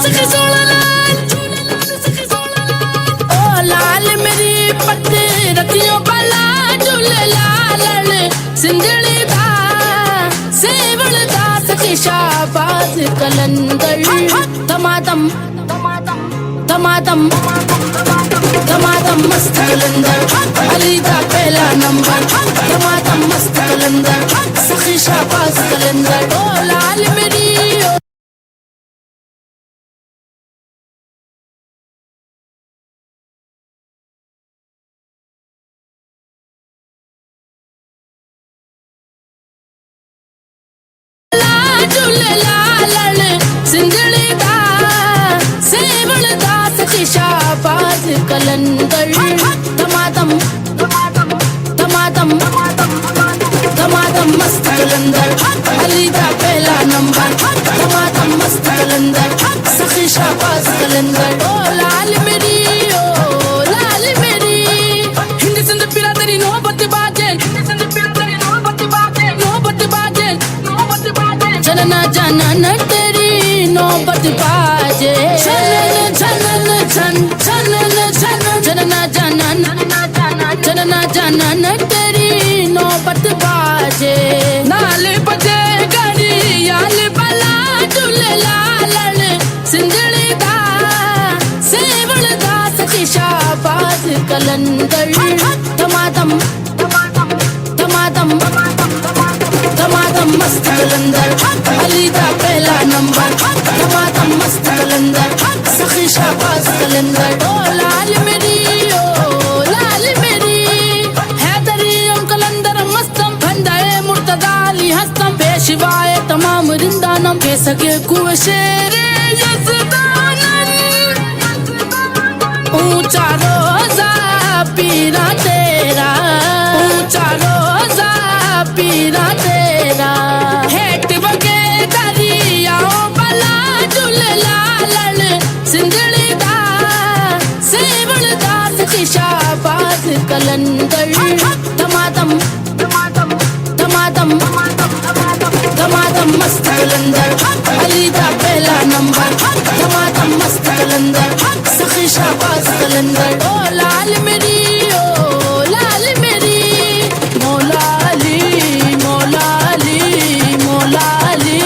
सखी सोना लाल, ओ लाल मेरी पट रखियो बाला झूले लाल सिंधड़ी दा सेवल दा सखी शाबाज कलंदर धमाधम धमाधम धमाधम मस्त कलंदर अली दा पहला नंबर धमाधम मस्त कलंदर सखी शाबाज कलंदर ओ लाल मेरी झूले लाल सिंधड़ी दा सेवल दा सखी शाबाज कलंदर धमाधम धमाधम धमाधम मस्त कलंदर अली दा पहला नंबर धमाधम मस्त कलंदर सखी शाबाज कलंदर ओ लाल मेरी ओ लाल मेरी हिंद सिंध बिरादरी नौबत बाजे जनना जनन तेरी नौबत बाजे जनन जन जनन जन जनना जनन जनना जनन तेरी नौबत बाजे नाल बजे गड़ी याल बला झूले लाल सिंधड़ी दा सेवल दा सखी शाबाज कलंदर धमाधम धमाधम धमाधम मस्त कलंदर अली दा पहला नंबर धमाधम मस्त कलंदर सखी शाबाज कलंदर ओ लाल मेरी ओ लाल मेरी हैदरी कलंदर मस्तम भंडाए मुर्तदाली हस्तम पेशवाए तमाम रिंदानम के सके कुशेरे यज़दानन ऊंचा रोजा पीरा तेरा ऊंचा रोजा पीरा तेरा हेट बगे दरियाओ बला झूले लाल सिंधड़ी दा सेवल दा सखी शाबाज कलंदर धमाधम धमाधम धमाधम मस्त कलंदर अली दा पहला नंबर धमाधम मस्त कलंदर सखी शाबाज कलंदर ओ लाल मेरी ओ लाल मेरी मौला अली मौला अली मौला अली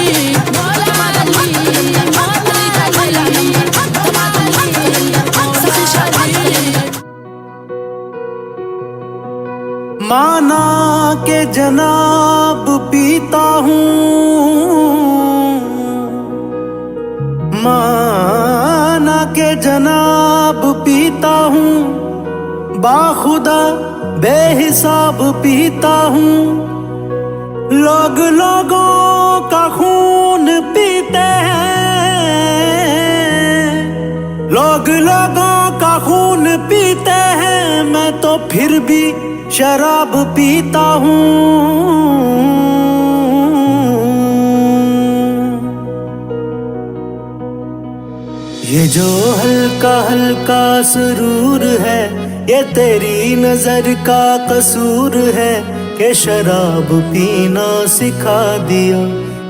मौला अली अली दा पहला नंबर धमाधम मस्त कलंदर सखी शाबाज कलंदर माना के जनाब पीता हूँ माना के जनाब पीता हूँ बाखुदा बेहिसाब पीता हूँ लोग लोगों का खून पीते हैं लोग लोगों का खून पीते हैं मैं तो फिर भी शराब पीता हूँ ये जो हल्का हल्का सुरूर है ये तेरी नजर का कसूर है कि शराब पीना सिखा दिया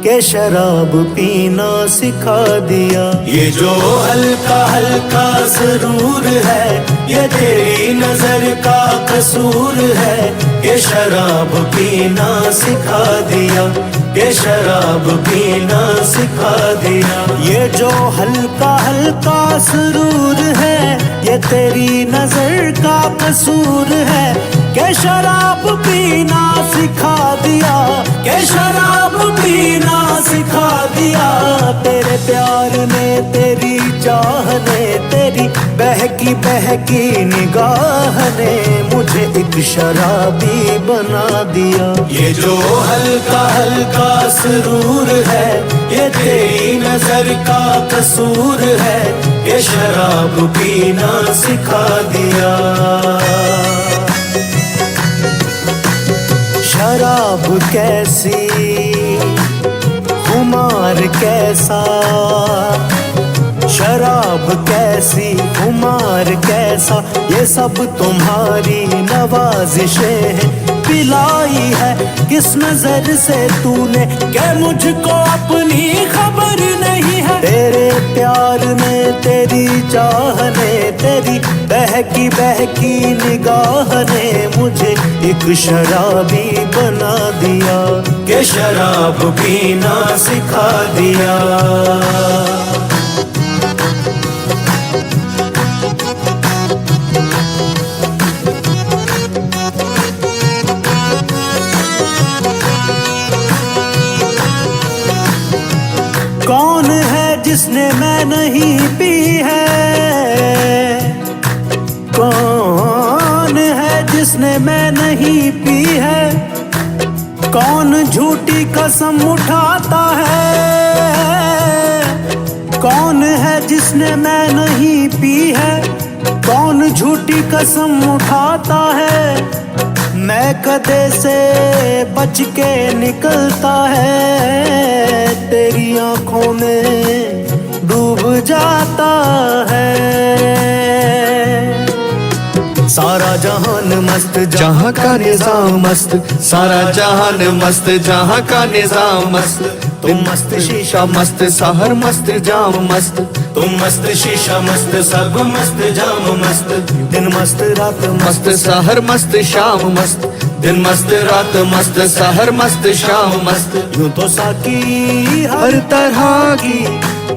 के शराब पीना सिखा दिया ये जो हल्का हल्का सुरूर है ये तेरी नजर का कसूर है ये शराब पीना सिखा दिया ये शराब पीना सिखा दिया ये जो हल्का हल्का सुरूर है ये तेरी नजर का कसूर है के शराब पीना सिखा दिया के शराब पीना सिखा दिया तेरे प्यार ने तेरी चाह ने तेरी बहकी बहकी निगाह ने मुझे एक शराबी बना दिया ये जो हल्का हल्का सुरूर है ये तेरी नजर का कसूर है ये शराब पीना सिखा दिया शराब कैसी खुमार कैसा शराब कैसी खुमार कैसा ये सब तुम्हारी नवाजिशें हैं पिलाई है किस नजर से तूने क्या मुझको अपनी खबर नहीं है तेरे प्यार ने, तेरी चाह ने, तेरी बहकी बहकी निगाह ने मुझे एक शराबी बना दिया, कि शराब पीना सिखा दिया। कौन है जिसने मैं नहीं पी है, कौन है जिसने मैं नहीं पी है, कौन झूठी कसम उठाता है, कौन है जिसने मैं नहीं पी है, कौन झूठी कसम उठाता है, मैं कदे से बच के निकलता है, तेरी आंखों में डूब जाता है। सारा जहान मस्त, जहां का निजाम मस्त, सारा जहान मस्त, जहां का निजाम मस्त। तुम मस्त शीशा मस्त, सहर मस्त, जाम मस्त, तुम मस्त शीशा मस्त, सब मस्त, जाम मस्त। दिन मस्त रात मस्त, सहर मस्त, शाम मस्त, दिन मस्त रात मस्त, सहर मस्त, शाम मस्त। यूं तो साकी हर तरह की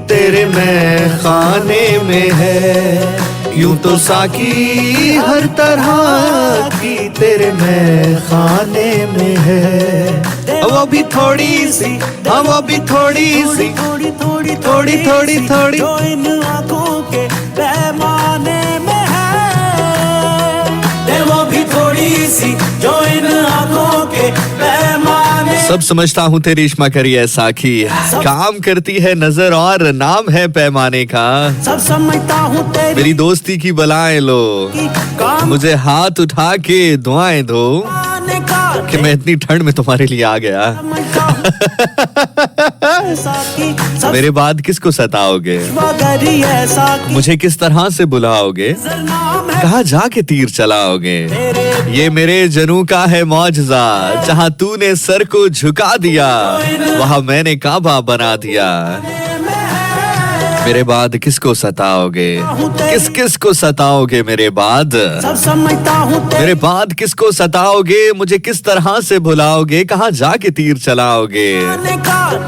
तेरे मैं खाने में है, यूं तो साकी हर तरह की तेरे मैं खाने में है। वो भी थोड़ी सी, वो भी थोड़ी सी, थोड़ी थोड़ी थोड़ी थोड़ी थोड़ी जो इन आंखों के पैमाने में है, वो भी थोड़ी सी जो इन आंखों के पैमाने। सब समझता हूँ तेरी इश्मा करी है साखी, काम करती है नजर और नाम है पैमाने का। सब समझता हूँ तेरी मेरी दोस्ती की बलाएं लो, काम मुझे हाथ उठा के दुआएं दो कि मैं इतनी ठंड में तुम्हारे लिए आ गया। मेरे बाद किसको सताओगे, मुझे किस तरह से बुलाओगे, कहाँ जाके तीर चलाओगे। ये मेरे जनू का है मौजज़ा, जहाँ तूने सर को झुका दिया वहाँ मैंने काबा बना दिया। मेरे बाद किसको सताओगे, किस किस को सताओगे मेरे बाद, सब समझता हूँ मेरे बाद किसको सताओगे, मुझे किस तरह से भुलाओगे, कहाँ जाके तीर चलाओगे।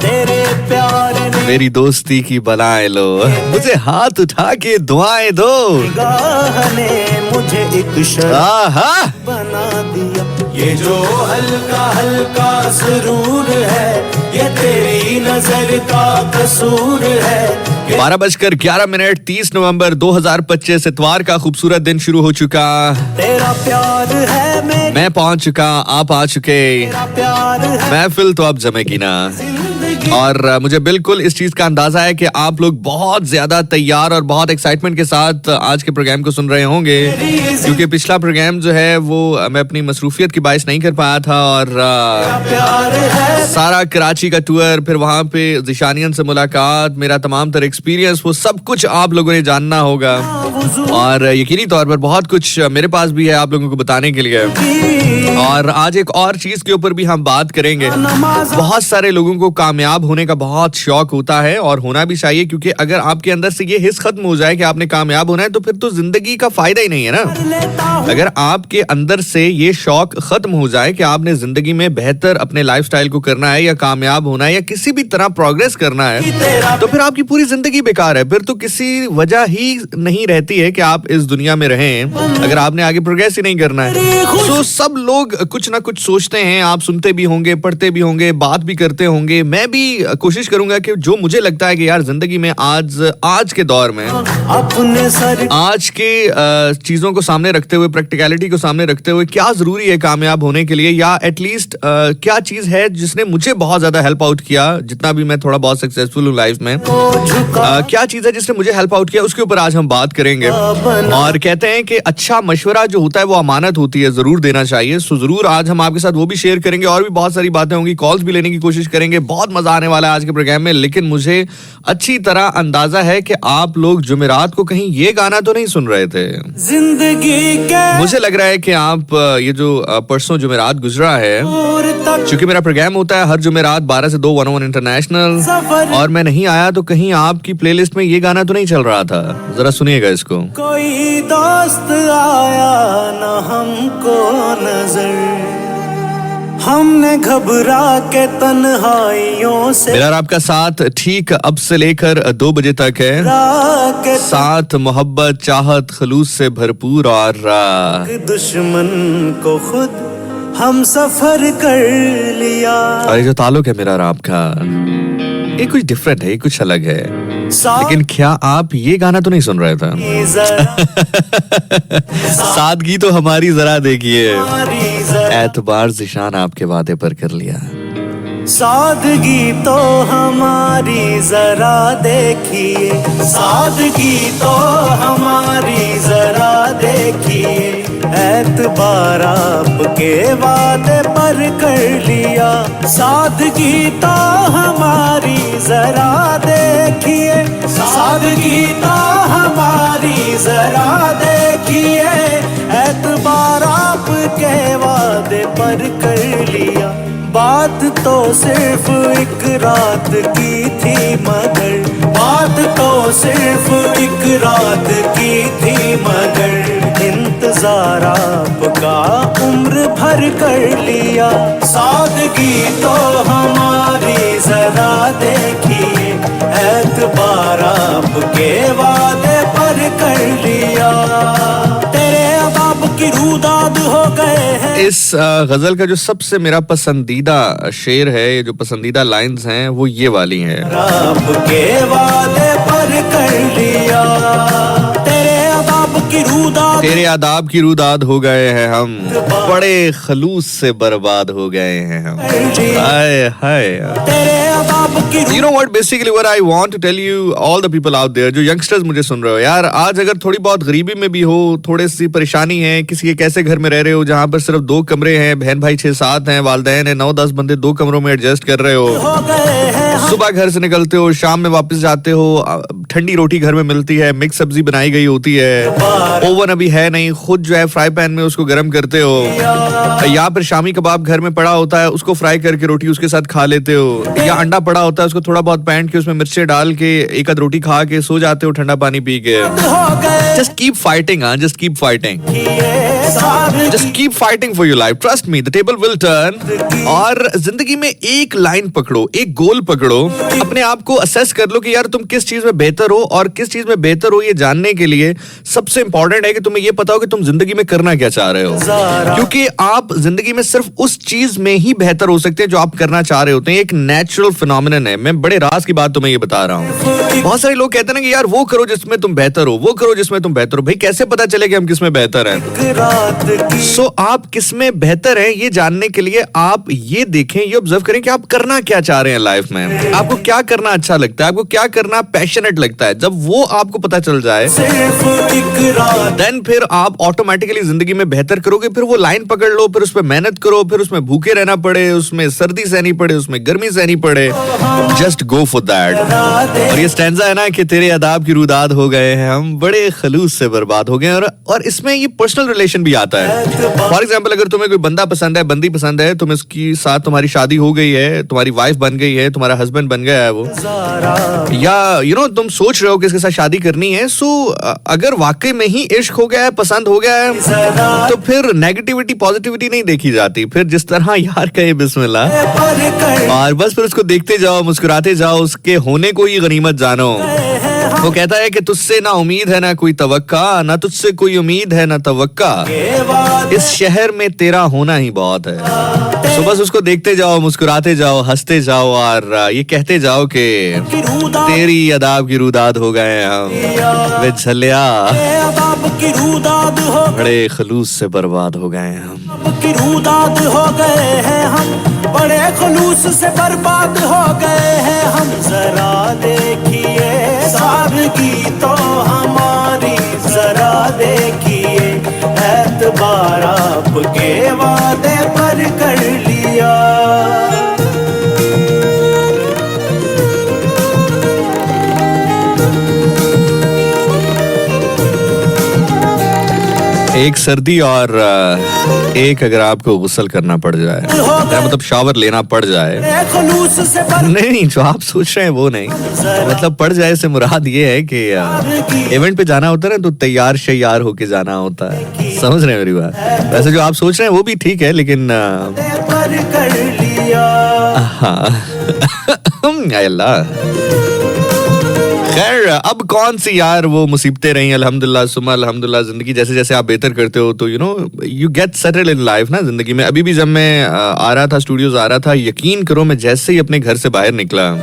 तेरे प्यार ने मेरी दोस्ती की बलाएं लो, मुझे हाथ उठा के दुआएं दो। निगाह ने मुझे एक शराब आहा बना दिया, ये जो हल्का हल्का सुरूर है, ये तेरी नजर का कसूर है। 12:11 30 नवंबर 2025 इतवार का खूबसूरत दिन शुरू हो चुका। तेरा प्यार है मेरा मैं पहुंच चुका, आप आ चुके, प्यार है महफिल तो अब जमेगी ना। जिंदगी और मुझे बिल्कुल इस चीज का अंदाजा है कि आप लोग बहुत ज्यादा तैयार और बहुत एक्साइटमेंट के साथ आज के प्रोग्राम को सुन रहे होंगे, क्योंकि पिछला प्रोग्राम जो है वो मैं अपनी मसरूफियत की बाइस नहीं कर पाया था और प्यार है सारा कराची का टूर, फिर वहां पे जिशानियन से मुलाकात, मेरा तमाम तरह एक्सपीरियंस, वो सब कुछ आप लोगों ने जानना होगा। और यकीनी तौर पर बहुत कुछ मेरे पास भी है आप लोगों को बताने के लिए। और आज एक और चीज के ऊपर भी हम बात करेंगे। बहुत सारे लोगों को कामयाब होने का बहुत शौक होता है और होना भी चाहिए, क्योंकि अगर आपके अंदर से ये हिस्स खत्म हो जाए कि आपने कामयाब होना है तो फिर तो जिंदगी का फायदा ही नहीं है ना। अगर आपके अंदर से ये शौक खत्म हो जाए कि आपने जिंदगी में बेहतर अपने लाइफस्टाइल को करना है या कामयाब होना है या किसी भी तरह प्रोग्रेस करना है, तो फिर आपकी पूरी जिंदगी बेकार है। फिर तो किसी वजह ही नहीं रहती है कि आप इस दुनिया में रहें अगर आपने आगे प्रोग्रेस ही नहीं करना है। तो सब लोग कुछ ना कुछ सोचते हैं, आप सुनते भी होंगे, पढ़ते भी होंगे, बात भी करते होंगे। मैं भी कोशिश करूंगा कि जो मुझे लगता है कि यार जिंदगी में आज के दौर में अपने सर आज के चीजों को सामने रखते हुए, प्रैक्टिकलिटी को सामने रखते हुए क्या जरूरी है कामयाब होने के लिए, या एटलीस्ट क्या चीज है जिसने मुझे बहुत ज्यादा हेल्प आउट किया, जितना भी मैं थोड़ा बहुत सक्सेसफुल हूँ लाइफ में, क्या चीज है जिसने मुझे हेल्प आउट किया, उसके ऊपर आज हम बात करेंगे। और कहते हैं कि अच्छा मशवरा जो होता है वो अमानत होती है, जरूर देना चाहिए। सो जरूर आज हम आपके साथ वो भी शेयर करेंगे और भी बहुत सारी बातें होंगी, कॉल्स भी लेने की कोशिश करेंगे, बहुत मजा मजा आने वाला है आज के प्रोग्राम में, लेकिन मुझे अच्छी तरह अंदाजा है कि आप लोग जुमेरात को कहीं ये गाना तो नहीं सुन रहे थे। जिंदगी के मुझे लग रहा है कि आप ये जो परसों जुमेरात गुजरा है, क्योंकि मेरा प्रोग्राम होता है हर जुमेरात 12 से 2 101 इंटरनेशनल, और मैं नहीं आया तो कहीं आपकी प्लेलिस्ट में ये गाना तो नहीं चल रहा था। जरा सुनिएगा इसको। कोई दोस्त आया न हमको नजर, हमने घबरा के तन्हाइयों से मेरा और आपका साथ ठीक अब से लेकर 2 बजे तक है। के साथ मोहब्बत, चाहत, खलूस से भरपूर, और दुश्मन को खुद हम सफर कर लिया। ये जो ताल्लुक है मेरा और आपका, ये कुछ डिफरेंट है, ये कुछ अलग है। लेकिन क्या आप ये गाना तो नहीं सुन रहे थे? सादगी तो हमारी जरा देखिए, एतबार ज़िशान आपके वादे पर कर लिया। सादगी तो हमारी जरा देखिए, सादगी तो हमारी जरा देखिए, एतबार आपके वादे पर कर लिया। सादगी तो हमारी जरा देखिए, सादगी तो हमारी जरा देखिए, एतबार आपके वादे पर कर लिया। बात तो सिर्फ एक रात की थी मगर, बात तो सिर्फ एक रात की थी मगर, इंतजार आपका उम्र भर कर लिया। सादगी तो हमारी जरा देखिए, एतबार आपके वादे पर कर लिया। तेरे अबाब की रूदाद हो गए हैं। इस गजल का जो सबसे मेरा पसंदीदा शेर है, ये जो पसंदीदा लाइंस हैं, वो ये वाली हैं। आपके वादे पर कर लिया, तेरे आदाब की रूदाद हो गए हैं हम, बड़े खलूस से बर्बाद हो गए हैं हम। हाय हाय। You know what, basically what I want to tell you, all the people out there, जो यंगस्टर्स मुझे सुन रहे हो यार, आज अगर थोड़ी बहुत गरीबी में भी हो, थोड़ी सी परेशानी है, किसी एक ऐसे घर में रह रहे हो जहाँ पर सिर्फ 2 कमरे हैं, बहन भाई 6-7 हैं, वालिदैन है, 9-10 बंदे 2 कमरों में एडजस्ट कर रहे हो, सुबह घर से निकलते हो, शाम में वापस जाते हो, ठंडी रोटी घर में मिलती है, मिक्स सब्जी बनाई गई होती है, ओवन अभी है नहीं, खुद जो है फ्राई पैन में उसको गर्म करते हो, या फिर शामी कबाब घर में पड़ा होता है, उसको फ्राई करके रोटी उसके साथ खा लेते हो, या अंडा पड़ा होता है, उसको थोड़ा बहुत पैंट के उसमें मिर्चें डाल के एक आध रोटी खा के सो जाते हो ठंडा पानी पी के। Just keep fighting, just keep fighting, just keep fighting for your life, trust me the table will turn. और जिंदगी में एक लाइन पकड़ो, एक गोल पकड़ो, अपने आप को असेस कर लो कि यार तुम किस चीज में बेहतर हो, और किस चीज में बेहतर हो ये जानने के लिए सबसे इंपॉर्टेंट है कि तुम्हें ये पता हो कि तुम जिंदगी में करना क्या चाह रहे हो, क्योंकि आप जिंदगी में सिर्फ उस चीज में ही बेहतर हो सकते हैं जो आप करना चाह रहे होते हैं। एक नेचुरल फिनोमिनन है, मैं बड़े राज की बात तुम्हें ये बता रहा हूँ। बहुत सारे लोग कहते हैं ना कि यार वो करो जिसमें तुम बेहतर हो, वो करो जिसमें तुम बेहतर हो। भाई कैसे पता चले कि हम किसमें बेहतर हैं? सो आप किसमें बेहतर हैं ये जानने के लिए आप ये देखें, ये ऑब्जर्व करें कि आप करना क्या चाह रहे हैं लाइफ में, आपको क्या करना अच्छा लगता है, आपको क्या करना पैशनेट लगता है। जब वो आपको पता चल जाए देन फिर आप ऑटोमेटिकली जिंदगी में बेहतर करोगे। फिर वो लाइन पकड़ लो, फिर उस पर मेहनत करो, फिर उसमें भूखे रहना पड़े, उसमें सर्दी सहनी पड़े, उसमें गर्मी सहनी पड़े, जस्ट गो फॉर दैट। और ये स्टैंजा है ना कि तेरे अदाब की रूदाद हो गए हैं हम, बड़े खलूस से बर्बाद हो गए। और इसमें ये पर्सनल रिलेशन भी आता है। फॉर एग्जाम्पल, अगर तुम्हें कोई बंदा पसंद है, बंदी पसंद है, तुम इसकी साथ तुम्हारी शादी हो गई है, तुम्हारी वाइफ बन गई है, तुम्हारा हस्बैंड बन गया है वो, या तुम सोच रहे हो कि इसके साथ शादी करनी है, सो अगर वाकई में ही इश्क हो गया है, पसंद हो गया है, तो फिर नेगेटिविटी पॉजिटिविटी नहीं देखी जाती। फिर जिस तरह यार कहे बिस्मिल्लाह, और बस फिर उसको देखते जाओ, मुस्कुराते जाओ, उसके होने को ही गनीमत जानो। वो कहता है कि तुझसे ना उम्मीद है ना कोई तवक्का, ना तुझसे कोई उम्मीद है ना तवक्का, इस शहर में तेरा होना ही बहुत है। तो बस उसको देखते जाओ, मुस्कुराते जाओ, हंसते जाओ, और ये कहते जाओ कि तेरी अदाब की रूदाद हो गए हम, वे झलिया बड़े खलूस से बर्बाद हो गए हम, की रूदाद हो गए हैं हम, बड़े खलूस से बर्बाद हो गए हैं हम। जरा देखिए सादगी तो हमारी जरा देखिए, एतबार आपके वादे पर कर लिया। एक सर्दी और एक अगर आपको गुस्ल करना पड़ जाए, मतलब शावर लेना पड़ जाए, खुलूस से भर नहीं जो आप सोच रहे हैं वो नहीं, मतलब पड़ जाए से मुराद ये है कि इवेंट पे जाना होता है ना तो तैयार शैयार होके जाना होता है, समझ रहे हैं मेरी बात। वैसे जो आप सोच रहे हैं वो भी ठीक है लेकिन पर कर लिया। हाँ अल्लाह। खैर अब कौन सी यार वो मुसीबतें रही, अल्हम्दुलिल्लाह सुम्मा अल्हम्दुलिल्लाह। जिंदगी जैसे जैसे आप बेहतर करते हो तो you get settled in life ना जिंदगी में। अभी भी जब मैं आ रहा था स्टूडियोज आ रहा था, यकीन करो मैं जैसे ही अपने घर से बाहर निकला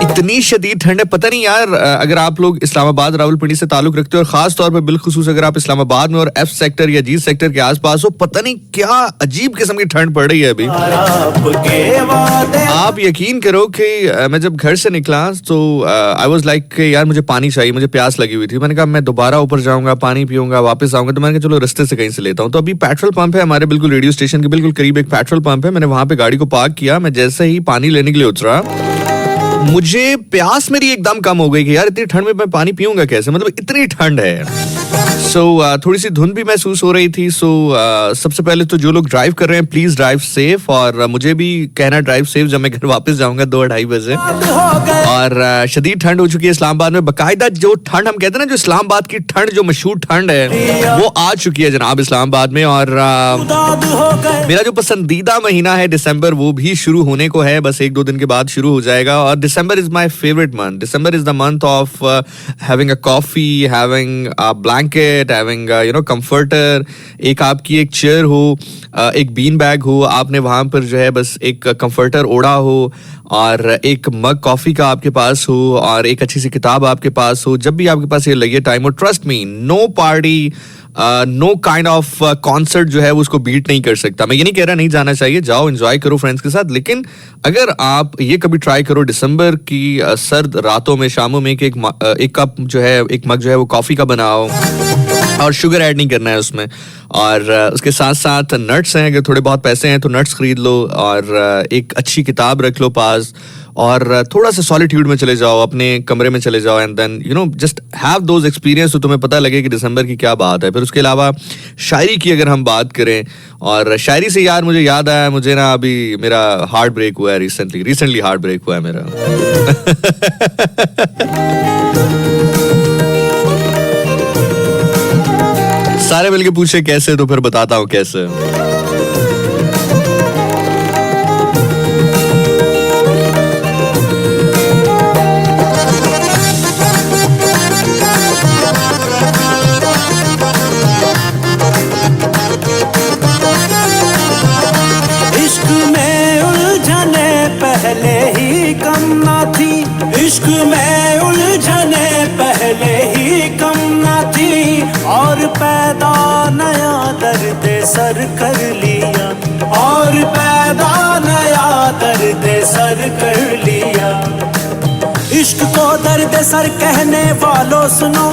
इतनी शदीद ठंड है, पता नहीं यार अगर आप लोग इस्लामाबाद रावलपिंडी से ताल्लुक रखते हो और खास तौर पर बिलखुसूस अगर आप इस्लामाबाद में और एफ सेक्टर या जी सेक्टर के आसपास हो, पता नहीं क्या अजीब किस्म की ठंड पड़ रही है अभी। आपके वादे आप यकीन करो कि मैं जब घर से निकला तो आई वाज लाइक यार मुझे पानी चाहिए, मुझे प्यास लगी हुई थी। मैंने कहा मैं दोबारा ऊपर जाऊंगा, पानी पीऊंगा, वापस आऊंगा, तो मैंने कहा चलो रास्ते से कहीं से लेता हूँ। तो अभी पेट्रोल पंप है हमारे बिल्कुल रेडियो स्टेशन के बिल्कुल करीब एक पेट्रोल पंप है। मैंने वहां पे गाड़ी को पार्क किया, मैं जैसे ही पानी लेने के लिए उतरा मुझे प्यास मेरी एकदम कम हो गई कि यार इतनी ठंड में मैं पानी पीऊंगा कैसे, मतलब इतनी ठंड है। थोड़ी सी धुंध भी महसूस हो रही थी। सबसे पहले तो जो लोग ड्राइव कर रहे हैं प्लीज ड्राइव सेफ, और मुझे भी कहना ड्राइव सेफ जब मैं घर वापस जाऊंगा 2-2:30 बजे। हो गए और शदीद ठंड हो चुकी है इस्लामाबाद में, बाकायदा जो ठंड हम कहते हैं ना, जो इस्लामाबाद की ठंड जो मशहूर ठंड है वो आ चुकी है जनाब इस्लामाबाद में। और दाद हो गए मेरा जो पसंदीदा महीना है दिसंबर वो भी शुरू होने को है, बस 1-2 दिन के बाद शुरू हो जाएगा। और December is my favourite month. December is the month of having a coffee, having a blanket, having comforter, एक आपकी एक चेयर हो, एक बीन बैग हो, आपने वहां पर जो है बस एक कंफर्टर ओढ़ा हो और एक मग कॉफी का आपके पास हो और एक अच्छी सी किताब आपके पास हो। जब भी आपके पास ये लगे टाइम हो, trust me know party know kind of concert जो है वो उसको बीट नहीं कर सकता। मैं ये नहीं कह रहा नहीं जाना चाहिए, जाओ एंजॉय करो फ्रेंड्स के साथ, लेकिन अगर आप ये कभी ट्राई करो दिसंबर की सर्द रातों में, शामों में कि एक कप जो है, एक मग जो है वो कॉफी का बनाओ और शुगर ऐड नहीं करना है उसमें, और उसके साथ साथ नट्स हैं, अगर थोड़े बहुत पैसे हैं तो नट्स खरीद लो और एक अच्छी किताब रख लो पास और थोड़ा सा सॉलिट्यूड में चले जाओ, अपने कमरे में चले जाओ and then just have those experience, तो तुम्हें पता लगे कि दिसंबर की क्या बात है। फिर उसके अलावा शायरी की अगर हम बात करें, और शायरी से यार मुझे याद आया, मुझे ना अभी मेरा हार्ट ब्रेक हुआ है रिसेंटली हार्ट ब्रेक हुआ है मेरा। सारे मिलके पूछे कैसे, तो फिर बताता हूँ कैसे। इश्क में उलझने पहले ही कम ना थी, इश्क में उलझने पहले ही कम ना थी, और पैदा नया दर्द सर कर लिया, और पैदा नया दर्द सर कर लिया। इश्क को दर्द सर कहने वालों सुनो,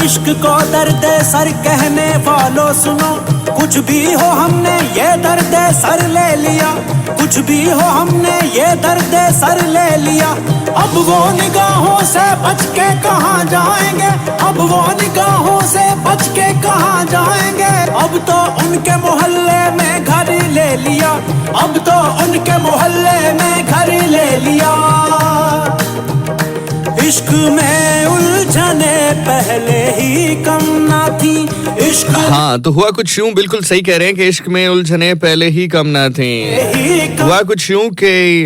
इश्क को दर्द सर कहने वालों सुनो, कुछ भी हो हमने ये दर्द सर ले लिया, कुछ भी हो हमने ये दर्द सर ले लिया। अब वो निगाहों से बच के कहाँ जाएंगे, अब वो निगाहों से बच के कहाँ जाएंगे, अब तो उनके मोहल्ले में घर ले लिया, अब तो उनके मोहल्ले में घर ले लिया। इश्क में उलझने पहले ही कम ना थी, इश्क हाँ तो हुआ कुछ यूं, बिल्कुल सही कह रहे हैं कि इश्क में उलझने पहले ही कम ना थी। हुआ कुछ यूं कि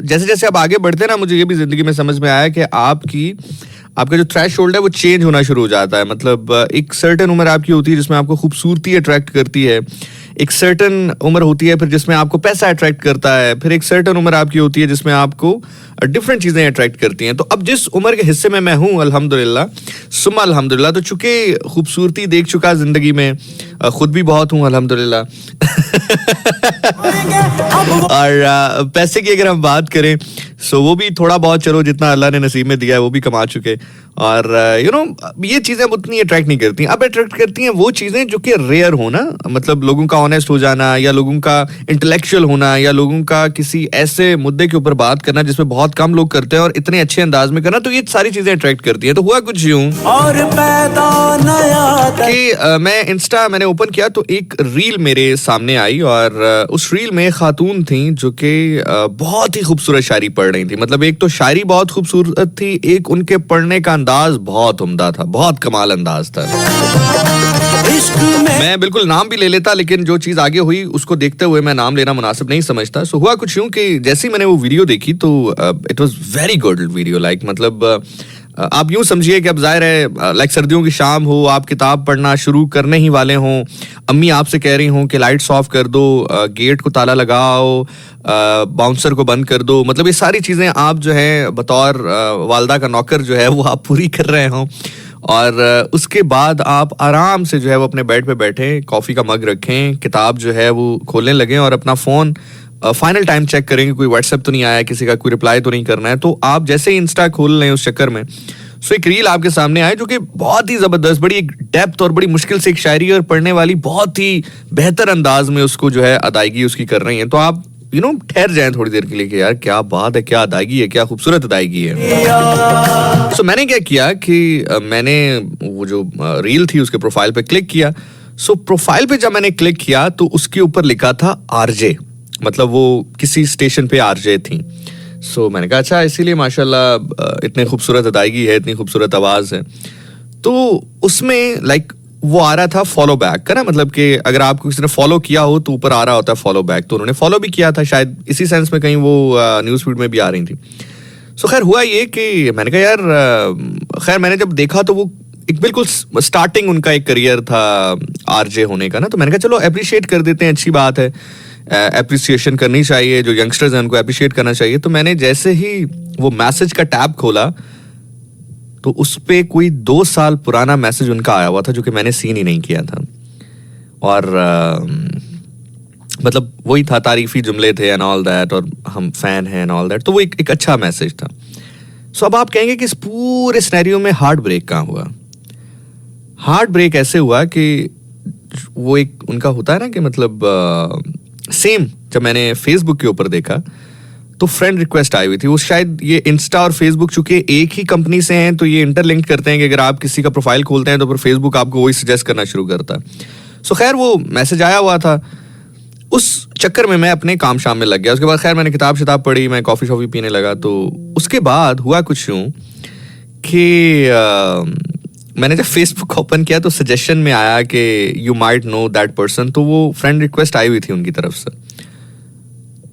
जैसे जैसे आप आगे बढ़ते हैं ना, मुझे ये भी जिंदगी में समझ में आया कि आपका जो थ्रेशोल्ड है वो चेंज होना शुरू हो जाता है। मतलब एक सर्टेन उम्र आपकी होती है जिसमें आपको खूबसूरती अट्रैक्ट करती है, एक सर्टेन उम्र होती है फिर जिसमें आपको पैसा अट्रैक्ट करता है, फिर एक सर्टेन उम्र आपकी होती है जिसमें आपको डिफरेंट चीजें अट्रैक्ट करती हैं। तो अब जिस उम्र के हिस्से में मैं हूँ अल्हम्दुलिल्लाह सुम्मा अल्हम्दुलिल्लाह, तो चूंकि खूबसूरती देख चुका जिंदगी में, खुद भी बहुत हूँ अल्हम्दुलिल्लाह। और पैसे की अगर हम बात करें सो वो भी थोड़ा बहुत, चलो जितना अल्लाह ने नसीब में दिया है वो भी कमा चुके। और ये चीजें अब उतनी अट्रैक्ट नहीं करती, अब अट्रैक्ट करती हैं वो चीजें जो कि रेयर हो ना, मतलब लोगों का ऑनेस्ट हो जाना, या लोगों का इंटेलेक्चुअल होना, या लोगों का किसी ऐसे मुद्दे के ऊपर बात करना जिसमें बहुत बहुत कम लोग करते हैं और इतने अच्छे अंदाज में करना, तो ये सारी चीजें अट्रैक्ट करती हैं। तो हुआ कुछ यूं और पैदा नया कि मैंने ओपन किया तो एक रील मेरे सामने आई और उस रील में खातून थी जो कि बहुत ही खूबसूरत शायरी पढ़ रही थी। मतलब एक तो शायरी बहुत खूबसूरत थी, एक उनके पढ़ने का अंदाज बहुत उम्दा था, बहुत कमाल अंदाज था। इश्क में मैं बिल्कुल नाम भी ले लेता, लेकिन जो चीज आगे हुई उसको देखते हुए मैं नाम लेना मुनासिब नहीं समझता। सो हुआ कुछ यूं कि जैसे ही मैंने वो वीडियो देखी तो it was very good video. Like मतलब आप यूं समझिए कि अब जाहिर है लाइक सर्दियों की शाम हो, आप किताब पढ़ना शुरू करने ही वाले हों, अम्मी आपसे कह रही हों कि लाइट्स ऑफ कर दो, गेट को ताला लगाओ, बाउंसर को बंद कर दो। मतलब ये सारी चीजें आप जो है बतौर वालदा का नौकर जो है वो आप पूरी कर रहे हों और उसके बाद आप आराम से जो है वो अपने बेड पे बैठे, कॉफी का मग रखें, किताब जो है वो खोलने लगें और अपना फोन फाइनल टाइम चेक करेंगे, कोई व्हाट्सएप तो नहीं आया, किसी का कोई रिप्लाई तो नहीं करना है। तो आप जैसे ही इंस्टा खोल लें उस चक्कर में सो एक रील आपके सामने आए जो कि बहुत ही जबरदस्त, बड़ी एक डेप्थ और बड़ी मुश्किल से एक शायरी और पढ़ने वाली बहुत ही बेहतर अंदाज में उसको जो है अदायगी उसकी कर रही है। तो आप ठहर जाएं थोड़ी देर के लिए कि यार क्या बात है, क्या अदायगी है, क्या खूबसूरत अदायगी है। सो मैंने क्या किया कि मैंने वो जो रील थी उसके प्रोफाइल पे क्लिक किया। सो प्रोफाइल पे जब मैंने क्लिक किया तो उसके ऊपर लिखा था आरजे, मतलब वो किसी स्टेशन पे आरजे थी। सो मैंने कहा अच्छा, इसीलिए माशाल्लाह इतनी खूबसूरत अदायगी है, इतनी खूबसूरत आवाज है। तो उसमें लाइक वो आ रहा था फॉलो बैक का ना, मतलब कि अगर आपको किसी ने फॉलो किया हो तो ऊपर आ रहा होता है फॉलो बैक, तो उन्होंने फॉलो भी किया था शायद इसी सेंस में, कहीं वो न्यूज़ फीड में भी आ रही थी। सो खैर हुआ ये कि मैंने कहा यार, खैर मैंने जब देखा तो वो एक बिल्कुल स्टार्टिंग उनका एक करियर था आरजे होने का ना, तो मैंने कहा चलो अप्रिशिएट कर देते हैं, अच्छी बात है, अप्रिसिएशन करनी चाहिए, जो यंगस्टर्स हैं उनको अप्रिशिएट करना चाहिए। तो मैंने जैसे ही वो मैसेज का टैब खोला तो उस पे कोई 2 साल पुराना मैसेज उनका आया हुआ था जो कि मैंने सीन ही नहीं किया था और मतलब वही था, तारीफी जुमले थे एंड ऑल दैट, और हम फैन हैं एंड ऑल दैट। तो वो एक अच्छा मैसेज था। सो अब आप कहेंगे कि इस पूरे सिनेरियो में हार्ट ब्रेक कहाँ हुआ? हार्ट ब्रेक ऐसे हुआ कि वो एक उनका होता है ना कि मतलब सेम जब मैंने फेसबुक के ऊपर देखा तो फ्रेंड रिक्वेस्ट आई हुई थी। वो शायद ये इंस्टा और फेसबुक चूंकि एक ही कंपनी से हैं तो ये इंटरलिंक करते हैं कि अगर आप किसी का प्रोफाइल खोलते हैं तो फिर फेसबुक आपको वही सजेस्ट करना शुरू करता है। सो खैर वो मैसेज आया हुआ था, उस चक्कर में मैं अपने काम शाम में लग गया। उसके बाद खैर मैंने किताब शिताब पढ़ी, मैं कॉफ़ी शॉफ़ी पीने लगा। तो उसके बाद हुआ कुछ यूँ कि मैंने जब फेसबुक ओपन किया तो सजेशन में आया कि you might know that person, तो वो फ्रेंड रिक्वेस्ट आई हुई थी उनकी तरफ से।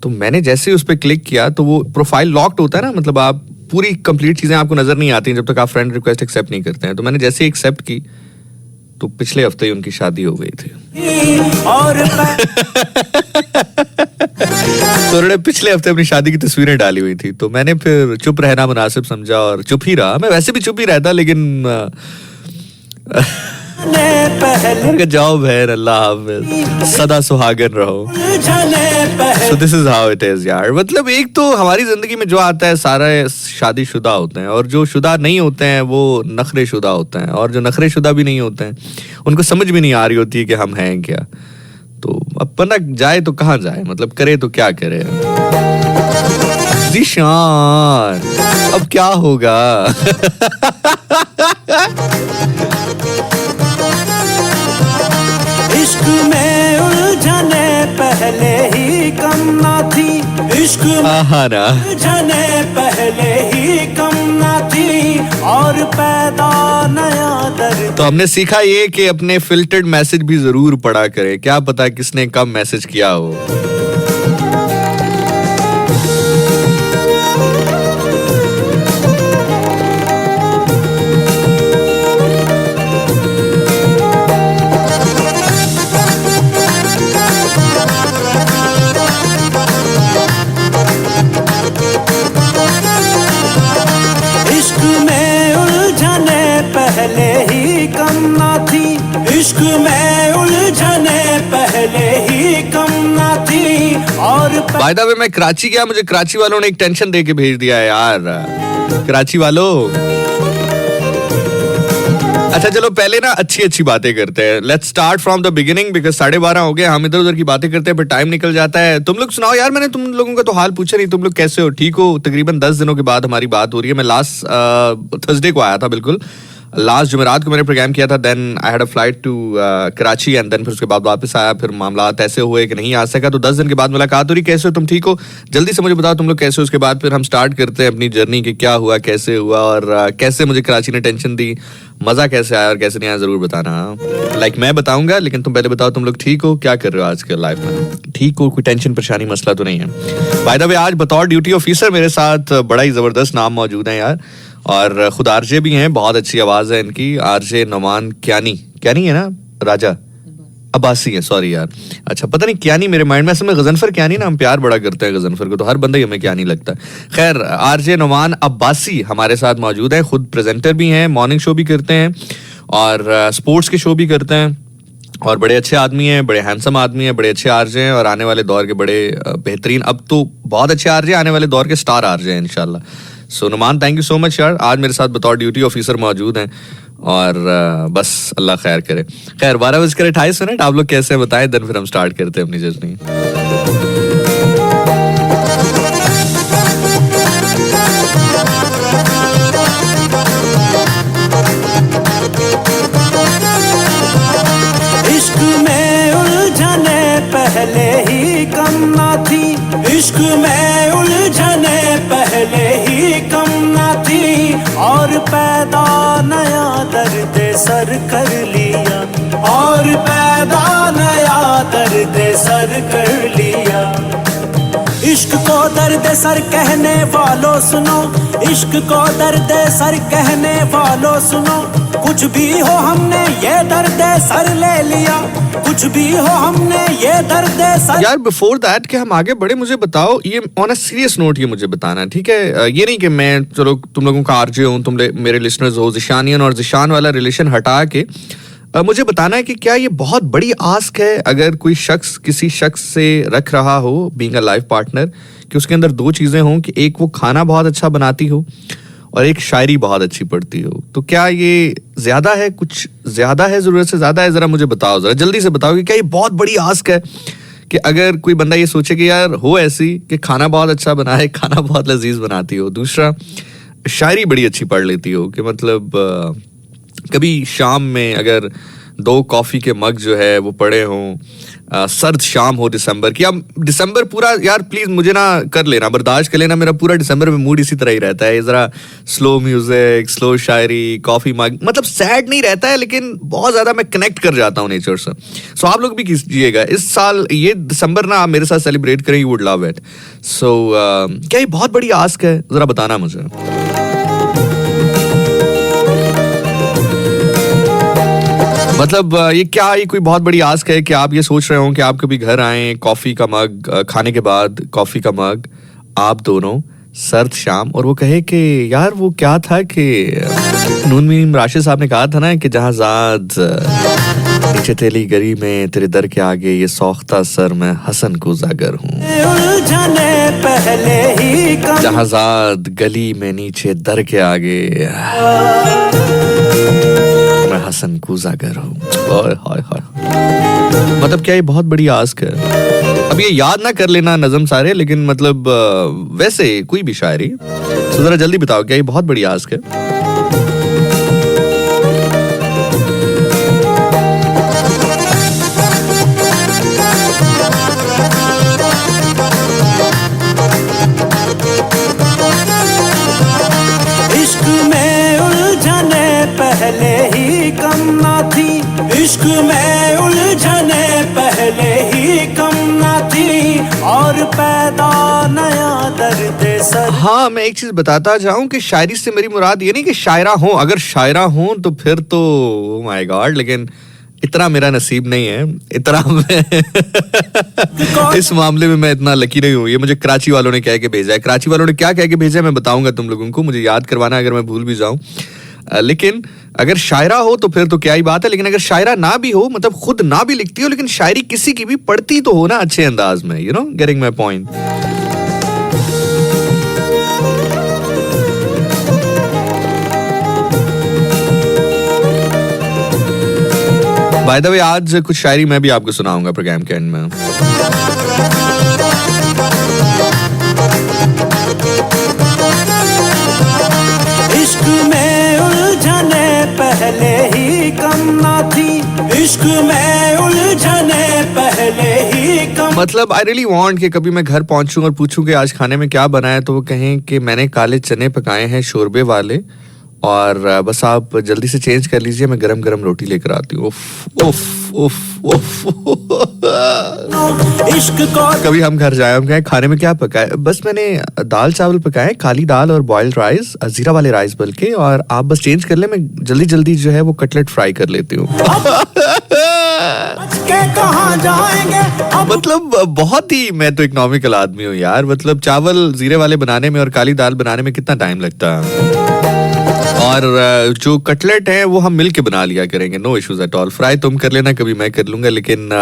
तो मैंने जैसे ही उस पर क्लिक किया तो वो प्रोफाइल लॉक्ड होता है ना, मतलब आप पूरी कंप्लीट चीज़ें आपको नज़र नहीं आती जब तक आप फ्रेंड रिक्वेस्ट एक्सेप्ट नहीं करते हैं। तो मैंने जैसे ही एक्सेप्ट की तो पिछले हफ्ते ही उनकी शादी हो गई थी और तो उन्होंने पिछले हफ्ते अपनी शादी की तस्वीरें डाली हुई थी। तो मैंने फिर चुप रहना मुनासिब समझा और चुप ही रहा। मैं वैसे भी चुप ही रहता, लेकिन जॉब है, अल्लाह हाफ़िज़, सदा सुहागन रहो। So this is how it is यार। मतलब एक तो हमारी जिंदगी में जो आता है सारे शादीशुदा होते हैं, और जो शुदा नहीं होते हैं वो नखरे शुदा होते हैं, और जो नखरे शुदा भी नहीं होते हैं उनको समझ भी नहीं आ रही होती है कि हम हैं क्या। तो अब बंदा जाए तो कहाँ जाए, मतलब करे तो क्या करे। ज़ीशान अब क्या होगा? इश्क में उलझने पहले ही कम ना थी, इश्क में उलझने पहले ही कम ना थी, और पैदा नया दर्द। तो हमने सीखा ये कि अपने फिल्टर्ड मैसेज भी जरूर पढ़ा करें, क्या पता किसने कब मैसेज किया हो। पहले ही कम ना थी, इश्क में उलझने पहले ही कम ना थी, और बाय द वे मैं कराची गया, मुझे कराची वालों ने एक टेंशन दे के भेज दिया है यार। कराची वालों अच्छा चलो पहले ना अच्छी अच्छी बातें करते हैं. Let's start from the beginning because 12:30 हो गए. हम इधर उधर की बातें करते हैं फिर टाइम निकल जाता है. तुम लोग सुनाओ यार. मैंने तुम लोगों का तो हाल पूछा नहीं. तुम लोग कैसे हो? ठीक हो? तकरीबन 10 दिनों के बाद हमारी बात हो रही है. मैं लास्ट थर्सडे को आया था. बिल्कुल लास्ट जुमेरात को मैंने प्रोग्राम किया था. Then I had a flight to Karachi and then फिर उसके बाद वापस आया. फिर मामला ऐसे हुए कि नहीं आ सका. तो 10 दिन के बाद मुलाकात हो रही. कैसे हो तुम? ठीक हो? जल्दी से मुझे बताओ तुम लोग कैसे हो. उसके बाद फिर हम स्टार्ट करते हैं अपनी जर्नी कि क्या हुआ, कैसे हुआ और कैसे मुझे कराची ने टेंशन दी. मजा कैसे आया और कैसे नहीं आया जरूर बताना. लाइक मैं बताऊंगा लेकिन तुम पहले बताओ तुम लोग ठीक हो? क्या कर रहे हो आजकल लाइफ में? ठीक हो? कोई टेंशन परेशानी मसला तो नहीं है? बाय द वे आज बतौर ड्यूटी ऑफिसर मेरे साथ बड़ा ही जबरदस्त नाम मौजूद है यार. और खुद आरजे भी हैं. बहुत अच्छी आवाज है इनकी. आरजे नोमान क्यानी है ना? राजा अब्बासी है. सॉरी यार. अच्छा पता नहीं क्यानी मेरे माइंड में असल में गजनफर क्यानी ना. हम प्यार बड़ा करते हैं गजनफर को तो हर बंदा ही हमें क्यानी लगता है. खैर आरजे नोमान अब्बासी हमारे साथ मौजूद है. खुद प्रेजेंटर भी हैं, मॉर्निंग शो भी करते हैं और स्पोर्ट्स के शो भी करते हैं. और बड़े अच्छे आदमी हैं, बड़े हैंडसम आदमी हैं, बड़े अच्छे आरजे हैं और आने वाले दौर के बड़े बेहतरीन, अब तो बहुत अच्छे आरजे, आने वाले दौर के स्टार आरजे हैं इंशाल्लाह. So Numan thank you so much यार. आज मेरे साथ बतौर ड्यूटी ऑफिसर मौजूद हैं और बस अल्लाह खैर करे. खैर 12:28 आप लोग कैसे बताएं. देन फिर हम स्टार्ट करते हैं अपनी जर्नी. इश्क में उलझने पहले ही कम ना थी. इश्क में उलझने पहले ही कम ना थी. और पैदा नया दर्द सर कर लिया. और पैदा नया दर्द सर कर लिया. इश्क को दर्द सर कहने वालों सुनो. इश्क को दर्द सर कहने वालों सुनो. कुछ भी हो हमने ये दर्द सर ले लिया. कुछ भी हो हमने ये दर्द सर. यार बिफोर दैट कि हम आगे बढ़े मुझे बताओ ये ऑन अ सीरियस नोट ये मुझे बताना ठीक है. ये नहीं कि मैं चलो तुम लोगों का आरजे हूँ, तुम मेरे लिसनर्स हो. जिशानियन और जिशान वाला रिलेशन हटा के मुझे बताना है कि क्या ये बहुत बड़ी आस्क है अगर कोई शख्स किसी शख्स से रख रहा हो बीइंग अ लाइफ पार्टनर कि उसके अंदर दो चीजें हों कि एक वो खाना बहुत अच्छा बनाती हो और एक शायरी बहुत अच्छी पढ़ती हो. तो क्या ये ज्यादा है, कुछ ज्यादा है, जरूरत से ज्यादा है? जरा मुझे बताओ, जरा जल्दी से बताओ कि क्या ये बहुत बड़ी आस्क है कि अगर कोई बंदा ये सोचे कि यार हो ऐसी कि खाना बहुत अच्छा बनाए, खाना बहुत लजीज बनाती हो, दूसरा शायरी बड़ी अच्छी पढ़ लेती हो कि मतलब कभी शाम में अगर 2 कॉफी के मग जो है वो पड़े हों, सर्द शाम हो दिसंबर की. अब दिसंबर पूरा यार प्लीज मुझे ना कर लेना, बर्दाश्त कर लेना, मेरा पूरा दिसंबर में मूड इसी तरह ही रहता है. जरा स्लो म्यूजिक, स्लो शायरी, कॉफी मग, मतलब सैड नहीं रहता है लेकिन बहुत ज्यादा मैं कनेक्ट कर जाता हूँ नेचर से. सो आप लोग भी कीजिएगा इस साल ये दिसंबर ना आप मेरे साथ सेलिब्रेट करें. You would love it. So क्या ये बहुत बड़ी आस्क है? जरा बताना मुझे. मतलब ये क्या ये कोई बहुत बड़ी आस्क है कि आप ये सोच रहे हो कि आप कभी घर आए, कॉफी का मग, खाने के बाद कॉफी का मग, आप दोनों सर्द शाम, और वो कहे कि यार वो क्या था कि नून मीम राशिद साहब ने कहा था ना कि जहां जाद नीचे तेली गरी में तेरे दर के आगे ये सौख्ता सर मैं हसन को जागर हूँ. जहां जाद गली में नीचे दर के आगे हसन को जागर हूँ. मतलब क्या ये बहुत बड़ी आस्क है? अब ये याद ना कर लेना नज़म सारे, लेकिन मतलब वैसे कोई भी शायरी तो जरा जल्दी बताओ क्या ये बहुत बड़ी आस्क है? इश्क में उलझने पहले ही कम ना थी. इश्क में उलझने पहले ही कम ना थी. और पैदा नया दर्द सर. हाँ मैं एक चीज बताता जाऊं कि शायरी से मेरी मुराद ये नहीं कि शायरा हो. अगर शायरा हो तो फिर तो माय गॉड, लेकिन इतना मेरा नसीब नहीं है. इतना इस मामले में मैं इतना लकी नहीं हूँ. ये मुझे कराची वालों ने कह के भेजा है. कराची वालों ने क्या कह के भेजा है मैं बताऊंगा तुम लोगों को, मुझे याद करवाना अगर मैं भूल भी जाऊं. लेकिन अगर शायरा हो तो फिर तो क्या ही बात है. लेकिन अगर शायरा ना भी हो, मतलब खुद ना भी लिखती हो, लेकिन शायरी किसी की भी पढ़ती तो हो ना अच्छे अंदाज में. You know getting my point. By the way आज कुछ शायरी मैं भी आपको सुनाऊंगा प्रोग्राम के एंड में। इश्क में उलझने पहले ही कम ना थी, इश्क में उलझने पहले ही कम। मतलब आई रियली वांट कि कभी मैं घर पहुंचूं और पूछूं कि आज खाने में क्या बना है, तो वो कहें कि मैंने काले चने पकाए हैं शोरबे वाले, और बस आप जल्दी से चेंज कर लीजिए, मैं गरम गरम रोटी लेकर आती हूँ। उफ उफ उफ उफ। इश्क को कभी हम घर जाए, हम कहें खाने में क्या पकाए, बस मैंने दाल चावल पकाए, काली दाल और बॉइल्ड राइस, जीरा वाले राइस बल्कि, और आप बस चेंज कर ले, मैं जल्दी जल्दी जो है वो कटलेट फ्राई कर लेती हूँ। कहाँ जाएंगे मतलब बहुत ही, मैं तो इकोनॉमिकल आदमी हूँ यार। मतलब चावल जीरे वाले बनाने में और काली दाल बनाने में कितना टाइम लगता है, और जो कटलेट है वो हम मिल के बना लिया करेंगे, no issues at all. Fry तुम कर लेना, कभी मैं कर लूंगा, लेकिन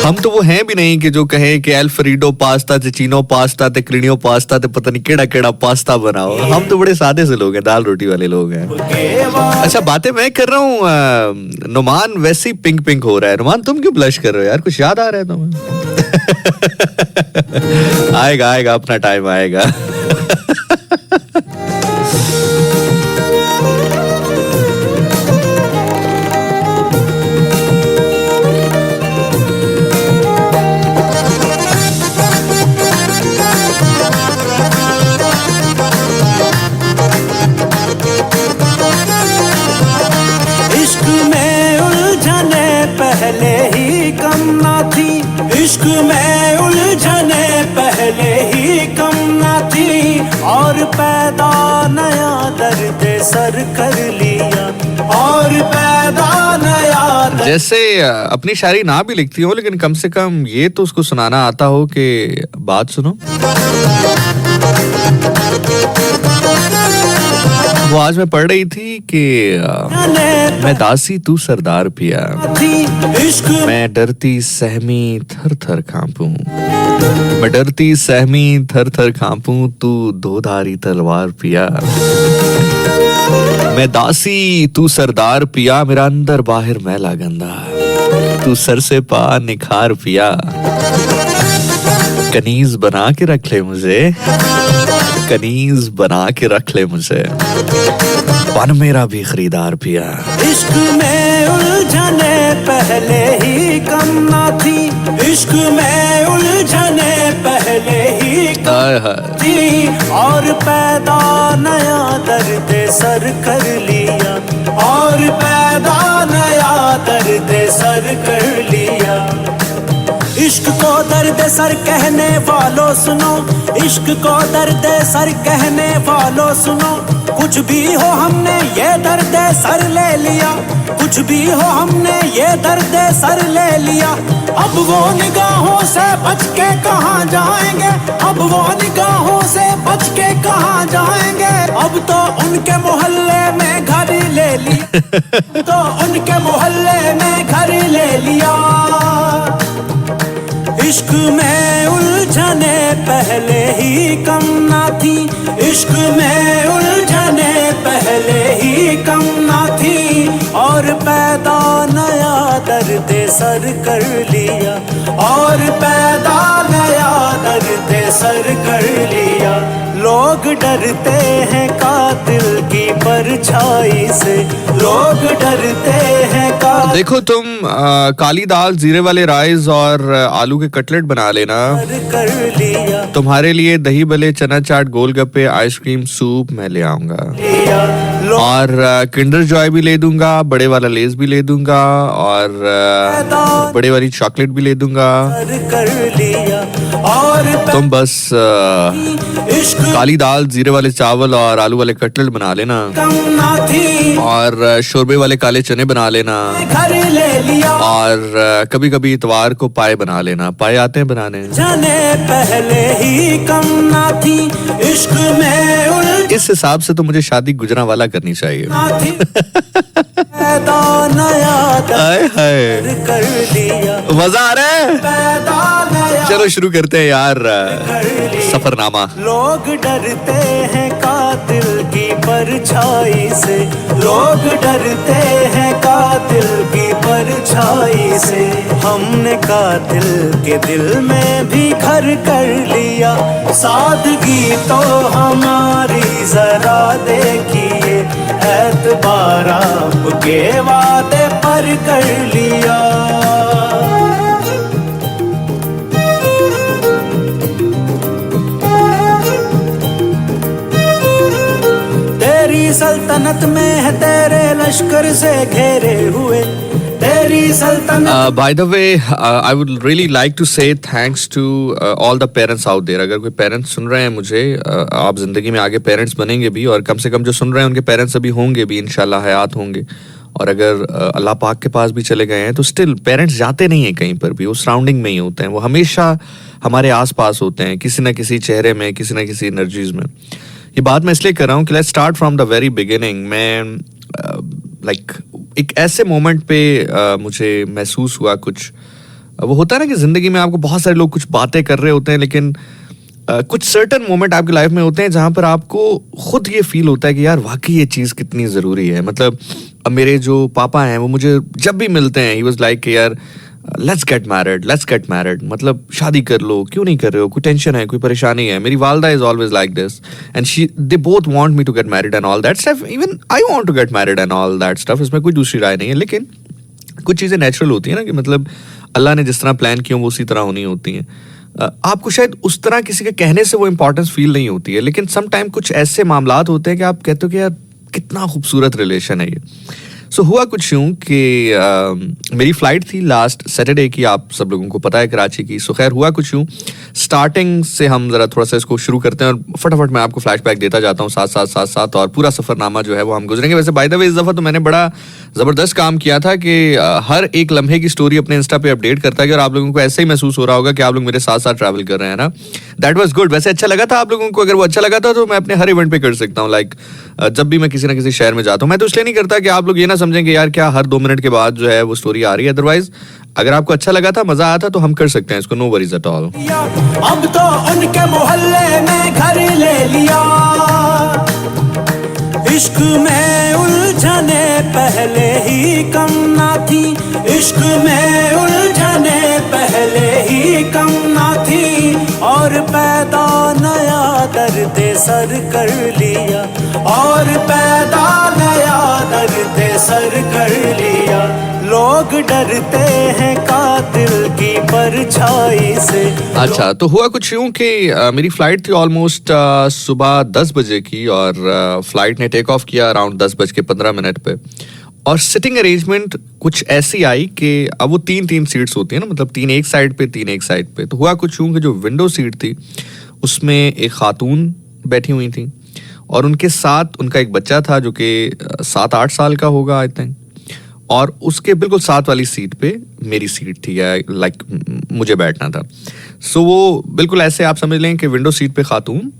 हम तो वो हैं भी नहीं कि जो कहें कि अल्फ्रेडो पास्ता ते चीनो पास्ता ते क्रीनियो पास्ता ते पता नहीं केड़ा केड़ा पास्ता बनाओ। हम तो बड़े सादे से लोग हैं, दाल रोटी वाले लोग हैं। अच्छा बातें मैं कर रहा हूँ, नुमान वैसे ही पिंक पिंक हो रहा है। नुमान तुम क्यों ब्लश कर रहे हो यार, कुछ याद आ रहा है तुम्हें? आएगा आएगा, अपना टाइम आएगा। इश्क में उलझने पहले ही कम ना थी, इश्क में उलझने पहले ही कम ना थी, और पैदा नया दर्द सर कर लिया, और पैदा नया दर्द। जैसे अपनी शायरी ना भी लिखती हो, लेकिन कम से कम ये तो उसको सुनाना आता हो कि बात सुनो। वो आज मैं पढ़ रही थी कि मैं दासी तू सरदार पिया, मैं डरती सहमी थर थर कांपूं, मैं डरती सहमी थर थर कांपूं, तू दोधारी तलवार पिया। मैं दासी तू सरदार पिया, मेरा अंदर बाहर मैला गंदा, तू सर से पा निखार पिया। कनीज बना के रख ले मुझे, कनीज बना के रख ले मुझे, बन मेरा भी खरीदार पिया। इश्क में उलझने पहले ही कम ना थी, इश्क में उलझने पहले ही कम थी, और पैदा नया दर्द सर कर लिया, और पैदा नया दर्द सर कर लिया। इश्क को दर्द सर कहने वालों सुनो, इश्क को दर्द सर कहने वालों सुनो, कुछ भी हो हमने ये दर्द सर ले लिया, कुछ भी हो हमने ये दर्द सर ले लिया। अब वो निगाहों से बच के कहाँ जाएंगे, अब वो निगाहों से बच के कहाँ जाएंगे, अब तो उनके मोहल्ले में घर ले लिया, तो उनके मोहल्ले में घर ले लिया। इश्क में उलझने पहले ही कम ना थी, इश्क में उलझने पहले ही कम ना थी, और पैदा नया दर्द सर कर लिया, और पैदा नया दर्द सर कर लिया। लोग डरते हैं कातिल की परछाई से, लोग डरते हैं कातिल। देखो तुम काली दाल जीरे वाले राइस और आलू के कटलेट बना लेना, कर लिया तुम्हारे लिए दही भले चना चाट गोलगप्पे आइसक्रीम सूप मैं ले आऊंगा, और किंडर जॉय भी ले दूंगा, बड़े वाला लेस भी ले दूंगा, और बड़े वाली चॉकलेट भी ले दूंगा। कर लिया, और तुम बस काली दाल जीरे वाले चावल और आलू वाले कटलेट बना लेना, कम ना थी, और शोरबे वाले काले चने बना लेना, घर ले लिया, और कभी कभी इतवार को पाए बना लेना। पाए आते हैं बनाने? जाने पहले ही कम ना थी, इश्क में उलझना इस हिसाब से तो मुझे शादी गुजरांवाला करनी चाहिए। थी, पैदा नया हाय हाय, कर लिया, मजा आ रहा है। पैदा नया चलो शुरू करते हैं यार सफरनामा। लोग डरते हैं कातिल की परछाई से, लोग डरते हैं कातिल की परछाई परछाई से हमने कातिल के दिल में भी घर कर लिया। सादगी तो हमारी जरा देखिए, एतबार आपके वादे पर कर लिया। तेरी सल्तनत में है तेरे लश्कर से घेरे हुए, तेरी सल्तनत। By the way, I would really like to say thanks to all the parents out there. अगर कोई पेरेंट्स सुन रहे हैं मुझे, आप जिंदगी में आगे पेरेंट्स बनेंगे भी, और कम से कम जो सुन रहे हैं उनके पेरेंट्स अभी होंगे भी, इंशाल्लाह हयात होंगे। और अगर अल्लाह पाक के पास भी चले गए हैं तो स्टिल पेरेंट्स जाते नहीं हैं कहीं पर भी, वो सराउंडिंग में ही होते हैं, वो हमेशा हमारे आसपास होते हैं, किसी ना किसी चेहरे में, किसी ना किसी एनर्जीज में। ये बात मैं इसलिए कर रहा हूँ कि let's start from the very beginning. मैं लाइक एक ऐसे मोमेंट पे मुझे महसूस हुआ कुछ, वो होता है ना कि जिंदगी में आपको बहुत सारे लोग कुछ बातें कर रहे होते हैं, लेकिन कुछ सर्टन मोमेंट आपकी लाइफ में होते हैं जहाँ पर आपको खुद ये फील होता है कि यार वाकई ये चीज़ कितनी ज़रूरी है। मतलब अब मेरे जो पापा हैं वो मुझे जब भी मिलते हैं, ही वाज लाइक कि यार लेट्स गेट मैरिड, मतलब शादी कर लो, क्यों नहीं कर रहे हो, कोई टेंशन है, कोई परेशानी है। मेरी वालदा is always like this and they both want me to get married and all that stuff. Even I want to get married and all that stuff, इसमें कोई दूसरी राय नहीं है। लेकिन कुछ चीज़ें नेचुरल होती है ना, कि मतलब अल्लाह ने जिस तरह प्लान किया वो उसी तरह होनी होती हैं। आपको शायद उस तरह किसी के कहने से वो इंपॉर्टेंस फील नहीं होती है, लेकिन सम टाइम कुछ ऐसे मामलात होते हैं कि आप कहते हो कि यार कितना खूबसूरत रिलेशन है ये। सो हुआ कुछ यूँ कि मेरी फ़्लाइट थी लास्ट सैटरडे की, आप सब लोगों को पता है, कराची की। सो खैर हुआ कुछ यूँ, स्टार्टिंग से हम ज़रा थोड़ा सा इसको शुरू करते हैं और फटाफट मैं आपको फ्लैशबैक देता जाता हूँ साथ और पूरा सफ़रनामा जो है वो हम गुजरेंगे। वैसे बाय द वे इस दफ़ा तो मैंने बड़ा ज़बरदस्त काम किया था कि हर एक लम्हे की स्टोरी अपने इंस्टा पे अपडेट करता है, और आप लोगों को ऐसे ही महसूस हो रहा होगा कि आप लोग मेरे साथ साथ ट्रैवल कर रहे हैं ना। That was good. वैसे अच्छा लगा था आप लोगों को? अगर वो अच्छा लगा था तो मैं अपने हर इवेंट पे कर सकता हूँ। लाइक जब भी मैं किसी ना किसी शहर में जाता हूँ, मैं तो इसलिए नहीं करता कि आप लोग ये ना समझें कि यार क्या हर 2 मिनट के बाद जो है वो स्टोरी आ रही है। अदरवाइज अगर आपको अच्छा लगा था, मजा आया था, तो हम कर सकते हैं इसको, नो वरीज एट ऑल। अब तो उनके मोहल्ले में घर ले लिया, इश्क में उलझने पहले ही कम ना थी, इश्क में उलझने पहले ही कम ना थी, और पैदा नया दर्द सर कर लिया, और पैदा नया दर्द सर कर लिया। लोग डरते हैं कातिल की परछाई से। अच्छा, तो हुआ कुछ यूँ कि मेरी फ़्लाइट थी ऑलमोस्ट सुबह 10 बजे की, और फ्लाइट ने टेक ऑफ किया अराउंड 10:15 पे। और सिटिंग अरेंजमेंट कुछ ऐसी आई कि अब वो 3 सीट्स होती है ना, मतलब 3 एक साइड पे 3 एक साइड पे। तो हुआ कुछ यूँ कि जो विंडो सीट थी उसमें एक खातून बैठी हुई थी, और उनके साथ उनका एक बच्चा था जो कि 7-8 साल का होगा आई थिंक, और उसके बिल्कुल साथ वाली सीट पे मेरी सीट थी, या लाइक मुझे बैठना था। सो वो बिल्कुल ऐसे आप समझ लें कि विंडो सीट पे खातून,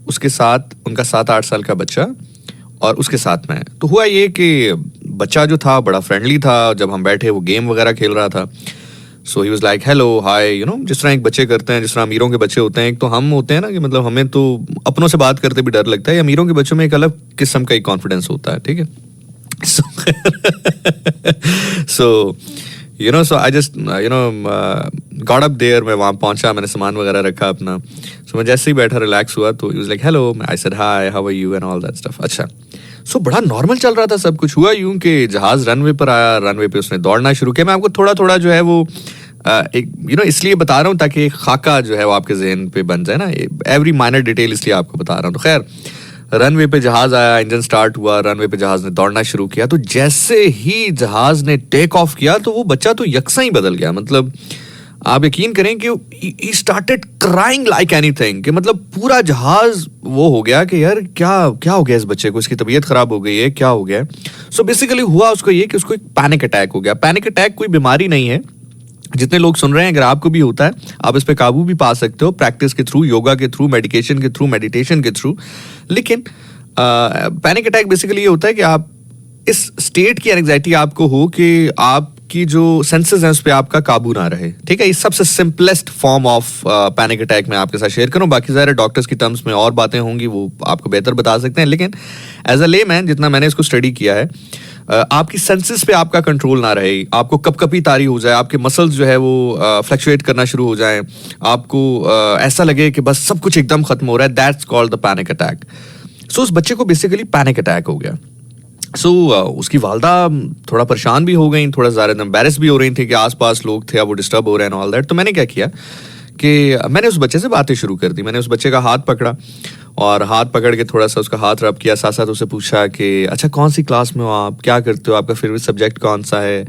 उसके साथ उनका 7-8 साल का बच्चा, और उसके साथ मैं। तो हुआ ये कि बच्चा जो था बड़ा फ्रेंडली था, जब हम बैठे वो गेम वगैरह खेल रहा था। So he was like hello hi, you know, जिस तरह एक बच्चे करते हैं, जिस तरह अमीरों के बच्चे होते हैं। एक तो हम होते हैं ना कि मतलब हमें तो अपनों से बात करते भी डर लगता है, अमीरों के बच्चों में एक अलग किस्म का एक कॉन्फिडेंस होता है, ठीक है। So you know, so I just got up there, मैं वहाँ पहुँचा, मैंने सामान वगैरह रखा अपना। So मैं जैसे ही बैठा रिलैक्स हुआ तो he was like hello, I said hi, how are you and all that stuff। अच्छा, so बड़ा नॉर्मल चल रहा था सब कुछ। हुआ यूं कि जहाज रनवे पर आया, रनवे पे उसने दौड़ना शुरू किया। मैं आपको थोड़ा थोड़ा जो है वो एक इसलिए बता रहा हूँ ताकि एक खाका जो है वो आपके जहन पे बन जाए ना, एवरी माइनर डिटेल इसलिए आपको बता रहा हूँ। तो खैर रनवे पे जहाज आया, इंजन स्टार्ट हुआ, रनवे पे जहाज ने दौड़ना शुरू किया। तो जैसे ही जहाज ने टेक ऑफ किया तो वो बच्चा तो यकसा ही बदल गया। मतलब आप यकीन करें कि he started crying like anything, कि मतलब पूरा जहाज वो हो गया कि यार क्या क्या हो गया इस बच्चे को, इसकी तबीयत खराब हो गई है, क्या हो गया। सो बेसिकली हुआ उसको ये कि उसको एक पैनिक अटैक हो गया। पैनिक अटैक कोई बीमारी नहीं है, जितने लोग सुन रहे हैं अगर आपको भी होता है आप इस पे काबू भी पा सकते हो, प्रैक्टिस के थ्रू, योगा के थ्रू, मेडिकेशन के थ्रू, मेडिटेशन के थ्रू। लेकिन पैनिक अटैक बेसिकली ये होता है कि आप इस स्टेट की एंग्जाइटी आपको हो कि आपकी जो सेंसेस हैं उस पर आपका काबू ना रहे, ठीक है। ये सबसे simplest form of panic attack मैं आपके साथ शेयर करूं। बाकी सारे डॉक्टर्स की टर्म्स में और बातें होंगी, वो आपको बेहतर बता सकते हैं। लेकिन एज अ लेमैन जितना मैंने इसको स्टडी किया है, आपकी सेंसेस पे आपका कंट्रोल ना रहे, आपको कपकपी तारी हो जाए, आपके मसल्स जो है वो फ्लक्चुएट करना शुरू हो जाएं, आपको ऐसा लगे कि बस सब कुछ एकदम खत्म हो रहा है, that's called the panic attack. So उस बच्चे को बेसिकली पैनिक अटैक हो गया। सो उसकी वालदा थोड़ा परेशान भी हो गई, थोड़ा ज़्यादा एम्बैरेस भी हो रही थी कि आसपास लोग थे, अब वो डिस्टर्ब हो रहे हैं ऑल दैट। तो मैंने क्या किया कि मैंने उस बच्चे से बातें शुरू कर दी। मैंने उस बच्चे का हाथ पकड़ा और हाथ पकड़ के थोड़ा सा उसका हाथ रब किया, साथ साथ उससे पूछा कि अच्छा कौन सी क्लास में हो आप, क्या करते हो, आपका फेवरेट सब्जेक्ट कौन सा है,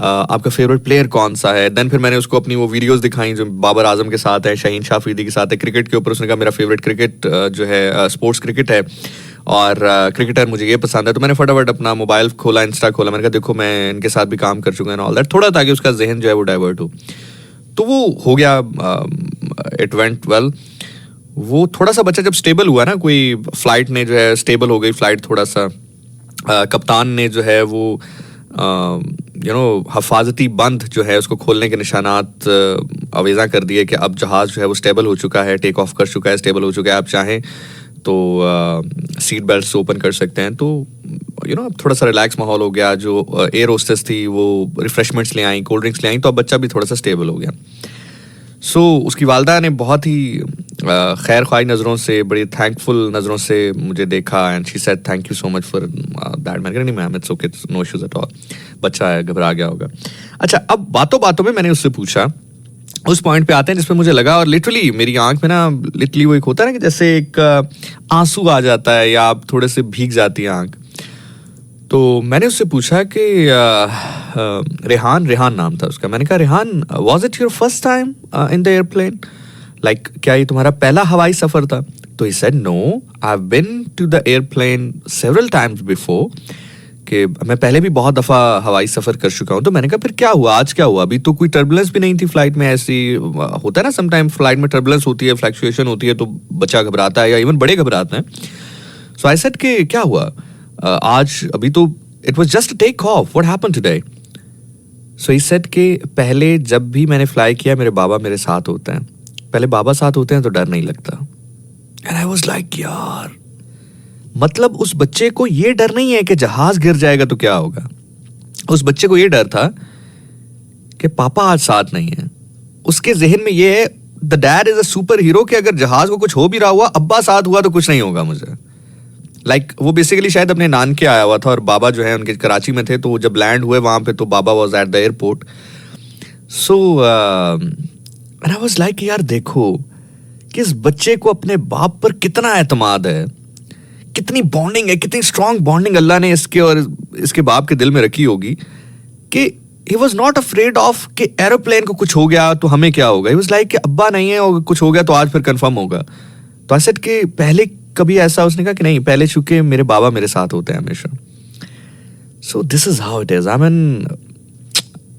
आपका फेवरेट प्लेयर कौन सा है। देन फिर मैंने उसको अपनी वो वीडियोस दिखाई जो बाबर आजम के साथ है, शाहीन शाह अफरीदी के साथ है, क्रिकेट के ऊपर। उसने कहा मेरा फेवरेट क्रिकेट जो है स्पोर्ट्स क्रिकेट है और क्रिकेटर मुझे ये पसंद है। तो मैंने फटाफट अपना मोबाइल खोला, इंस्टा खोला, मैंने कहा देखो मैं इनके साथ भी काम कर चुका हूँ ऑल दैट, थोड़ा ताकि उसका जहन जो है वो डाइवर्ट हो। तो वो हो गया, इट वेंट वेल। वो थोड़ा सा बच्चा जब स्टेबल हुआ ना, कोई फ्लाइट ने जो है स्टेबल हो गई फ्लाइट थोड़ा सा, कप्तान ने जो है वो हिफाजती बंद जो है उसको खोलने के निशानात अवेजा कर दिए कि अब जहाज़ जो है वो स्टेबल हो चुका है, टेक ऑफ कर चुका है, स्टेबल हो चुका है, आप चाहें तो सीट बेल्ट ओपन कर सकते हैं। तो अब थोड़ा सा रिलैक्स माहौल हो गया। जो एयर होस्टेस थी वो रिफ्रेशमेंट्स ले आई, कोल्ड ड्रिंक्स ले आई, तो अब बच्चा भी थोड़ा सा स्टेबल हो गया। सो उसकी वालदा ने बहुत ही खैर ख्वाही नज़रों से, बड़ी थैंकफुल नज़रों से मुझे देखा and she said thank you so much for that. मैंने कहा नहीं ma'am it's okay, no issues at all, बच्चा है, घबरा गया होगा। अच्छा, अब बातों बातों में मैंने उससे पूछा, उस पॉइंट पे आते हैं जिसमें मुझे लगा, और लिटरली मेरी आंख में ना लिटरली वो एक होता है ना कि जैसे एक आंसू आ जाता है या आप थोड़े से भीग जाती है आंख। तो मैंने उससे पूछा कि रेहान नाम था उसका। मैंने कहा Rehan, was it your first time in the airplane, like क्या ये तुम्हारा पहला हवाई सफर था? तो he said no, I have been to the airplane several times before, कि मैं पहले भी बहुत दफ़ा हवाई सफ़र कर चुका हूँ। तो मैंने कहा फिर क्या हुआ, आज क्या हुआ? अभी तो कोई टर्बुलेंस भी नहीं थी फ्लाइट में, ऐसी होता है ना समटाइम फ्लाइट में टर्बुलेंस होती है, फ्लक्चुएशन होती है, तो बच्चा घबराता है या इवन बड़े घबराते हैं। सो आई सेड कि क्या हुआ आज, अभी तो it was just take off, what happened today? So he said कि पहले जब भी मैंने फ्लाई किया मेरे बाबा मेरे साथ होते हैं, पहले बाबा साथ होते हैं तो डर नहीं लगता। एंड आई वाज लाइक यार, मतलब उस बच्चे को ये डर नहीं है कि जहाज गिर जाएगा तो क्या होगा, उस बच्चे को ये डर था कि पापा आज साथ नहीं है। उसके जहन में ये है the dad is a super hero, कि अगर जहाज को कुछ हो भी रहा हुआ, अब्बा साथ हुआ तो कुछ नहीं होगा मुझे। लाइक वो बेसिकली शायद अपने नानके आया हुआ था और बाबा जो है उनके कराची में थे, तो जब लैंड हुए वहां पे तो बाबा was at the airport. So and I was like यार देखो कि इस बच्चे को अपने बाप पर कितना एतमाद है, कितनी बॉन्डिंग है, कितनी स्ट्रॉन्ग बॉन्डिंग अल्लाह ने इसके और इसके बाप के दिल में रखी होगी कि he was not afraid of कि एरोप्लेन को कुछ हो गया तो हमें क्या होगा। ही वॉज लाइक कि अब्बा नहीं है और कुछ हो गया तो आज फिर कंफर्म होगा। तो आई सेड कि पहले कभी ऐसा, उसने कहा कि नहीं, पहले चूंकि मेरे बाबा मेरे साथ होते हैं हमेशा। So this is how it is. I mean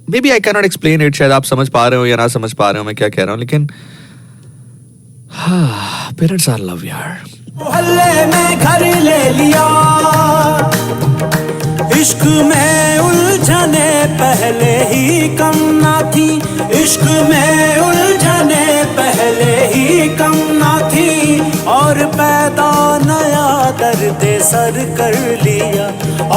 maybe I can not explain it, शायद आप समझ पा रहे हो या ना समझ पा रहे हो मैं क्या कह रहा हूँ, लेकिन पेरेंट्स आर लव यार। मोहल्ले में घर ले लिया, इश्क में उलझने पहले ही कम ना थी, इश्क में उलझने पहले ही कम ना थी, और पैदा नया दर्द सर कर लिया,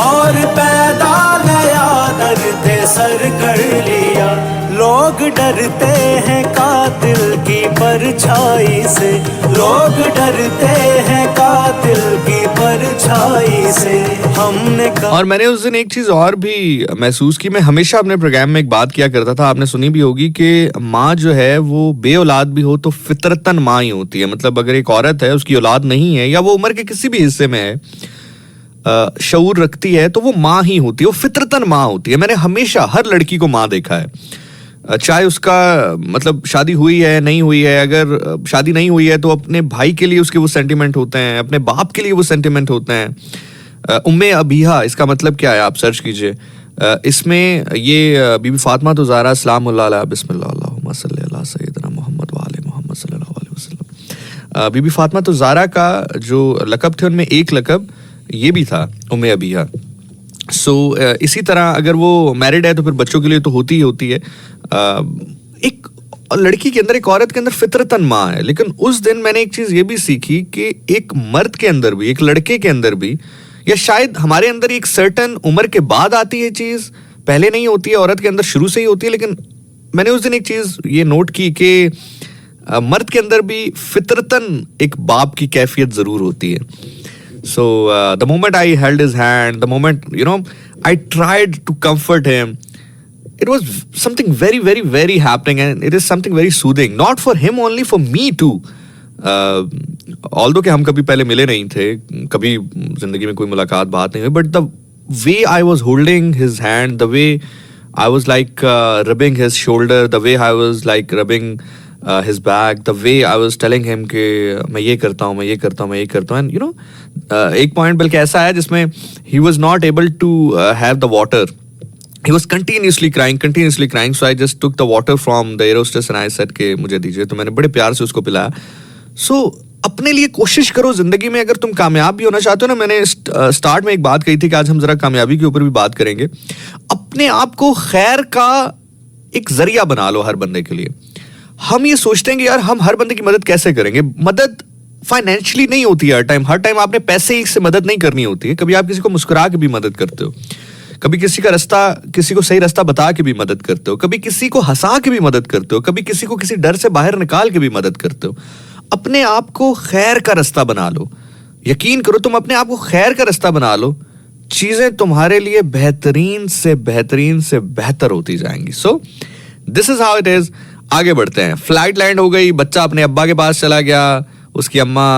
और पैदा नया दर्द सर कर लिया। लोग डरते हैं कातिल की परछाई से, लोग डरते हैं कातिल की परछाई से। हमने और मैंने उस दिन एक चीज और भी महसूस की। मैं हमेशा अपने प्रोग्राम में एक बात किया करता था, आपने सुनी भी होगी, कि माँ जो है वो बे-औलाद भी हो तो फितरतन माँ ही होती है। मतलब अगर एक औरत है, उसकी औलाद नहीं है या वो उम्र के किसी भी हिस्से में है, शऊर रखती है, तो वो माँ ही होती है, वो फितरतन माँ होती है। मैंने हमेशा हर लड़की को माँ देखा है, चाहे उसका मतलब शादी हुई है नहीं हुई है। अगर शादी नहीं हुई है तो अपने भाई के लिए उसके वो सेंटिमेंट होते हैं, अपने बाप के लिए वो सेंटिमेंट होते हैं। उम्मे अबीहा, इसका मतलब क्या है आप सर्च कीजिए। इसमें ये बीबी फातिमा तो ज़हरा सलामुल्लाह अलैहा, बिस्मिल्लाह अल्लाहुम्मा सल्ली अला सय्यिदना मोहम्मद व आले मोहम्मद सल्लल्लाहु अलैहि वसल्लम। बीबी फातिमा तो ज़हरा का जो लक़ब थे उनमें एक लक़ब ये भी था, उम्मे अबीहा। सो इसी तरह अगर वो मैरिड है तो फिर बच्चों के लिए तो होती ही होती है। एक लड़की के अंदर, एक औरत के अंदर फितरतन माँ है। लेकिन उस दिन मैंने एक चीज़ ये भी सीखी कि एक मर्द के अंदर भी, एक लड़के के अंदर भी या शायद हमारे अंदर एक सर्टन उम्र के बाद आती है चीज, पहले नहीं होती है, औरत के अंदर शुरू से ही होती है। लेकिन मैंने उस दिन एक चीज ये नोट की कि मर्द के अंदर भी फितरतन एक बाप की कैफियत जरूर होती है। So the moment I held his hand, the moment, you know, I tried to comfort him, it was something very, very, very happening, and it is something very soothing. Not for him only, for me too. Although कि हम कभी पहले मिले नहीं थे, कभी जिंदगी में कोई मुलाकात बात नहीं हुई, but the way I was holding his hand, the way I was like rubbing his shoulder, the way I was like rubbing his back, the way I was telling him कि मैं ये करता हूँ, मैं ये करता हूँ, मैं ये करता हूँ, and you know, एक पॉइंट बल्कि ऐसा है जिसमें he was not able to have the water. He was continuously crying, so I just took the water from the air hostess and I said कि मुझे दीजिए, तो मैंने बड़े प्यार से उसको पिलाया। So अपने लिए कोशिश करो जिंदगी में, अगर तुम कामयाब भी होना चाहते हो ना, मैंने स्टार्ट में एक बात कही थी कि आज हम जरा कामयाबी के ऊपर भी बात करेंगे। अपने आप को खैर का एक जरिया बना लो हर बंदे के लिए। हम ये सोचते हैं कि यार हम हर बंदे की मदद कैसे करेंगे। मदद फाइनेंशियली नहीं होती है हर टाइम आपने पैसे से मदद नहीं करनी होती है। कभी आप किसी को मुस्कुरा के भी मदद करते हो, कभी किसी को सही रास्ता बता के भी मदद करते हो, कभी किसी को हंसा के भी मदद करते हो, कभी किसी को किसी डर से बाहर निकाल के भी मदद करते हो। अपने आप को खैर का रास्ता बना लो। यकीन करो, तुम अपने आप को खैर का रास्ता बना लो, चीजें तुम्हारे लिए बेहतरीन से बेहतर होती जाएंगी। सो this is how it is. आगे बढ़ते हैं। फ्लाइट लैंड हो गई, बच्चा अपने अब्बा के पास चला गया, उसकी अम्मा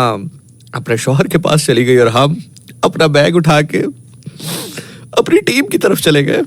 अपने शौहर के पास चली गई और हम अपना बैग उठा के अपनी टीम की तरफ चले गए।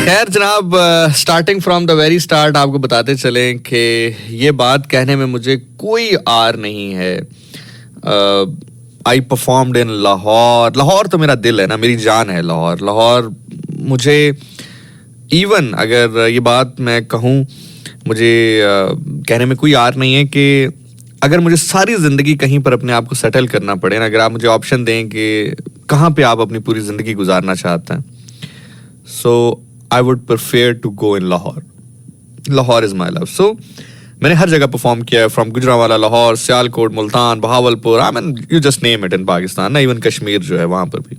खैर जनाब, starting from the very start आपको बताते चलें कि ये बात कहने में मुझे कोई आर नहीं है। आई परफॉर्म्ड इन लाहौर। लाहौर तो मेरा दिल है ना, मेरी जान है लाहौर। मुझे इवन अगर ये बात मैं कहूँ, मुझे कहने में कोई आर नहीं है कि अगर मुझे सारी ज़िंदगी कहीं पर अपने आप को सेटल करना पड़े ना, अगर आप मुझे ऑप्शन दें कि कहाँ पे आप अपनी पूरी ज़िंदगी गुजारना चाहते हैं, सो I would prefer to go in Lahore. Lahore is my love. So मैंने हर जगह परफॉर्म किया है, from Gujranwala, Lahore, Sialkot, Multan, Bahawalpur, I mean you just name it in Pakistan ना, इवन कश्मीर जो है वहाँ पर भी।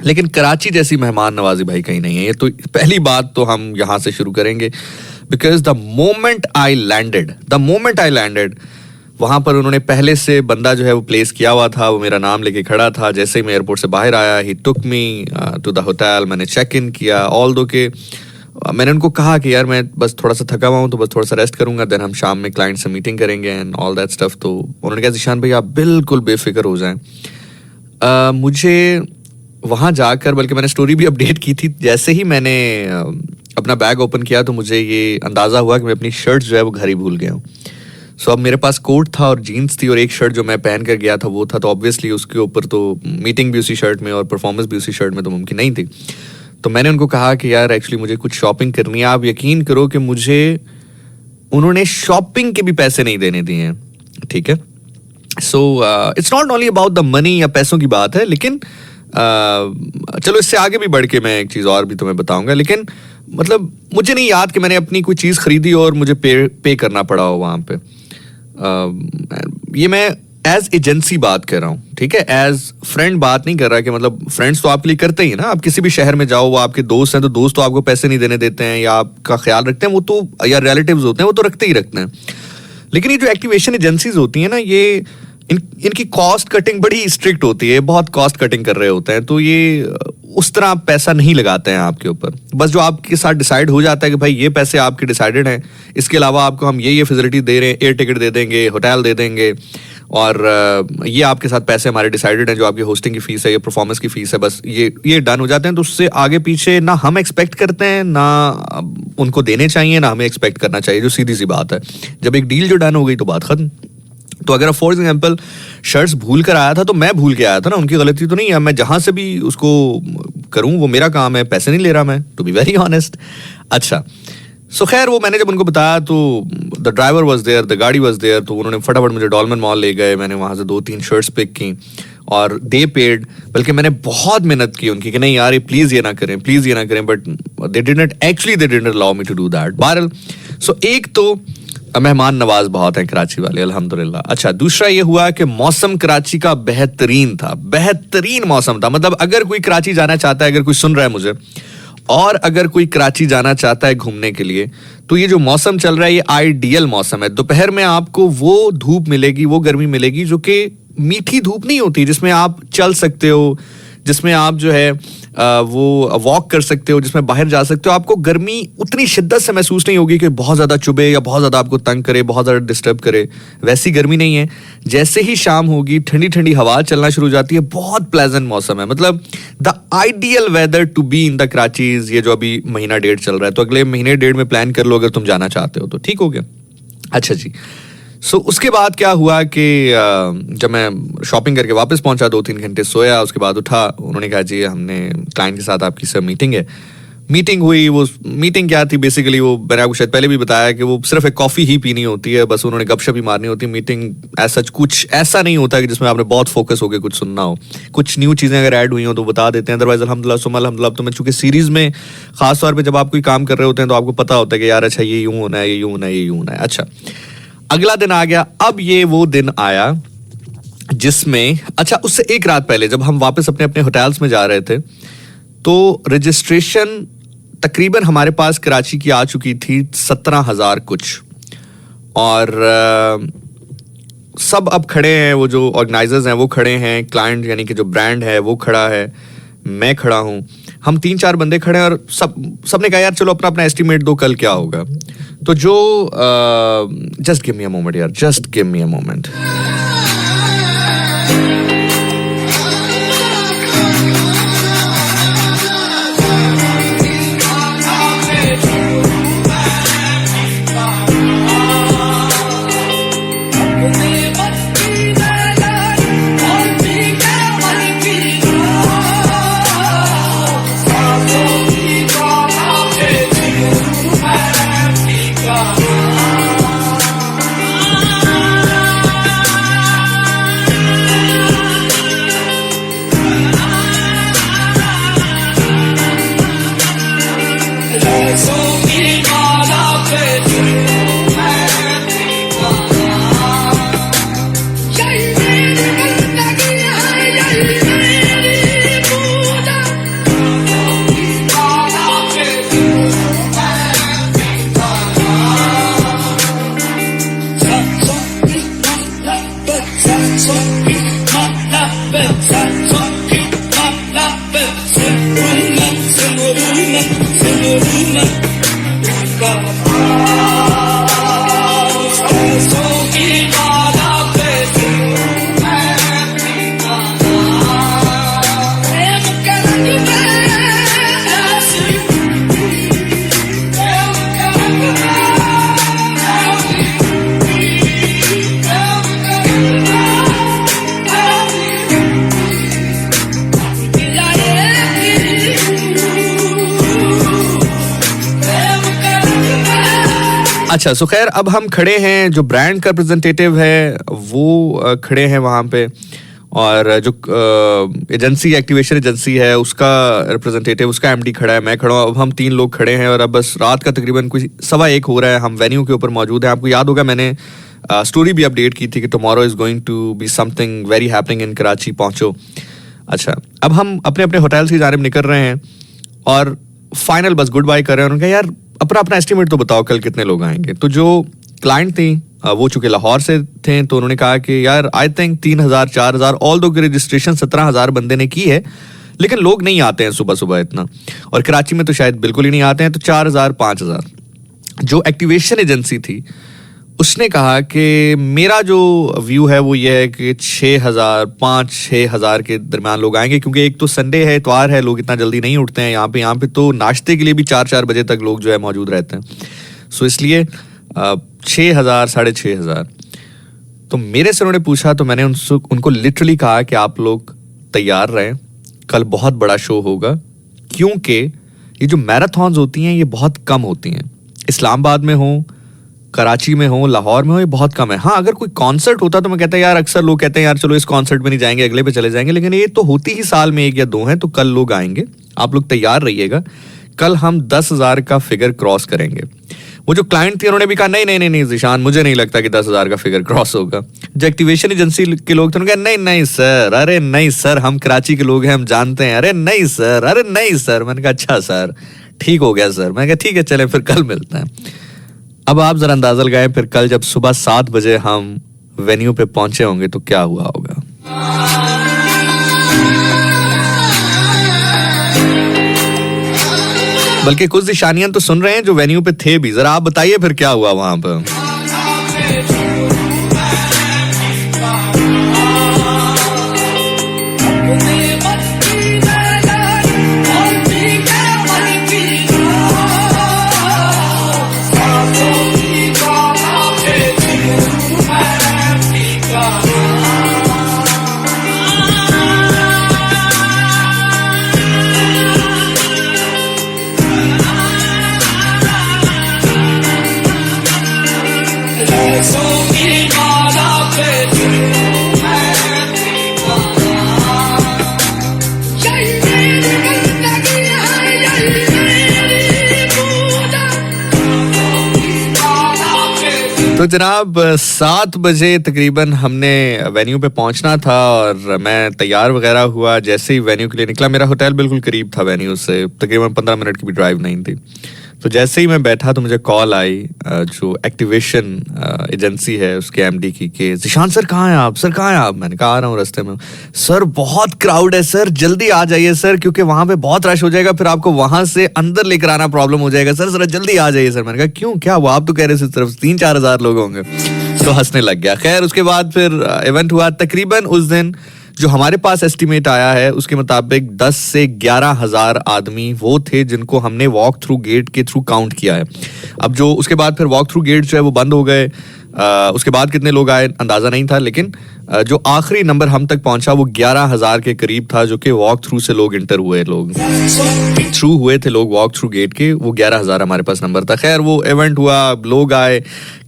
लेकिन कराची जैसी मेहमान नवाजी भाई कहीं नहीं है। ये तो पहली बात तो हम यहाँ से शुरू करेंगे, because the moment I landed वहाँ पर उन्होंने पहले से बंदा जो है वो प्लेस किया हुआ था, वो मेरा नाम लेके खड़ा था। जैसे ही मैं एयरपोर्ट से बाहर आया, ही टुक मी टू द होटल। मैंने चेक इन किया, ऑल दो के मैंने उनको कहा कि यार मैं बस थोड़ा सा थका हुआ हूँ, तो बस थोड़ा सा रेस्ट करूंगा, देन हम शाम में क्लाइंट से मीटिंग करेंगे एंड ऑल दैट स्टफ। तो उन्होंने कहा ज़ीशान भाई आप बिल्कुल बेफिक्र हो जाएं। मुझे वहाँ जाकर, बल्कि मैंने स्टोरी भी अपडेट की थी, जैसे ही मैंने अपना बैग ओपन किया तो मुझे ये अंदाज़ा हुआ कि मैं अपनी शर्ट जो है वो घर ही भूल गया हूँ। सो अब मेरे पास कोट था और जीन्स थी और एक शर्ट जो मैं पहन कर गया था वो था, तो ऑब्वियसली उसके ऊपर तो मीटिंग भी उसी शर्ट में और परफॉर्मेंस भी उसी शर्ट में तो मुमकिन नहीं थी। तो मैंने उनको कहा कि यार एक्चुअली मुझे कुछ शॉपिंग करनी है। आप यकीन करो कि मुझे उन्होंने शॉपिंग के भी पैसे नहीं देने दिए हैं, ठीक है। So it's not only about the money या पैसों की बात है, लेकिन चलो इससे आगे भी बढ़ के मैं एक चीज़ और भी तुम्हें बताऊंगा। लेकिन मतलब मुझे नहीं याद कि मैंने अपनी कोई चीज़ खरीदी और मुझे पे करना पड़ा हो वहाँ पे। ये मैं एज एजेंसी बात कर रहा हूँ, ठीक है, एज फ्रेंड बात नहीं कर रहा कि मतलब फ्रेंड्स तो आपके लिए करते ही ना। आप किसी भी शहर में जाओ, वो आपके दोस्त हैं, तो दोस्त तो आपको पैसे नहीं देने देते हैं या आपका ख्याल रखते हैं, वो तो, या रिलेटिव्स होते हैं वो तो रखते ही रखते हैं। लेकिन ये जो एक्टिवेशन एजेंसीज होती हैं ना, ये इनकी कॉस्ट कटिंग बड़ी स्ट्रिक्ट होती है, बहुत कॉस्ट कटिंग कर रहे होते हैं, तो ये उस तरह पैसा नहीं लगाते हैं आपके ऊपर। बस जो आपके साथ डिसाइड हो जाता है कि भाई ये पैसे आपके डिसाइडेड हैं, इसके अलावा आपको हम ये फैसिलिटी दे रहे हैं, एयर टिकट दे देंगे, होटल दे देंगे, और ये आपके साथ पैसे हमारे डिसाइडेड हैं, जो आपकी होस्टिंग की फीस है, ये परफॉर्मेंस की फीस है, बस ये डन हो जाते हैं। तो उससे आगे पीछे ना हम एक्सपेक्ट करते हैं, ना उनको देने चाहिए, ना हमें एक्सपेक्ट करना चाहिए, जो सीधी सी बात है। जब एक डील जो डन हो गई तो बात खत्म। तो अगर फॉर एग्जाम्पल शर्ट्स भूल कर आया था तो मैं भूल के आया था ना, उनकी गलती तो नहीं है। मैं जहां से भी उसको करूं वो मेरा काम है, पैसे नहीं ले रहा मैं, टू बी वेरी ऑनेस्ट। अच्छा, सो खैर वो मैंने जब उनको बताया तो the driver was there, the गाड़ी वॉज देयर, तो उन्होंने फटाफट मुझे डॉलमेन मॉल ले गए। मैंने वहां से 2-3 शर्ट्स पिक की और दे पेड। बल्कि मैंने बहुत मेहनत की उनकी कि नहीं यार ये प्लीज ये ना करें, प्लीज ये ना करें, but they didn't allow me to do that. बहरहाल सो एक तो मेहमान नवाज बहुत है कराची वाले, अल्हम्दुलिल्लाह। अच्छा, दूसरा ये हुआ कि मौसम कराची का बेहतरीन था, बेहतरीन मौसम था। मतलब अगर कोई कराची जाना चाहता है, अगर कोई सुन रहा है मुझे, और अगर कोई कराची जाना चाहता है घूमने के लिए, तो ये जो मौसम चल रहा है ये आइडियल मौसम है। दोपहर में आपको वो धूप मिलेगी, वो गर्मी मिलेगी जो कि मीठी धूप नहीं होती, जिसमें आप चल सकते हो, जिसमें आप जो है वो वॉक कर सकते हो, जिसमें बाहर जा सकते हो। आपको गर्मी उतनी शिद्दत से महसूस नहीं होगी कि बहुत ज़्यादा चुभे या बहुत ज़्यादा आपको तंग करे, बहुत ज़्यादा डिस्टर्ब करे, वैसी गर्मी नहीं है। जैसे ही शाम होगी ठंडी ठंडी हवा चलना शुरू हो जाती है, बहुत प्लेजेंट मौसम है। मतलब the ideal weather to be in the Karachi's. ये जो अभी महीना डेढ़ चल रहा है, तो अगले महीने डेढ़ में प्लान कर लो अगर तुम जाना चाहते हो तो, ठीक हो गया। अच्छा जी, सो उसके बाद क्या हुआ कि जब मैं शॉपिंग करके वापस पहुंचा, 2-3 घंटे सोया, उसके बाद उठा, उन्होंने कहा जी हमने क्लाइंट के साथ आपकी सर मीटिंग है। मीटिंग हुई। वो मीटिंग क्या थी बेसिकली, वो मैंने आपको शायद पहले भी बताया कि वो सिर्फ एक कॉफ़ी ही पीनी होती है, बस उन्होंने गपशप ही मारनी होती है। मीटिंग ऐसा कुछ ऐसा नहीं होता कि जिसमें आपने बहुत फोकस होकर कुछ सुनना हो। कुछ न्यू चीज़ें अगर ऐड हुई हो तो बता देते हैं, अदरवाइज अल्हम्दुलिल्लाह। तो मैं चूंकि सीरीज़ में खास तौर पर जब आप कोई काम कर रहे होते हैं तो आपको पता होता है कि यार अच्छा ये यूँ होना है, ये यूँ होना है, ये यूँ होना है। अच्छा, अगला दिन आ गया। अब ये वो दिन आया जिसमें, अच्छा उससे एक रात पहले जब हम वापस अपने अपने होटल्स में जा रहे थे, तो रजिस्ट्रेशन तकरीबन हमारे पास कराची की आ चुकी थी 17,000 कुछ। और सब अब खड़े हैं, वो जो ऑर्गेनाइजर्स हैं वो खड़े हैं, क्लाइंट यानी कि जो ब्रांड है वो खड़ा है, मैं खड़ा हूँ, हम 3-4 बंदे खड़े हैं, और सबने कहा यार चलो अपना अपना एस्टिमेट दो कल क्या होगा। तो जो just give me a moment यार, just give me a moment. अच्छा, सो खैर अब हम खड़े हैं, जो ब्रांड का रिप्रेजेंटेटिव है वो खड़े हैं वहाँ पे, और जो एजेंसी एक्टिवेशन एजेंसी है उसका रिप्रेजेंटेटिव, उसका एमडी खड़ा है, मैं खड़ा हूँ। अब हम 3 लोग खड़े हैं और अब बस रात का तकरीबन कुछ 1:15 हो रहा है, हम वेन्यू के ऊपर मौजूद हैं। आपको याद होगा मैंने स्टोरी भी अपडेट की थी कि tomorrow is going to be something very happening in Karachi, पहुँचो। अच्छा, अब हम अपने अपने होटल्स की जानिब निकल रहे हैं और फाइनल बस गुड बाय कर रहे हैं। उन्होंने कहा यार अपना अपना एस्टिमेट तो बताओ कल कितने लोग आएंगे। तो जो क्लाइंट थी वो चूंकि लाहौर से थे तो उन्होंने कहा कि यार आई थिंक 3,000 4,000 ऑल दो की रजिस्ट्रेशन 17,000 बंदे ने की है, लेकिन लोग नहीं आते हैं सुबह सुबह इतना, और कराची में तो शायद बिल्कुल ही नहीं आते हैं, तो 4,000 5,000। जो एक्टिवेशन एजेंसी थी उसने कहा कि मेरा जो व्यू है वो ये है कि 6,000 5-6,000 के दरमियान लोग आएंगे, क्योंकि एक तो संडे है, इतवार है, लोग इतना जल्दी नहीं उठते हैं यहाँ पे तो नाश्ते के लिए भी 4-4 बजे तक लोग जो है मौजूद रहते हैं। सो इसलिए 6,000 6,500। तो मेरे से उन्होंने पूछा तो मैंने उनको लिटरली कहा कि आप लोग तैयार रहें, कल बहुत बड़ा शो होगा, क्योंकि ये जो मैराथन्स होती हैं ये बहुत कम होती हैं। इस्लामाबाद में हो, कराची में हो, लाहौर में हो, ये बहुत कम है। हाँ, अगर कोई कॉन्सर्ट होता तो मैं कहता यार, अक्सर लोग कहते हैं यार चलो इस कॉन्सर्ट में नहीं जाएंगे, अगले पे चले जाएंगे, लेकिन ये तो होती ही साल में 1 या 2 हैं, तो कल लोग आएंगे। आप लोग तैयार रहिएगा, कल हम 10,000 का फिगर क्रॉस करेंगे। वो जो क्लाइंट थे उन्होंने भी कहा नहीं ज़ीशान, मुझे नहीं लगता कि 10,000 का फिगर क्रॉस होगा। जो एक्टिवेशन एजेंसी के लोग थे उन्होंने कहा नहीं सर, अरे नहीं सर, हम कराची के लोग हैं, हम जानते हैं, अरे नहीं सर। मैंने कहा अच्छा सर, ठीक हो गया सर। मैंने कहा ठीक है, चले फिर कल मिलते हैं। अब आप जरा अंदाजा लगाएं, फिर कल जब सुबह 7 बजे हम वेन्यू पे पहुंचे होंगे तो क्या हुआ होगा। बल्कि कुछ निशानियां तो सुन रहे हैं जो वेन्यू पे थे भी, जरा आप बताइए फिर क्या हुआ वहां पर। तो जनाब 7 बजे तकरीबन हमने वेन्यू पे पहुंचना था और मैं तैयार वगैरह हुआ। जैसे ही वेन्यू के लिए निकला, मेरा होटल बिल्कुल करीब था वेन्यू से, तकरीबन 15 मिनट की भी ड्राइव नहीं थी। तो जैसे ही मैं बैठा तो मुझे कॉल आई जो एक्टिवेशन एजेंसी है उसके एमडी की, कि ज़ीशान सर कहाँ हैं आप, सर कहाँ हैं आप। मैंने कहा आ रहा हूँ रास्ते में। सर बहुत क्राउड है सर, जल्दी आ जाइए सर, क्योंकि वहाँ पे बहुत रश हो जाएगा, फिर आपको वहाँ से अंदर लेकर आना प्रॉब्लम हो जाएगा सर, जल्दी आ जाइए सर। मैंने कहा क्यों, क्या हुआ, आप तो कह रहे थे सिर्फ 3-4 हज़ार लोग होंगे। तो हंसने लग गया। खैर उसके बाद फिर इवेंट हुआ। तकरीबन उस दिन जो हमारे पास एस्टिमेट आया है उसके मुताबिक 10 से 11,000 आदमी वो थे जिनको हमने वॉक थ्रू गेट के थ्रू काउंट किया है। अब जो उसके बाद फिर वॉक थ्रू गेट जो है वो बंद हो गए, उसके बाद कितने लोग आए अंदाज़ा नहीं था, लेकिन जो आखिरी नंबर हम तक पहुंचा वो 11,000 के करीब था, जो कि वॉक थ्रू से लोग इंटर हुए, लोग थ्रू हुए थे, लोग वॉक थ्रू गेट के, वो 11,000 हमारे पास नंबर था। खैर वो इवेंट हुआ, लोग आए,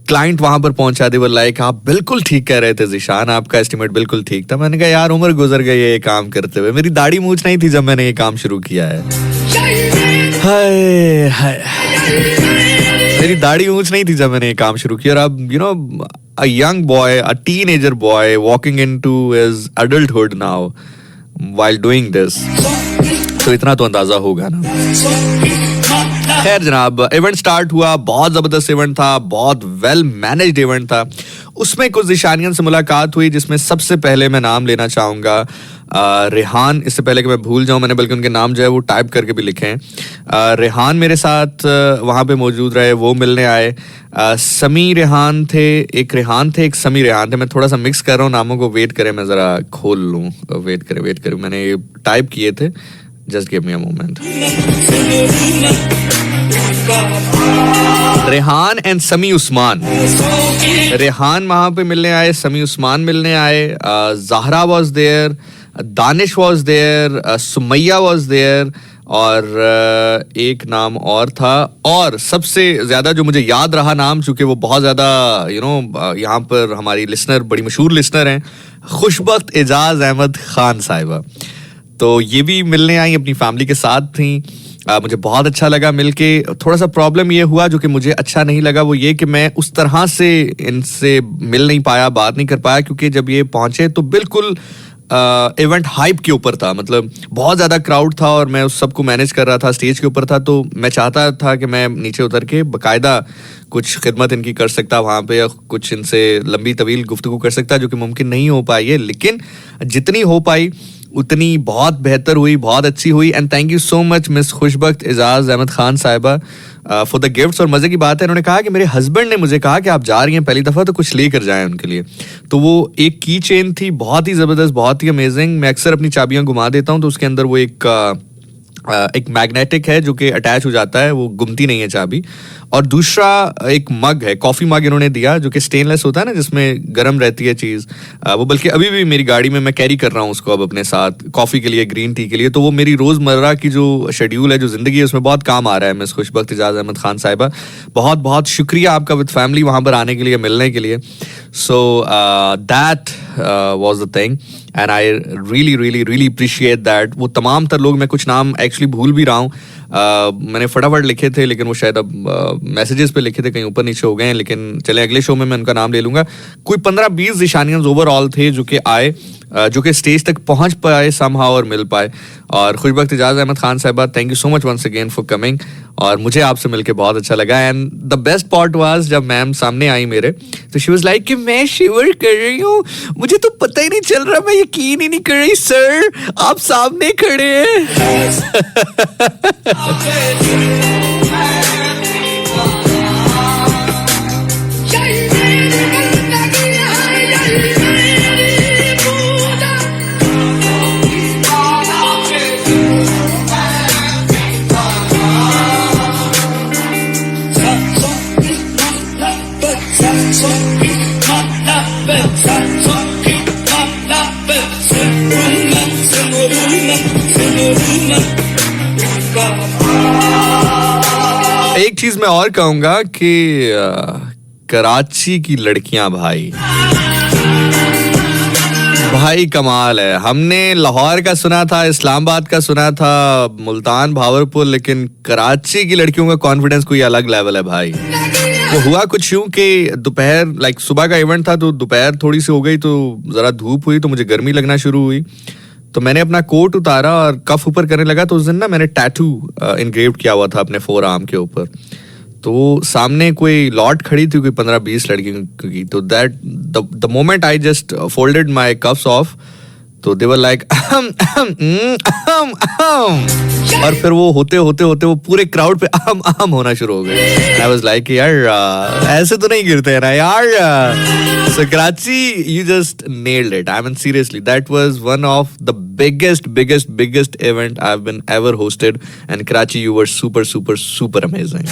क्लाइंट वहां पर पहुंचा दे, वो लाइक आप बिल्कुल ठीक कह रहे थे ज़ीशान, आपका एस्टिमेट बिल्कुल ठीक था। मैंने कहा यार उम्र गुजर गई है ये काम करते हुए, मेरी दाढ़ी मूंछ नहीं थी जब मैंने ये काम शुरू किया है। हाय हाय, मेरी दाढ़ी मूंछ नहीं थी जब मैंने ये काम शुरू किया। और अब you know a young boy, a teenager boy walking into his adulthood now while doing this, तो इतना तो अंदाजा होगा ना। खैर जनाब इवेंट स्टार्ट हुआ, बहुत जबरदस्त इवेंट था, बहुत वेल मैनेज्ड इवेंट था। उसमें कुछ ज़ीशानियन से मुलाकात हुई, जिसमें सबसे पहले मैं नाम लेना चाहूँगा रेहान। इससे पहले कि मैं भूल जाऊं, मैंने बल्कि उनके नाम जो है वो टाइप करके भी लिखे हैं। रेहान मेरे साथ वहाँ पे मौजूद रहे, वो मिलने आए। समी रेहान थे, एक समी रेहान थे। मैं थोड़ा सा मिक्स कर रहा हूँ नामों को, वेट करें मैं ज़रा खोल लूँ, वेट करें मैंने ये टाइप किए थे, just give me a moment. Rehan and समी उस्मान। रेहान वहाँ पे मिलने आए, समी उस्मान मिलने आए, Zahra was there, Danish was there, Sumaiya was there, और एक नाम और था। और सबसे ज़्यादा जो मुझे याद रहा नाम, चूँकि वो बहुत ज़्यादा यहाँ पर हमारी लिसनर बड़ी मशहूर लिसनर हैं, खुशबख्त एजाज अहमद खान साहिबा। तो ये भी मिलने आई, अपनी फैमिली के साथ थी। मुझे बहुत अच्छा लगा मिलके। थोड़ा सा प्रॉब्लम ये हुआ जो कि मुझे अच्छा नहीं लगा, वो ये कि मैं उस तरह से इनसे मिल नहीं पाया, बात नहीं कर पाया, क्योंकि जब ये पहुंचे तो बिल्कुल इवेंट हाइप के ऊपर था, मतलब बहुत ज़्यादा क्राउड था और मैं उस सबको मैनेज कर रहा था, स्टेज के ऊपर था, तो मैं चाहता था कि मैं नीचे उतर के बाकायदा कुछ खिदमत इनकी कर सकता वहाँ पे, या कुछ इनसे लंबी तवील गुफ्तगू कर सकता, जो कि मुमकिन नहीं हो पाई है, लेकिन जितनी हो पाई उतनी बहुत बेहतर हुई, बहुत अच्छी हुई। And thank you so much miss Khushbakht Ejaz Ahmed Khan Sahiba for the gifts. और मज़े की बात है, इन्होंने कहा कि मेरे हस्बैंड ने मुझे कहा कि आप जा रही हैं पहली दफ़ा तो कुछ लेकर जाएं उनके लिए। तो वो एक की चेन थी, बहुत ही ज़बरदस्त, बहुत ही अमेजिंग। मैं अक्सर अपनी चाबियाँ घुमा देता हूँ तो उसके अंदर वो एक मैग्नेटिक है जो कि अटैच हो जाता है, वो गुमती नहीं है चाबी। और दूसरा एक मग है, कॉफ़ी मग इन्होंने दिया जो कि स्टेनलेस होता है ना, जिसमें गर्म रहती है चीज़, वो बल्कि अभी भी मेरी गाड़ी में मैं कैरी कर रहा हूँ उसको अब अपने साथ, कॉफ़ी के लिए, ग्रीन टी के लिए। तो वो मेरी रोज़मर्रा की जो शेड्यूल है, जो ज़िंदगी है, उसमें बहुत काम आ रहा है। मिस खुशबख्त एजाज अहमद खान साहिबा, बहुत बहुत शुक्रिया आपका विद फैमिली वहाँ पर आने के लिए, मिलने के लिए। So that was the thing and I really really really appreciate that. वो तमाम तर लोग, मैं कुछ नाम एक्चुअली भूल भी रहा हूँ, मैंने फटाफट लिखे थे लेकिन वो शायद अब मैसेजेस पे लिखे थे, कहीं ऊपर नीचे हो गए हैं, लेकिन चले अगले शो में मैं उनका नाम ले लूँगा। कोई 15-20 ज़िशानियंस ओवरऑल थे जो कि आए, जो कि स्टेज तक पहुंच पाए समहाउ और मिल पाए। और खुशबख्त एजाज अहमद खान साहिबा, thank you so much once again for coming, और मुझे आपसे मिलके बहुत अच्छा लगा। And the best part was जब मैम सामने आई मेरे, तो शी वाज लाइक कि मैं शिवर कर रही हूँ, मुझे तो पता ही नहीं चल रहा, मैं यकीन ही नहीं कर रही सर आप सामने खड़े हैं। एक चीज मैं और कहूंगा कि कराची की लड़कियां भाई कमाल है। हमने लाहौर का सुना था, इस्लामाबाद का सुना था, मुल्तान, भावलपुर, लेकिन कराची की लड़कियों का कॉन्फिडेंस कोई अलग लेवल है भाई। वो हुआ कुछ यूं कि दोपहर सुबह का इवेंट था, तो दोपहर थोड़ी सी हो गई, तो जरा धूप हुई, तो मुझे गर्मी लगना शुरू हुई, तो मैंने अपना कोट उतारा और कफ ऊपर करने लगा। तो उस दिन ना मैंने टैटू इनग्रेव्ड किया हुआ था अपने फोर आर्म के ऊपर। तो सामने कोई लॉट खड़ी थी, कोई 15-20 लड़कियों की। तो that the moment I just folded my coughs of, तो दे वर लाइक और फिर वो होते होते होते वो पूरे क्राउड पे अहम होना शुरू हो गए। आई वाज लाइक यार ऐसे तो नहीं गिरते हैं ना यार। So Karachi, you just nailed it. I mean, seriously, that was one of the biggest event I've been ever hosted. And Karachi, you were super amazing.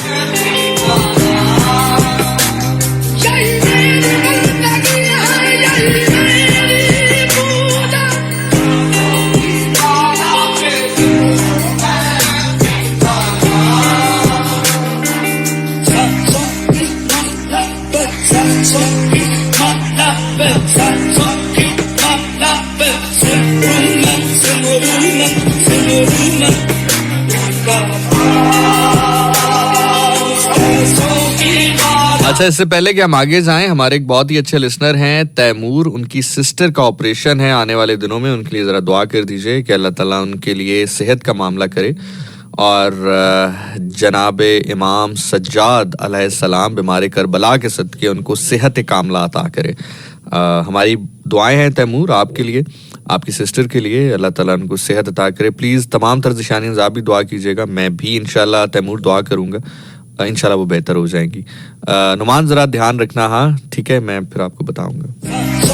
अच्छा, इससे पहले कि हम आगे जाएं, हमारे एक बहुत ही अच्छे लिसनर हैं तैमूर, उनकी सिस्टर का ऑपरेशन है आने वाले दिनों में, उनके लिए ज़रा दुआ कर दीजिए कि अल्लाह ताला उनके लिए सेहत का मामला करे। और जनाब इमाम सज्जाद अलैहिस्सलाम बीमार करबला के सदके उनको सेहत कामला अता करे। हमारी दुआएं हैं तैमूर आपके लिए, आपकी सिस्टर के लिए, अल्लाह ताला उनको सेहत अता करे। प्लीज़ तमाम तर्जिशानियाँ आप भी दुआ कीजिएगा, मैं भी इंशाल्लाह तैमूर दुआ करूँगा, इंशाल्लाह वो बेहतर हो जाएंगी। नुमान ज़रा ध्यान रखना, हाँ ठीक है, मैं फिर आपको बताऊँगा।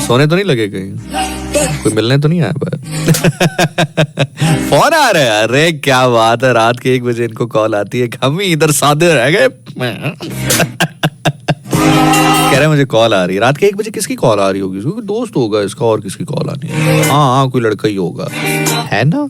सोने तो नहीं लगे कहीं, कोई मिलने तो नहीं आया फोन आ रहा है? अरे क्या बात है, रात के 1 बजे इनको कॉल आती है, हम ही इधर सादे रह गए। कह रहे मुझे कॉल आ रही है रात के 1 बजे। किसकी कॉल आ रही होगी? कोई दोस्त होगा इसका, और किसकी कॉल आनी है? हाँ कोई लड़का ही होगा, है ना।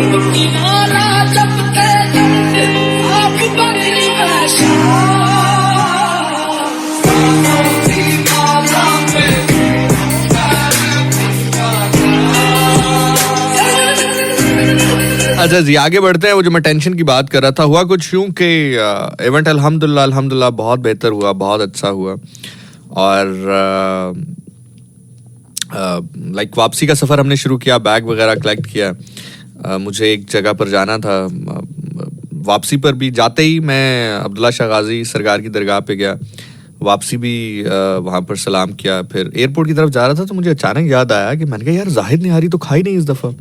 माला जपते जपते आप बनी वैसा अच्छा जी, आगे बढ़ते हैं। वो जो मैं टेंशन की बात कर रहा था, हुआ कुछ यूं कि इवेंट अल्हम्दुलिल्लाह बहुत बेहतर हुआ, बहुत अच्छा हुआ। और लाइक वापसी का सफ़र हमने शुरू किया, बैग वगैरह कलेक्ट किया। मुझे एक जगह पर जाना था। वापसी पर भी जाते ही मैं अब्दुल्ला शाह गाजी सरकार की दरगाह पे गया। वापसी भी वहाँ पर सलाम किया। फिर एयरपोर्ट की तरफ जा रहा था तो मुझे अचानक याद आया कि मैंने कहा यार जाहिद निहारी तो खाई नहीं इस दफ़ा।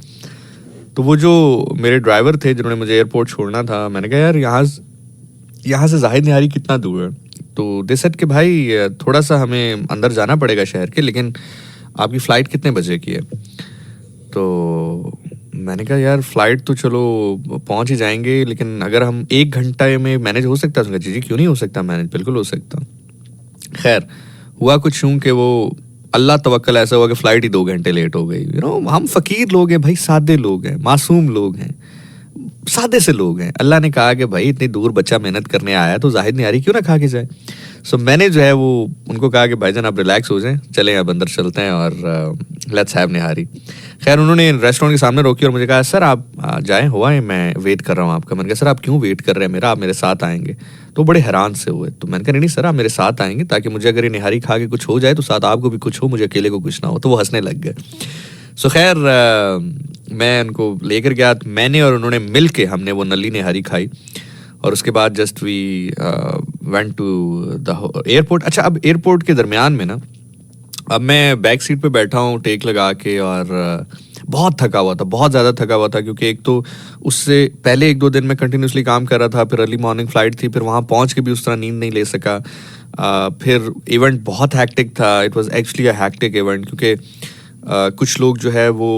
तो वो जो मेरे ड्राइवर थे जिन्होंने मुझे एयरपोर्ट छोड़ना था, मैंने कहा यार यहाँ से जाहिद निहारी कितना दूर है। तो दे सेड कि भाई थोड़ा सा हमें अंदर जाना पड़ेगा शहर के, लेकिन आपकी फ़्लाइट कितने बजे की है? तो मैंने कहा यार फ़्लाइट तो चलो पहुंच ही जाएंगे, लेकिन अगर हम 1 घंटे में मैनेज हो सकता है? जी क्यों नहीं हो सकता मैनेज, बिल्कुल हो सकता। खैर हुआ कुछ यूं कि वो अल्लाह तवक्कल ऐसा हुआ कि फ़्लाइट ही 2 घंटे लेट हो गई। हम फ़कीर लोग हैं भाई, सादे लोग हैं, मासूम लोग हैं, सादे से लोग हैं। अल्लाह ने कहा कि भाई इतनी दूर बच्चा मेहनत करने आया है तो जाहिद निहारी क्यों ना खा के जाए। सो मैंने जो है वो उनको कहा कि भाईजान आप रिलैक्स हो जाएं, चलें अब अंदर चलते हैं और लेट्स हैव निहारी। खैर उन्होंने रेस्टोरेंट के सामने रोकी और मुझे कहा सर आप जाएं, हुआ है मैं वेट कर रहा हूँ आपका। मैंने कहा सर आप क्यों वेट कर रहे हैं मेरा, आप मेरे साथ आएंगे? तो बड़े हैरान से हुए। तो मैंने कहा नहीं सर आप मेरे साथ आएंगे ताकि मुझे अगर ये निहारी खा के कुछ हो जाए तो साथ आपको भी कुछ हो, मुझे अकेले को कुछ ना हो। तो वो हंसने लग गए। सो खैर मैं उनको लेकर गया, मैंने और उन्होंने मिल के हमने वो नली निहारी खाई और उसके बाद just we went to the airport. अच्छा अब एयरपोर्ट के दरमियान में ना, अब मैं बैक सीट पे बैठा हूँ टेक लगा के और बहुत थका हुआ था, बहुत ज़्यादा थका हुआ था, क्योंकि एक तो उससे पहले 1-2 दिन में कंटिन्यूसली काम कर रहा था, फिर अर्ली मॉर्निंग फ्लाइट थी, फिर वहाँ पहुँच के भी उस तरह नींद नहीं ले सका। फिर इवेंट बहुत हैक्टिक था, it was actually a hectic event, क्योंकि कुछ लोग जो है वो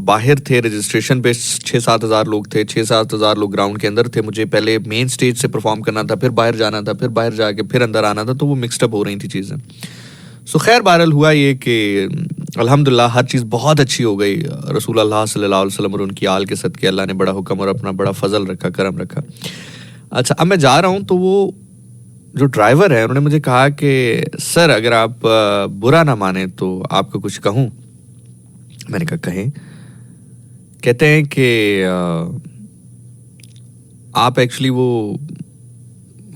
बाहर थे रजिस्ट्रेशन पे, 6-7 हज़ार लोग थे, 6-7 हज़ार लोग ग्राउंड के अंदर थे। मुझे पहले मेन स्टेज से परफॉर्म करना था, फिर बाहर जाना था, फिर बाहर जाके फिर अंदर आना था, तो वो मिक्सड अप हो रही थी चीज़ें। सो खैर बहरहाल हुआ ये कि अल्हम्दुलिल्लाह हर चीज़ बहुत अच्छी हो गई। रसूल अल्लाह सल्लल्लाहु अलैहि वसल्लम और उनकी आल के सदके अल्लाह ने बड़ा हुक्म और अपना बड़ा फजल रखा, करम रखा। अच्छा अब मैं जा रहा हूँ तो वो जो ड्राइवर है उन्होंने मुझे कहा कि सर अगर आप बुरा ना माने तो आपको कुछ कहूँ। मैंने कहा कहें। कहते हैं कि आप एक्चुअली वो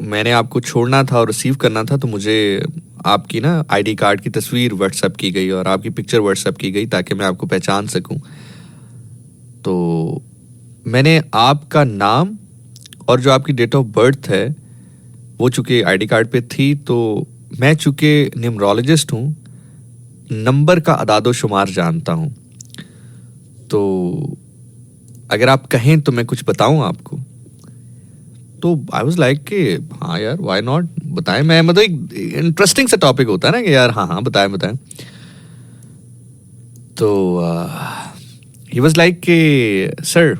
मैंने आपको छोड़ना था और रिसीव करना था, तो मुझे आपकी ना आईडी कार्ड की तस्वीर व्हाट्सएप की गई और आपकी पिक्चर व्हाट्सएप की गई ताकि मैं आपको पहचान सकूं। तो मैंने आपका नाम और जो आपकी डेट ऑफ बर्थ है वो चूँकि आईडी कार्ड पे थी, तो मैं चूँकि न्यूमरोलॉजिस्ट हूँ, नंबर का अदादो शुमार जानता हूँ, तो अगर आप कहें तो मैं कुछ बताऊँ आपको। तो आई वाज लाइक कि हाँ यार व्हाई नॉट, बताएं। मैं मतलब एक इंटरेस्टिंग सा टॉपिक होता है ना कि यार हाँ बताएं। तो ही वाज लाइक कि सर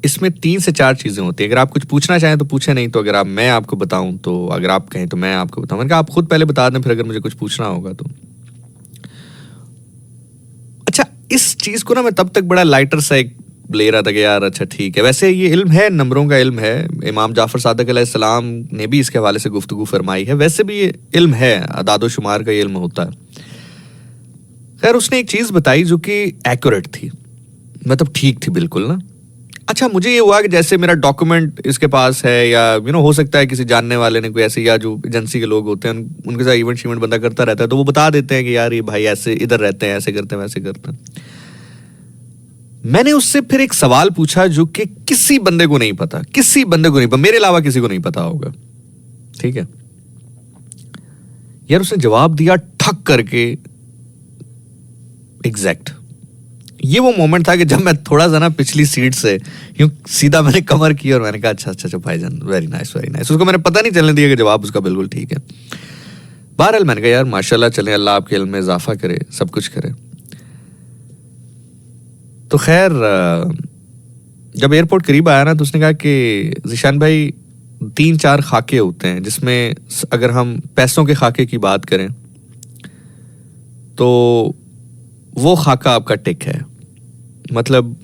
इसमें 3 से 4 चीज़ें होती हैं, अगर आप कुछ पूछना चाहें तो पूछें, नहीं तो अगर आप मैं आपको बताऊं तो अगर आप कहें तो मैं आपको बताऊं। मैंने कहा आप खुद पहले बता दें, फिर अगर मुझे कुछ पूछना होगा तो। अच्छा इस चीज़ को ना मैं तब तक बड़ा लाइटर सा एक ले रहा था कि यार अच्छा ठीक है, वैसे ये इल्म है, नंबरों का इल्म है, इमाम जाफर सादिक अलैहिस्सलाम ने भी इसके हवाले से गुफ्तगू फरमाई है, वैसे भी ये इल्म है, अदादो शुमार का इल्म होता है। खैर उसने एक चीज़ बताई जो कि एक्यूरेट थी, मतलब ठीक थी बिल्कुल ना। अच्छा मुझे ये हुआ कि जैसे मेरा डॉक्यूमेंट इसके पास है, या हो सकता है किसी जानने वाले ने कोई ऐसे, या जो एजेंसी के लोग होते हैं उनके साथ इवेंट शीवेंट बंदा करता रहता है, तो वो बता देते हैं कि यार ये भाई ऐसे इधर रहते हैं, ऐसे करते हैं, वैसे करते हैं। मैंने उससे फिर एक सवाल पूछा जो कि किसी बंदे को नहीं पता, मेरे अलावा किसी को नहीं पता होगा, ठीक है यार। उसने जवाब दिया ठक करके एग्जैक्ट। ये वो मोमेंट था कि जब मैं थोड़ा सा ना पिछली सीट से यूं सीधा मैंने कमर की और मैंने कहा अच्छा भाईजान वेरी नाइस। उसको मैंने पता नहीं चलने दिया कि जवाब उसका बिल्कुल ठीक है। बहरहाल मैंने कहा यार माशाल्लाह, चले अल्लाह आपके इल्म में इजाफा करे, सब कुछ करे। तो खैर जब एयरपोर्ट करीब आया ना तो उसने कहा कि ज़ीशान भाई 3-4 खाके होते हैं, जिसमें अगर हम पैसों के खाके की बात करें तो वो खाका आपका टिक है, मतलब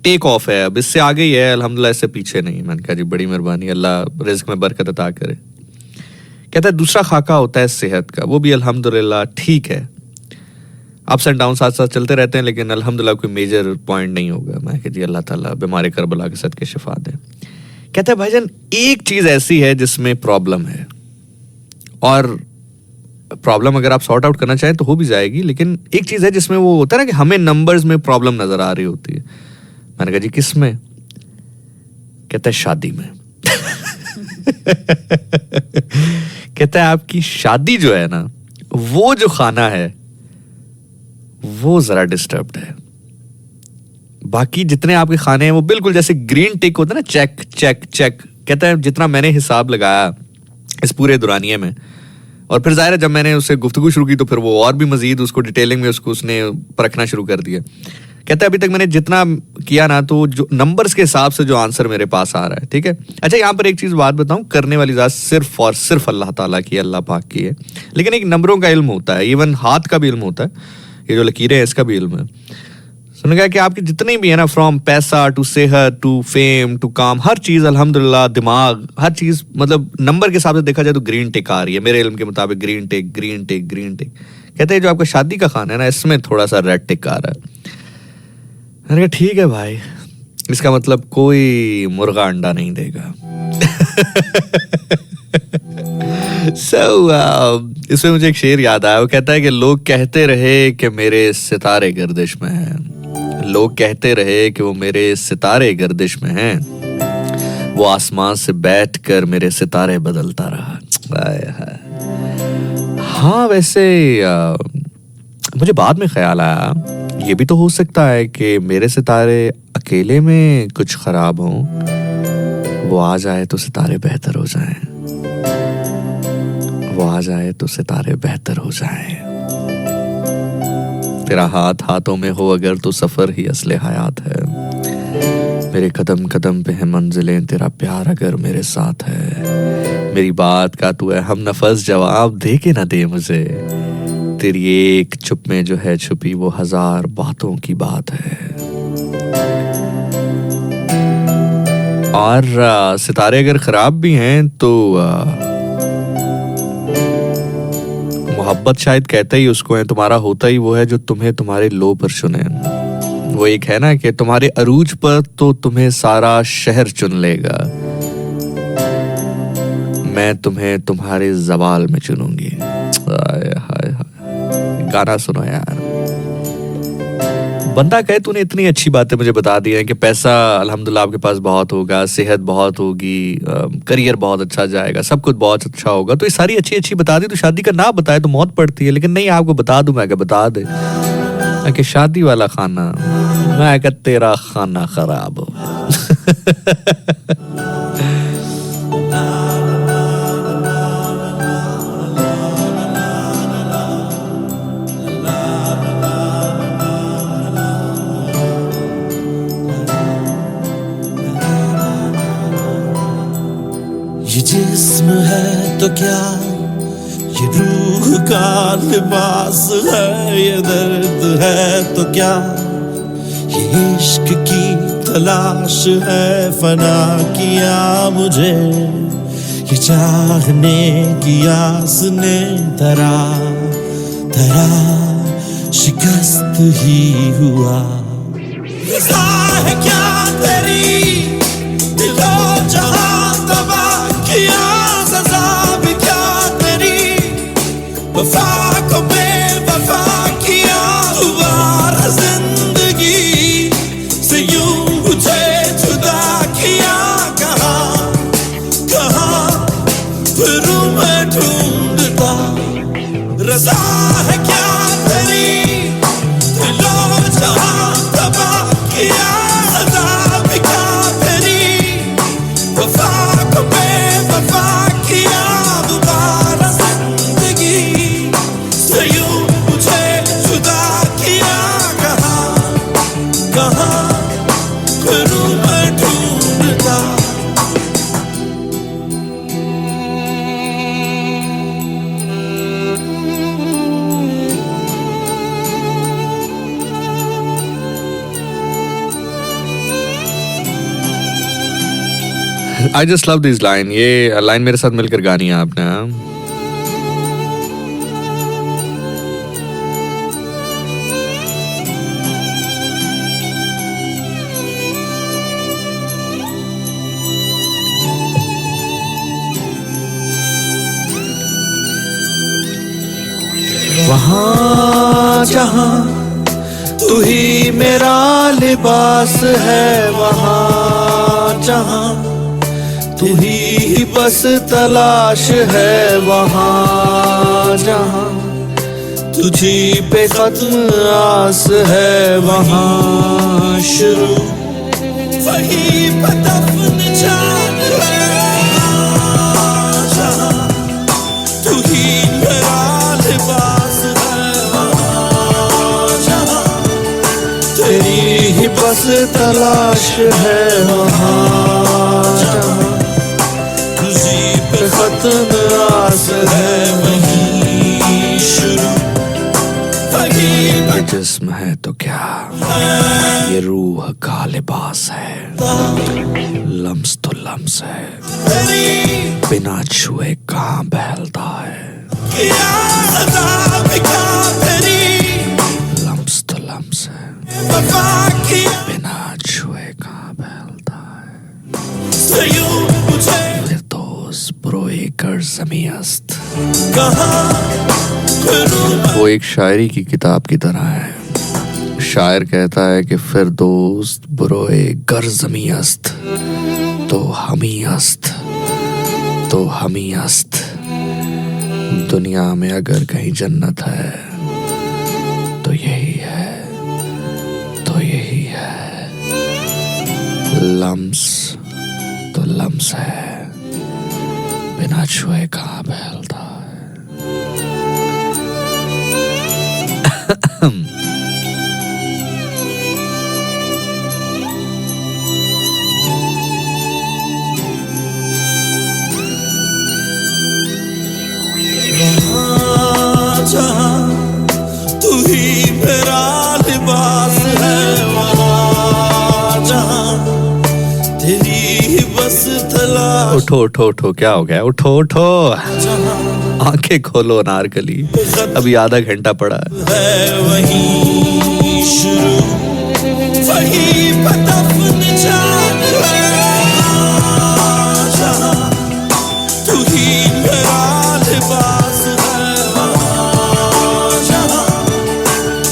टेक ऑफ है, अब इससे आगे ही है अल्हम्दुलिल्लाह, इससे पीछे नहीं। मैंने कहा जी बड़ी मेहरबानी, अल्लाह रिज़्क में बरकत अता करे। कहता है दूसरा खाका होता है सेहत का, वो भी अल्हम्दुलिल्लाह ठीक है, अप्स एंड डाउन साथ साथ चलते रहते हैं, लेकिन अल्हम्दुलिल्लाह कोई मेजर पॉइंट नहीं होगा। मैं कहा जी अल्लाह ताला बीमार करबला के सदके शिफा दे। कहता है भाईजान एक चीज ऐसी है जिसमें प्रॉब्लम है, और प्रॉब्लम अगर आप सॉर्ट आउट करना चाहें तो हो भी जाएगी, लेकिन एक चीज है जिसमें वो होता है ना कि हमें नंबर्स में प्रॉब्लम नजर आ रही होती है। मैंने कहा जी किस में? कहता है शादी में। कहता है आपकी शादी जो है ना, वो जो खाना है वो जरा डिस्टर्ब्ड है, बाकी जितने आपके खाने हैं वो बिल्कुल जैसे ग्रीन टिक होता है ना, चेक चेक चेक। कहता है जितना मैंने हिसाब लगाया इस पूरे दुरानिये में, और फिर जाहिर है जब मैंने उससे गुफ्तगू शुरू की तो फिर वो और भी मजीद उसको डिटेलिंग में उसने परखना शुरू कर दिया। कहता है अभी तक मैंने जितना किया ना, तो जो नंबर्स के हिसाब से जो आंसर मेरे पास आ रहा है, ठीक है। अच्छा यहाँ पर एक चीज बात बताऊं, करने वाली जात सिर्फ और सिर्फ अल्लाह ताला की, अल्लाह पाक की है, लेकिन एक नंबरों का इल्म होता है, इवन हाथ का भी इल्म होता है, ये जो लकीरें हैं इसका भी इल्म है। सुन गया कि आपकी जितनी भी है ना, फ्रॉम पैसा टू सेहत टू फेम टू काम, हर चीज अल्हम्दुलिल्लाह, दिमाग, हर चीज मतलब नंबर के हिसाब से देखा जाए तो ग्रीन टिक आ रही है मेरे इल्म के मुताबिक, ग्रीन टिक ग्रीन टिक ग्रीन टिक। कहते हैं जो आपका शादी का खाना है ना, इसमें थोड़ा सा रेड टिक आ रहा है। मैंने कहा ठीक है भाई, इसका मतलब कोई मुर्गा अंडा नहीं देगा। इसमें मुझे एक शेर याद आया, वो कहता है कि लोग कहते रहे कि मेरे सितारे गर्दिश में हैं, लोग कहते रहे कि वो मेरे सितारे गर्दिश में हैं, वो आसमान से बैठकर मेरे सितारे बदलता रहा। हाँ वैसे मुझे बाद में ख्याल आया, ये भी तो हो सकता है कि मेरे सितारे अकेले में कुछ खराब हों, वो आ जाए तो सितारे बेहतर हो जाएं, वो आ जाए तो सितारे बेहतर हो जाएं। तेरा हाथ हाथों में हो अगर तो सफर ही असले हयात है, मेरे कदम कदम पे है मंजिलें, तेरा प्यार अगर मेरे साथ है, मेरी बात का तू है हम नफस जवाब दे के ना दे मुझे, तेरी एक चुप में जो है छुपी वो हजार बातों की बात है। और सितारे अगर खराब भी हैं तो मोहब्बत शायद कहते ही उसको है, तुम्हारा होता ही वो है जो तुम्हें तुम्हारे लो पर चुने। वो एक है ना कि तुम्हारे अरूज पर तो तुम्हें सारा शहर चुन लेगा, मैं तुम्हें तुम्हारे जवाल में चुनूंगी। हाय हाय हाय, गाना सुनो यार। बंदा कहे तूने इतनी अच्छी बातें मुझे बता दी हैं कि पैसा अल्हम्दुलिल्लाह आपके पास बहुत होगा, सेहत बहुत होगी, करियर बहुत अच्छा जाएगा, सब कुछ बहुत अच्छा होगा, तो ये सारी अच्छी अच्छी बता दी, तो शादी का ना बताए तो मौत पड़ती है। लेकिन नहीं, आपको बता दूं, मैं क्या बता दे कि शादी वाला खाना, मैं क्या तेरा खाना खराब हो। ये जिस्म है तो क्या, ये रूह का लिबास है, ये दर्द है तो क्या, ये इश्क की तलाश है, फना किया मुझे ये चाहने की आस ने, तरा तरा शिकस्त ही हुआ। रज़ा है क्या तेरी दिलो जहां तबाह किया, सज़ा भी क्या तेरी वफा को बेवफा किया, दोबारा जिंदगी से यूं मुझे जुदा किया, कहाँ कहाँ फिरूं मैं ढूंढता। रज़ा है क्या तेरी दिलो जहां तबाह किया, सज़ा भी क्या तेरी वफा I just love this line, ये लाइन मेरे साथ मिलकर गानी है आपने, हाँ? वहाँ जहाँ तू ही मेरा लिबास है, वहाँ जहाँ तू ही बस तलाश है, वहाँ जहाँ तुझी पे खत्म आस है, वहाँ शुरू वही पे दफन जान है, जहाँ तू ही मेरा लिबास है, वहाँ जहाँ तेरी ही बस तलाश है, वहाँ जहाँ तुझी पे खत्म आस है, वही शुरू ये जिस्म है तो क्या, ये रूह का लिबास है, लम्स तो लम्स है, बिना छुए कहाँ बहलता है, लम्स तो लम्स है, बिना छुए कहाँ बहलता है, फिरदौस बुरोए कर ज़मीं अस्त। वो एक शायरी की किताब की तरह है। शायर कहता है कि फिरदौस बुरोए गर ज़मीं अस्त तो हमी अस्त, तो हमी अस्त। दुनिया में अगर कहीं जन्नत है तो यही है, तो यही है, लम्स तो लम्स है, बिना छुए कहाँ बहलता है। तू ही मेरा लिबास है, वहाँ जहाँ तेरी ही बस तलाश। उठो उठो उठो, क्या हो गया? उठो उठो, आंखें खोलो नारकली, अभी आधा घंटा पड़ा है, वही शुरू वही पे दफन जान है, जहाँ तू ही मेरा लिबास है, वहाँ जहाँ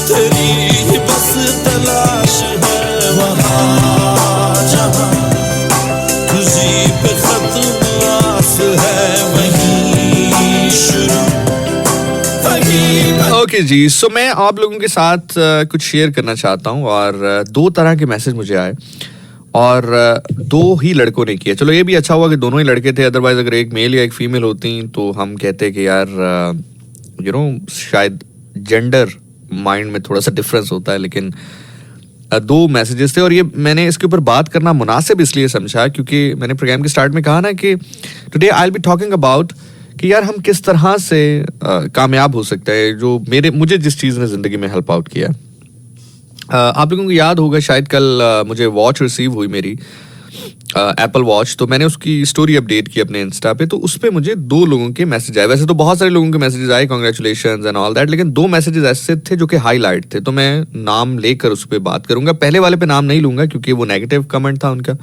तेरी ही बस तलाश है, वहाँ जहाँ तुझी पे खत्म आस है, वही शुरू ओके जी। सो मैं आप लोगों के साथ कुछ शेयर करना चाहता हूँ, और दो तरह के मैसेज मुझे आए, और दो ही लड़कों ने किया। चलो ये भी अच्छा हुआ कि दोनों ही लड़के थे, अदरवाइज अगर एक मेल या एक फीमेल होती तो हम कहते कि यार यू नो शायद जेंडर माइंड में थोड़ा सा डिफरेंस होता है, लेकिन दो मैसेजेस थे। और ये मैंने इसके ऊपर बात करना मुनासिब इसलिए समझा क्योंकि मैंने प्रोग्राम के स्टार्ट में कहा ना कि today I will be talking about कि यार हम किस तरह से कामयाब हो सकते हैं, जो मुझे जिस चीज़ ने ज़िंदगी में हेल्प आउट किया। आप लोगों को याद होगा शायद कल मुझे वॉच रिसीव हुई मेरी, एप्पल वॉच। तो मैंने उसकी स्टोरी अपडेट की अपने इंस्टा पे, तो उस पर मुझे दो लोगों के मैसेज आए। वैसे तो बहुत सारे लोगों के मैसेजेस आए, कॉन्ग्रेचुलेशंस एंड ऑल दैट, लेकिन दो मैसेजेस ऐसे थे जो कि हाईलाइट थे, तो मैं नाम लेकर उस पर बात करूंगा। पहले वाले पे नाम नहीं लूंगा क्योंकि वो नेगेटिव कमेंट था उनका।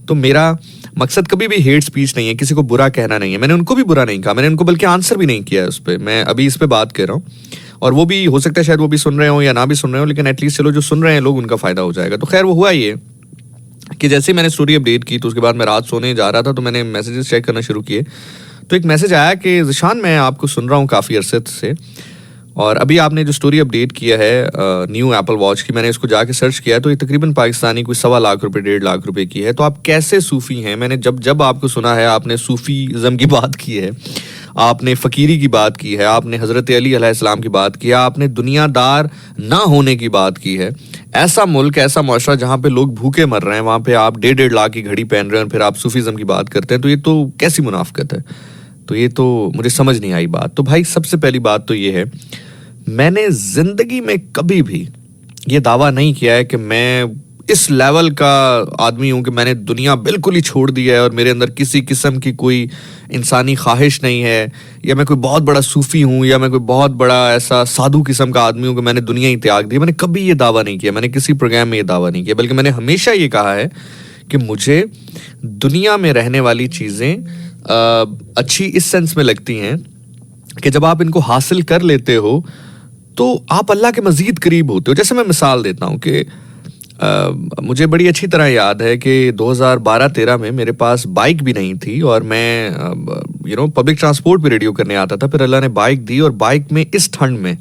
तो मेरा मकसद कभी भी हेट स्पीच नहीं है, किसी को बुरा कहना नहीं है। मैंने उनको भी बुरा नहीं कहा, मैंने उनको बल्कि आंसर भी नहीं किया उस पर। मैं अभी इस पर बात कर रहा हूँ, और वो भी हो सकता है शायद वो भी सुन रहे हो या ना भी सुन रहे हो, लेकिन एटलीस्ट चलो जो सुन रहे हैं लोग उनका फ़ायदा हो जाएगा। तो खैर वो हुआ ये कि जैसे ही मैंने स्टोरी अपडेट की तो उसके बाद मैं रात सोने जा रहा था, तो मैंने मैसेजेस चेक करना शुरू किए। तो एक मैसेज आया कि ज़िशान मैं आपको सुन रहा हूँ काफ़ी अरसे से, और अभी आपने जो स्टोरी अपडेट किया है न्यू एप्पल वॉच की, मैंने इसको जाके सर्च किया है तो ये तकरीबन पाकिस्तानी कोई 1.25 लाख रुपए 1.5 लाख रुपए की है। तो आप कैसे सूफ़ी हैं? मैंने जब आपको सुना है आपने सूफ़ीज़म की बात की है, आपने फ़कीरी की बात की है, आपने हज़रत अली अलैहिस्सलाम की बात की है, आपने दुनियादार ना होने की बात की है। ऐसा मुल्क, ऐसा मुआशरा जहाँ पे लोग भूखे मर रहे हैं, वहाँ पे आप 1.5 लाख की घड़ी पहन रहे हैं और फिर आप सूफ़ीज़म की बात करते हैं, तो ये तो कैसी मुनाफ़िकत है? तो ये तो मुझे समझ नहीं आई बात। तो भाई सबसे पहली बात तो ये है, मैंने ज़िंदगी में कभी भी ये दावा नहीं किया है कि मैं इस लेवल का आदमी हूँ कि मैंने दुनिया बिल्कुल ही छोड़ दी है और मेरे अंदर किसी किस्म की कोई इंसानी ख्वाहिश नहीं है, या मैं कोई बहुत बड़ा सूफी हूँ, या मैं कोई बहुत बड़ा ऐसा साधु किस्म का आदमी हूँ कि मैंने दुनिया ही त्याग दी। मैंने कभी ये दावा नहीं किया, मैंने किसी प्रोग्राम में ये दावा नहीं किया, बल्कि मैंने हमेशा ये कहा है कि मुझे दुनिया में रहने वाली चीज़ें अच्छी इस सेंस में लगती हैं कि जब आप इनको हासिल कर लेते हो तो आप अल्लाह के मज़ीद करीब होते हो। जैसे मैं मिसाल देता हूँ कि मुझे बड़ी अच्छी तरह याद है कि 2012-13 में मेरे पास बाइक भी नहीं थी और मैं पब्लिक ट्रांसपोर्ट पे रेडियो करने आता था। फिर अल्लाह ने बाइक दी और बाइक में इस ठंड में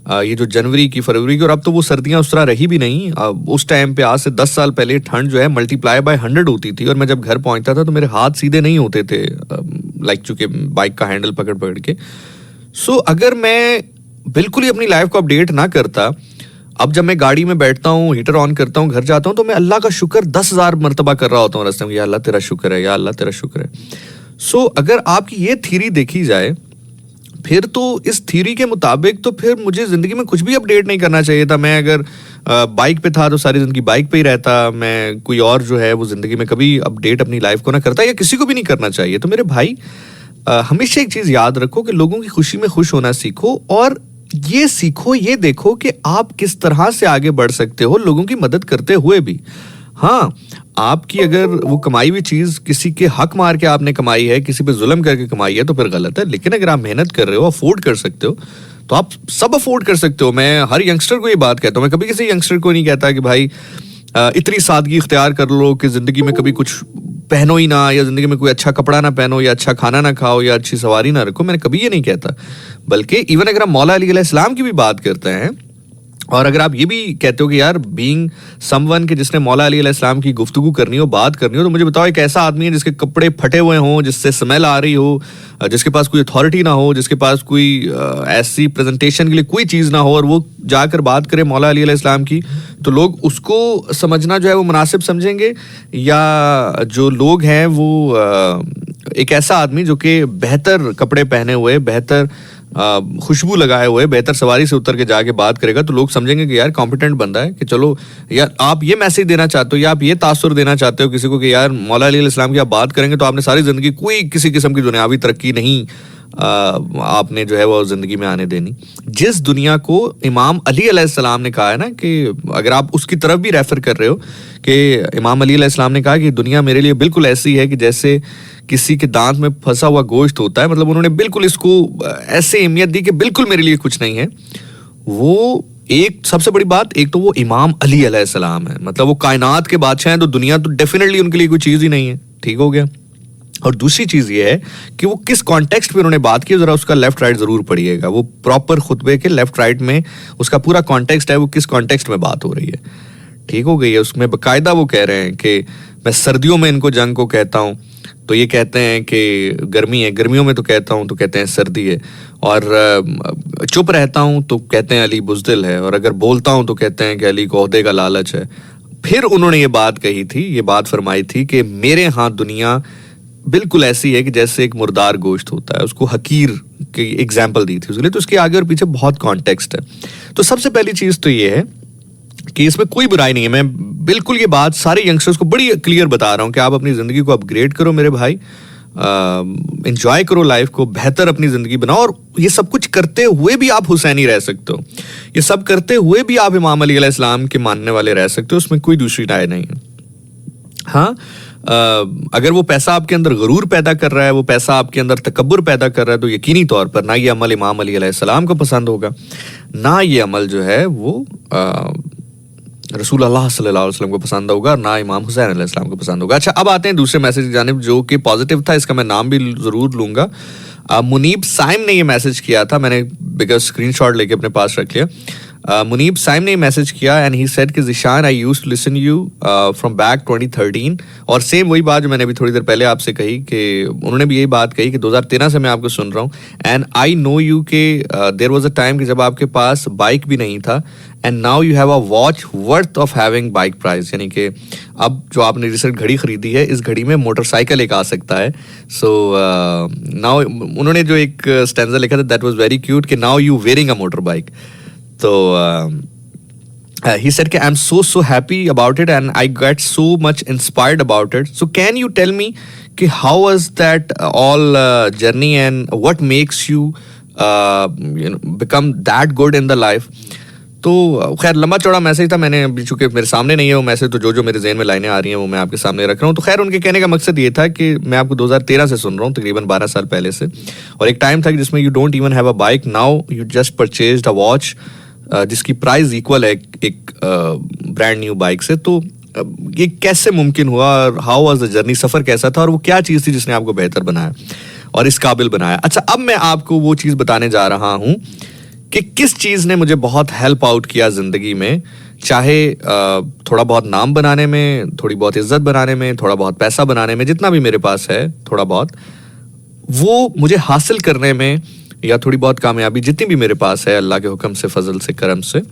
ये जो जनवरी की, फरवरी की, और अब तो वो सर्दियाँ उस तरह रही भी नहीं, उस टाइम पे आज से 10 साल पहले ठंड जो है मल्टीप्लाई बाय 100 होती थी और मैं जब घर पहुंचता था तो मेरे हाथ सीधे नहीं होते थे, लाइक चूंकि बाइक का हैंडल पकड़ पकड़ के। सो अगर मैं बिल्कुल ही अपनी लाइफ को अपडेट ना करता, अब जब मैं गाड़ी में बैठता हूँ, हीटर ऑन करता हूँ, घर जाता हूँ, तो मैं अल्लाह का शुक्र 10,000 मरतबा कर रहा होता हूँ रास्ते में, या अल्लाह तेरा शुक्र है, या अल्लाह तेरा शुक्र है। सो अगर आपकी ये थ्योरी देखी जाए फिर तो इस थ्योरी के मुताबिक तो फिर मुझे ज़िंदगी में कुछ भी अपडेट नहीं करना चाहिए था। मैं अगर बाइक पे था तो सारी ज़िंदगी बाइक पे ही रहता, मैं कोई और जो है वो ज़िंदगी में कभी अपडेट अपनी लाइफ को ना करता, या किसी को भी नहीं करना चाहिए। तो मेरे भाई हमेशा एक चीज़ याद रखो कि लोगों की खुशी में खुश होना सीखो और ये सीखो, ये देखो कि आप किस तरह से आगे बढ़ सकते हो लोगों की मदद करते हुए भी। हाँ, आपकी अगर वो कमाई हुई चीज़ किसी के हक मार के आपने कमाई है, किसी पे जुल्म करके कमाई है, तो फिर गलत है। लेकिन अगर आप मेहनत कर रहे हो, अफोर्ड कर सकते हो, तो आप सब अफोर्ड कर सकते हो। मैं हर यंगस्टर को ये बात कहता हूँ, मैं कभी किसी यंगस्टर को नहीं कहता कि भाई इतनी सादगी इख्तियार कर लो कि ज़िंदगी में कभी कुछ पहनो ही ना, या ज़िंदगी में कोई अच्छा कपड़ा ना पहनो, या अच्छा खाना ना खाओ, या अच्छी सवारी ना रखो। मैंने कभी ये नहीं कहता। बल्कि इवन अगर हम मौला अली अलैहिस्सलाम की भी बात करते हैं और अगर आप ये भी कहते हो कि यार बीइंग समवन के जिसने मौला अली अलैहिस्सलाम की गुफ्तगू करनी हो, बात करनी हो, तो मुझे बताओ एक ऐसा आदमी है जिसके कपड़े फटे हुए हों, जिससे स्मेल आ रही हो, जिसके पास कोई अथॉरिटी ना हो, जिसके पास कोई ऐसी प्रेजेंटेशन के लिए कोई चीज़ ना हो, और वो जाकर बात करे मौला अली अलैहिस्सलाम की, तो लोग उसको समझना जो है वो मुनासिब समझेंगे, या जो लोग हैं वो एक ऐसा आदमी जो कि बेहतर कपड़े पहने हुए, बेहतर खुशबू लगाए हुए, बेहतर सवारी से उतर के जाके बात करेगा, तो लोग समझेंगे कि यार कॉम्पिटेंट बंदा है, कि चलो यार आप ये मैसेज देना चाहते हो या आप ये तासुर देना चाहते हो किसी को कि यार मौला अली अलैहिस्सलाम की आप बात करेंगे तो आपने सारी ज़िंदगी कोई किसी किस्म की दुनियावी तरक्की नहीं आपने जो है वो ज़िंदगी में आने देनी। जिस दुनिया को इमाम अली अलैहिस्सलाम ने कहा है ना, कि अगर आप उसकी तरफ भी रेफर कर रहे हो कि इमाम अली अलैहिस्सलाम ने कहा कि दुनिया मेरे लिए बिल्कुल ऐसी है कि जैसे किसी के दांत में फंसा हुआ गोश्त होता है, मतलब उन्होंने बिल्कुल इसको ऐसे अहमियत दी कि बिल्कुल मेरे लिए कुछ नहीं है। वो एक सबसे बड़ी बात, एक तो वो इमाम अली अलैहिस्सलाम है, मतलब वो कायनात के बादशाह हैं, तो दुनिया तो डेफिनेटली उनके लिए कोई चीज़ ही नहीं है। ठीक हो गया। और दूसरी चीज़ ये है कि वो किस कॉन्टेक्स्ट में उन्होंने बात की, ज़रा उसका लेफ्ट राइट ज़रूर पढ़िएगा। वो प्रॉपर खुतबे के लेफ्ट राइट में उसका पूरा कॉन्टेक्स्ट है, वो किस कॉन्टेक्स्ट में बात हो रही है। ठीक हो गई है। उसमें बाकायदा वो कह रहे हैं कि मैं सर्दियों में इनको जंग को कहता हूँ तो ये कहते हैं कि गर्मी है, गर्मियों में तो कहता हूँ तो कहते हैं सर्दी है, और चुप रहता हूँ तो कहते हैं अली बुज़दिल है, और अगर बोलता हूँ तो कहते हैं कि अली को ओहदे का लालच है। फिर उन्होंने ये बात कही थी, ये बात फरमाई थी कि मेरे यहाँ दुनिया बिल्कुल ऐसी है कि जैसे एक मुर्दार गोश्त होता है। उसको हकीर की एग्जाम्पल दी थी उसके लिए, तो उसके आगे और पीछे बहुत कॉन्टेक्स्ट है। तो सबसे पहली चीज़ तो ये है कि इसमें कोई बुराई नहीं है। मैं बिल्कुल ये बात सारे यंगस्टर्स को बड़ी क्लियर बता रहा हूँ कि आप अपनी ज़िंदगी को अपग्रेड करो मेरे भाई, एंजॉय करो लाइफ को, बेहतर अपनी ज़िंदगी बनाओ, और ये सब कुछ करते हुए भी आप हुसैनी रह सकते हो, ये सब करते हुए भी आप इमाम अली अलैहिस्सलाम के मानने वाले रह सकते हो, उसमें कोई दूसरी राय नहीं है। हाँ, अगर वो पैसा आपके अंदर गरूर पैदा कर रहा है, वो पैसा आपके अंदर तकब्बुर पैदा कर रहा है, तो यकीनी तौर पर ना ये अमल इमाम अली अलैहिस्सलाम को पसंद होगा, ना ये अमल जो है वो रसूल अल्लाह सल्लल्लाहु अलैहि वसल्लम को पसंद होगा, ना इमाम हुसैन अलैहिस्सलाम को पसंद होगा। अच्छा, अब आते हैं दूसरे मैसेज की जानिब जो कि पॉजिटिव था, इसका मैं नाम भी ज़रूर लूँगा। मुनीब साइम ने ये मैसेज किया था, मैंने बिकॉज स्क्रीनशॉट लेके अपने पास रख लिया। मुनीब साइम ने मैसेज किया एंड ही सेड कि Zeeshan I used to listen you from back 2013, और सेम वही बात जो मैंने अभी थोड़ी देर पहले आपसे कही कि उन्होंने भी यही बात कही कि 2013 से मैं आपको सुन रहा हूँ, एंड आई नो यू के देयर वाज अ टाइम कि जब आपके पास बाइक भी नहीं था, and now you have a watch worth of having bike price, यानी कि अब जो आपने रिसेंट घड़ी खरीदी है, इस घड़ी में मोटरसाइकिल एक आ सकता है। सो नाउ उन्होंने जो एक स्टैंजा लिखा था दैट वाज वेरी क्यूट कि now you wearing a motor bike. तो he said कि I'm so happy about it and I got so much inspired about it. So can you tell me कि how was that all journey and what makes you become that good in the life? तो खैर लंबा चौड़ा message था, मैंने अभी चूंकि मेरे सामने नहीं है वो मैसेज, तो जो मेरे जहन में लाइनें आ रही हैं वो मैं आपके सामने रख रहा हूँ. तो खैर उनके कहने का मकसद ये था कि मैं आपको 2013 से सुन रहा हूँ, तकरीबन 12 साल पहले से, और एक टाइम था जिसमें you don't even have a bike, now you just purchased a watch जिसकी प्राइस इक्वल है एक ब्रांड न्यू बाइक से. तो ये कैसे मुमकिन हुआ और हाउ वाज द जर्नी, सफ़र कैसा था और वो क्या चीज़ थी जिसने आपको बेहतर बनाया और इस काबिल बनाया. अच्छा, अब मैं आपको वो चीज़ बताने जा रहा हूँ कि किस चीज़ ने मुझे बहुत हेल्प आउट किया ज़िंदगी में, चाहे थोड़ा बहुत नाम बनाने में, थोड़ी बहुत इज्जत बनाने में, थोड़ा बहुत पैसा बनाने में, जितना भी मेरे पास है थोड़ा बहुत, वो मुझे हासिल करने में, या थोड़ी बहुत कामयाबी जितनी भी मेरे पास है अल्लाह के हुक्म से, फजल से, करम से,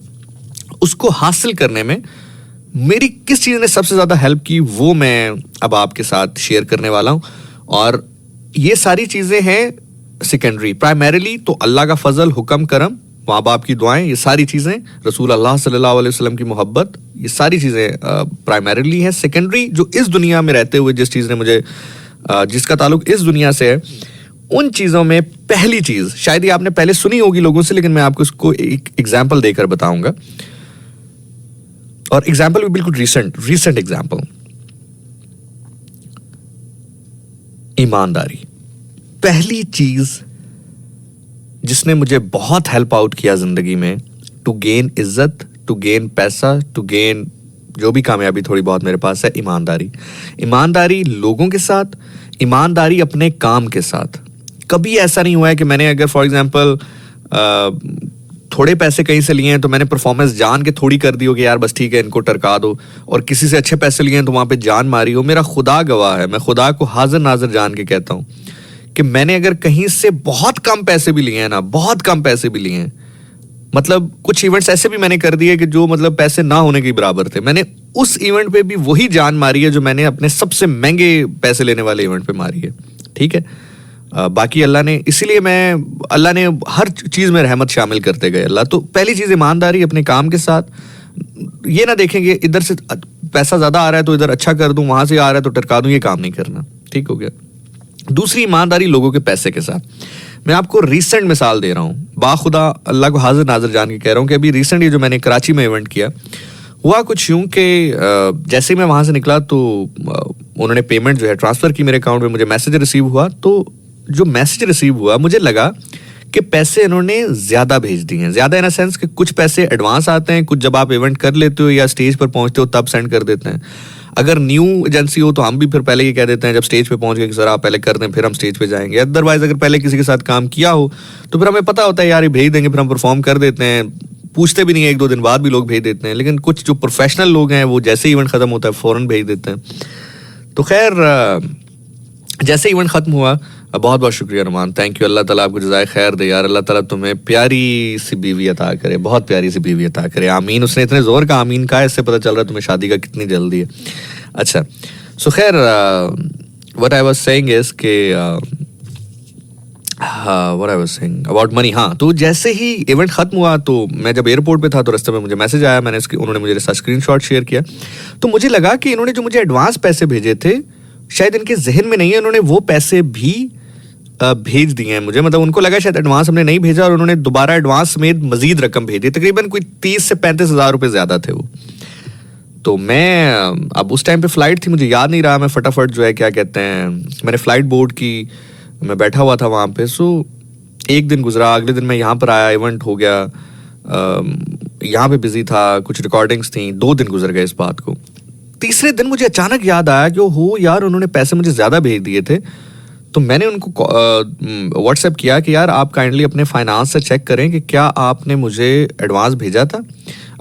उसको हासिल करने में मेरी किस चीज़ ने सबसे ज़्यादा हेल्प की, वो मैं अब आपके साथ शेयर करने वाला हूँ. और ये सारी चीज़ें हैं सेकेंडरी. प्राइमरीली तो अल्लाह का फजल, हुक्म, करम, माँ बाप की दुआएं, ये सारी चीज़ें, रसूल अल्लाह सल्लल्लाहु अलैहि वसल्लम की मोहब्बत, ये सारी चीज़ें प्राइमरीली हैं. सेकेंडरी जो इस दुनिया में रहते हुए जिस चीज़ ने मुझे, जिसका ताल्लुक इस दुनिया से है, उन चीज़ों में पहली चीज़, शायद ये आपने पहले सुनी होगी लोगों से, लेकिन मैं आपको इसको एक एग्जाम्पल देकर बताऊंगा, और एग्जाम्पल भी बिल्कुल रीसेंट एग्जाम्पल. ईमानदारी. पहली चीज़ जिसने मुझे बहुत हेल्प आउट किया ज़िंदगी में, टू गेन इज्जत, टू गेन पैसा, टू गेन जो भी कामयाबी थोड़ी बहुत मेरे पास है, ईमानदारी. ईमानदारी लोगों के साथ, ईमानदारी अपने काम के साथ. कभी ऐसा नहीं हुआ है कि मैंने अगर फॉर एग्जांपल थोड़े पैसे कहीं से लिए हैं तो मैंने परफॉर्मेंस जान के थोड़ी कर दी हो कि यार बस ठीक है इनको टरका दो, और किसी से अच्छे पैसे लिए हैं तो वहाँ पे जान मारी हो. मेरा खुदा गवाह है, मैं खुदा को हाजिर नाजिर जान के कहता हूँ कि मैंने अगर कहीं से बहुत कम पैसे भी लिए हैं ना, बहुत कम पैसे भी लिए हैं, मतलब कुछ इवेंट्स ऐसे भी मैंने कर दिए कि जो मतलब पैसे ना होने के बराबर थे, मैंने उस इवेंट पे भी वही जान मारी है जो मैंने अपने सबसे महंगे पैसे लेने वाले इवेंट पे मारी है. ठीक है, बाकी अल्लाह ने, इसीलिए अल्लाह ने हर चीज़ में रहमत शामिल करते गए अल्लाह. तो पहली चीज़ ईमानदारी अपने काम के साथ. ये ना देखेंगे इधर से पैसा ज़्यादा आ रहा है तो इधर अच्छा कर दूं, वहाँ से आ रहा है तो टरका दूं, ये काम नहीं करना. ठीक हो गया. दूसरी ईमानदारी लोगों के पैसे के साथ. मैं आपको रीसेंट मिसाल दे रहा हूँ, बाखुदा अल्लाह को हाजिर नाजिर जान के कह रहा हूँ कि अभी रिसेंट ये जो मैंने कराची में इवेंट किया, हुआ कुछ यूँ कि जैसे ही मैं वहाँ से निकला तो उन्होंने पेमेंट जो है ट्रांसफ़र की मेरे अकाउंट में, मुझे मैसेज रिसीव हुआ. तो जो मैसेज रिसीव हुआ मुझे लगा कि पैसे इन्होंने ज़्यादा भेज दिए हैं. ज़्यादा इन अ सेंस कि कुछ पैसे एडवांस आते हैं, कुछ जब आप इवेंट कर लेते हो या स्टेज पर पहुँचते हो तब सेंड कर देते हैं. अगर न्यू एजेंसी हो तो हम भी फिर पहले ये कह देते हैं जब स्टेज पे पहुंच गए कि सर आप पहले कर दें फिर हम स्टेज पे जाएंगे. अदरवाइज अगर पहले किसी के साथ काम किया हो तो फिर हमें पता होता है यार ये भेज देंगे, फिर हम परफॉर्म कर देते हैं, पूछते भी नहीं है, 1-2 दिन बाद भी लोग भेज देते हैं. लेकिन कुछ जो प्रोफेशनल लोग हैं वो जैसे इवेंट ख़त्म होता है फ़ौरन भेज देते हैं. तो खैर जैसे इवेंट ख़त्म हुआ, बहुत बहुत शुक्रिया नुमान, थैंक यू. अल्लाह ताला आपको जज़ाए खैर दे यार, अल्लाह ताला तुम्हें प्यारी सी बीवी अता करे, बहुत प्यारी सी बीवी अता करे, आमीन. उसने इतने ज़ोर का आमीन कहा, इससे पता चल रहा है तुम्हें शादी का कितनी जल्दी है. अच्छा, सो खैर what I was saying is के what I was saying about money. हाँ, तो जैसे ही इवेंट ख़त्म हुआ तो मैं जब एयरपोर्ट पे था तो रास्ते में मुझे मैसेज आया, उन्होंने मुझे इसका स्क्रीनशॉट शेयर किया. तो मुझे लगा कि इन्होंने जो मुझे एडवांस पैसे भेजे थे शायद इनके जहन में नहीं है, उन्होंने वो पैसे भी भेज दिए हैं मुझे. मतलब उनको लगा शायद एडवांस हमने नहीं भेजा और उन्होंने दोबारा एडवांस समेत मजीद रकम भेजी. तकरीबन कोई 30 से 35 हज़ार रुपये ज़्यादा थे वो. तो मैं अब उस टाइम पे फ़्लाइट थी, मुझे याद नहीं रहा, मैं फटाफट जो है क्या कहते हैं मैंने फ़्लाइट बोर्ड की, मैं बैठा हुआ था वहाँ पे. सो एक दिन गुजरा, अगले दिन मैं यहाँ पर आया, इवेंट हो गया, यहाँ पे बिजी था, कुछ रिकॉर्डिंग्स थी, 2 दिन गुजर गए इस बात को. तीसरे दिन मुझे अचानक याद आया कि हो यार उन्होंने पैसे मुझे ज़्यादा भेज दिए थे. तो मैंने उनको व्हाट्सएप किया कि यार आप काइंडली अपने फाइनेंस से चेक करें कि क्या आपने मुझे एडवांस भेजा था.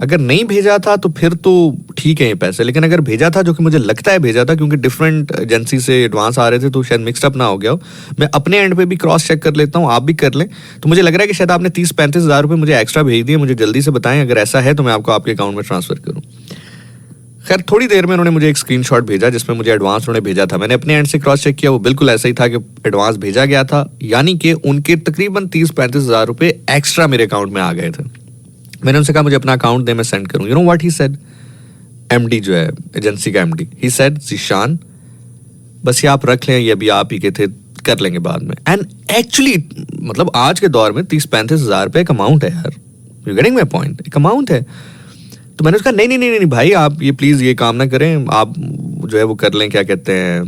अगर नहीं भेजा था तो फिर तो ठीक है ये पैसे, लेकिन अगर भेजा था, जो कि मुझे लगता है भेजा था क्योंकि डिफरेंट एजेंसी से एडवांस आ रहे थे तो शायद मिक्सड अप ना हो गया हो. मैं अपने एंड पे भी क्रॉस चेक कर लेता हूँ, आप भी कर लें. तो मुझे लग रहा है कि शायद आपने 30-35 हज़ार रुपये मुझे एक्स्ट्रा भेज दिए. मुझे जल्दी से बताएं अगर ऐसा है तो मैं आपको आपके अकाउंट में ट्रांसफ़र करूँ. खैर थोड़ी देर में उन्होंने मुझे एक स्क्रीनशॉट भेजा जिसमें मुझे एडवांस उन्होंने भेजा था. मैंने अपने एंड से क्रॉस चेक किया, वो बिल्कुल ऐसा ही था कि एडवांस भेजा गया था, यानी कि उनके तकरीबन 30-35 हज़ार रुपये एक्स्ट्रा मेरे अकाउंट में आ गए थे. मैंने उनसे कहा मुझे अपना अकाउंट दे, मैं सेंड करूँ. You know what he said? MD जो है एजेंसी का एमडी, ही सेड जीशान बस ये आप रख लें, ये अभी आप ही के थे, कर लेंगे बाद में. एंड एक्चुअली मतलब आज के दौर में 30-35 हज़ार रुपये एक अमाउंट है यार. You getting my point? एक अमाउंट है. तो मैंने उसका नहीं भाई आप ये प्लीज़ ये काम ना करें, आप जो है वो कर लें, क्या कहते हैं,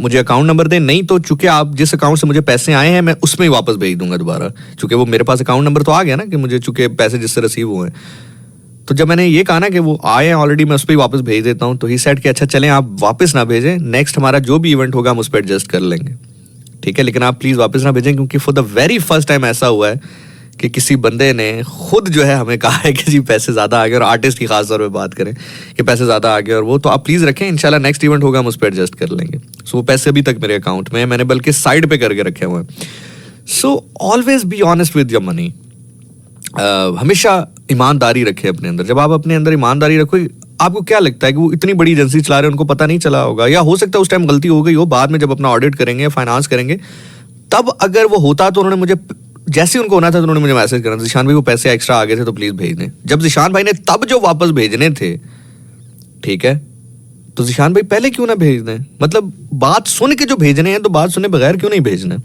मुझे अकाउंट नंबर दें. नहीं तो चूंकि आप जिस अकाउंट से मुझे पैसे आए हैं मैं उसमें ही वापस भेज दूंगा दोबारा, चूंकि वो मेरे पास अकाउंट नंबर तो आ गया ना कि मुझे चूंकि पैसे जिससे रिसीव हुए हैं. तो जब मैंने ये कहा ना कि वो आए हैं ऑलरेडी, मैं उस पर ही वापस भेज देता हूँ, तो ही सेड कि अच्छा चलें आप वापस ना भेजें, नेक्स्ट हमारा जो भी इवेंट होगा हम उस पर एडजस्ट कर लेंगे, ठीक है, लेकिन आप प्लीज़ वापस ना भेजें. क्योंकि for the very first time ऐसा हुआ है कि किसी बंदे ने खुद जो है हमें कहा है कि जी पैसे ज़्यादा आ गए, और आर्टिस्ट की खास तौर पे बात करें कि पैसे ज़्यादा आ गए और वो, तो आप प्लीज़ रखें, इंशाल्लाह नेक्स्ट इवेंट होगा हम उस पर एडजस्ट कर लेंगे. सो वो पैसे अभी तक मेरे अकाउंट में है, मैंने बल्कि साइड पे करके रखे हुए हैं. So always be honest with your money. हमेशा ईमानदारी रखें अपने अंदर. जब आप अपने अंदर ईमानदारी रखो, आपको क्या लगता है कि वो इतनी बड़ी एजेंसी चला रहे हैं, उनको पता नहीं चला होगा, या हो सकता है उस टाइम गलती हो गई हो, बाद में जब अपना ऑडिट करेंगे, फाइनेंस करेंगे, तब अगर वो होता तो उन्होंने मुझे, जैसे उनको होना था तो उन्होंने मुझे मैसेज करना, जिशान भाई वो पैसे एक्स्ट्रा आ गए थे तो प्लीज भेज दें. जब जिशान भाई ने तब जो वापस भेजने थे, ठीक है, तो जिशान भाई पहले क्यों ना भेज दें? मतलब बात सुन के जो भेजने हैं तो बात सुने बगैर क्यों नहीं भेजने?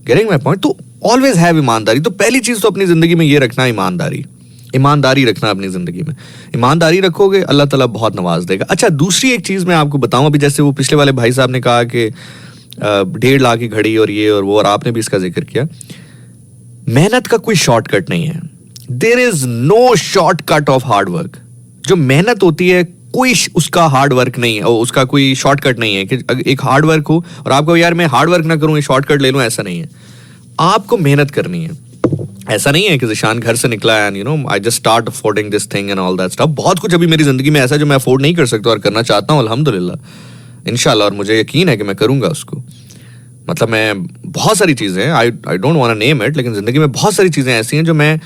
Getting my point? तो ऑलवेज हैव ईमानदारी. तो पहली चीज तो अपनी जिंदगी में ये रखना, ईमानदारी रखना अपनी जिंदगी में. ईमानदारी रखोगे अल्लाह ताला बहुत नवाज देगा. अच्छा, दूसरी एक चीज मैं आपको बताऊं, अभी जैसे वो पिछले वाले भाई साहब ने कहा कि 1.5 लाख की घड़ी और ये और वो, और आपने भी इसका जिक्र किया. मेहनत का कोई शॉर्टकट नहीं है. There is no shortcut of hard work. जो मेहनत होती है कोई उसका हार्ड वर्क नहीं है, उसका कोई शॉर्टकट नहीं है कि एक हार्ड वर्क हो और आपको यार मैं हार्ड वर्क ना करूं, ये शॉर्टकट ले लूं, ऐसा नहीं है. आपको मेहनत करनी है. ऐसा नहीं है कि जिशान घर से निकला and you know I just start affording this thing and all that stuff. बहुत कुछ अभी मेरी जिंदगी में ऐसा जो मैं अफोर्ड नहीं कर सकता और करना चाहता हूं, अल्हम्दुलिल्लाह, इंशाल्लाह, और मुझे यकीन है कि मैं करूंगा उसको. मतलब मैं बहुत सारी चीज़ें, I don't want to name it, लेकिन ज़िंदगी में बहुत सारी चीज़ें ऐसी हैं जो मैं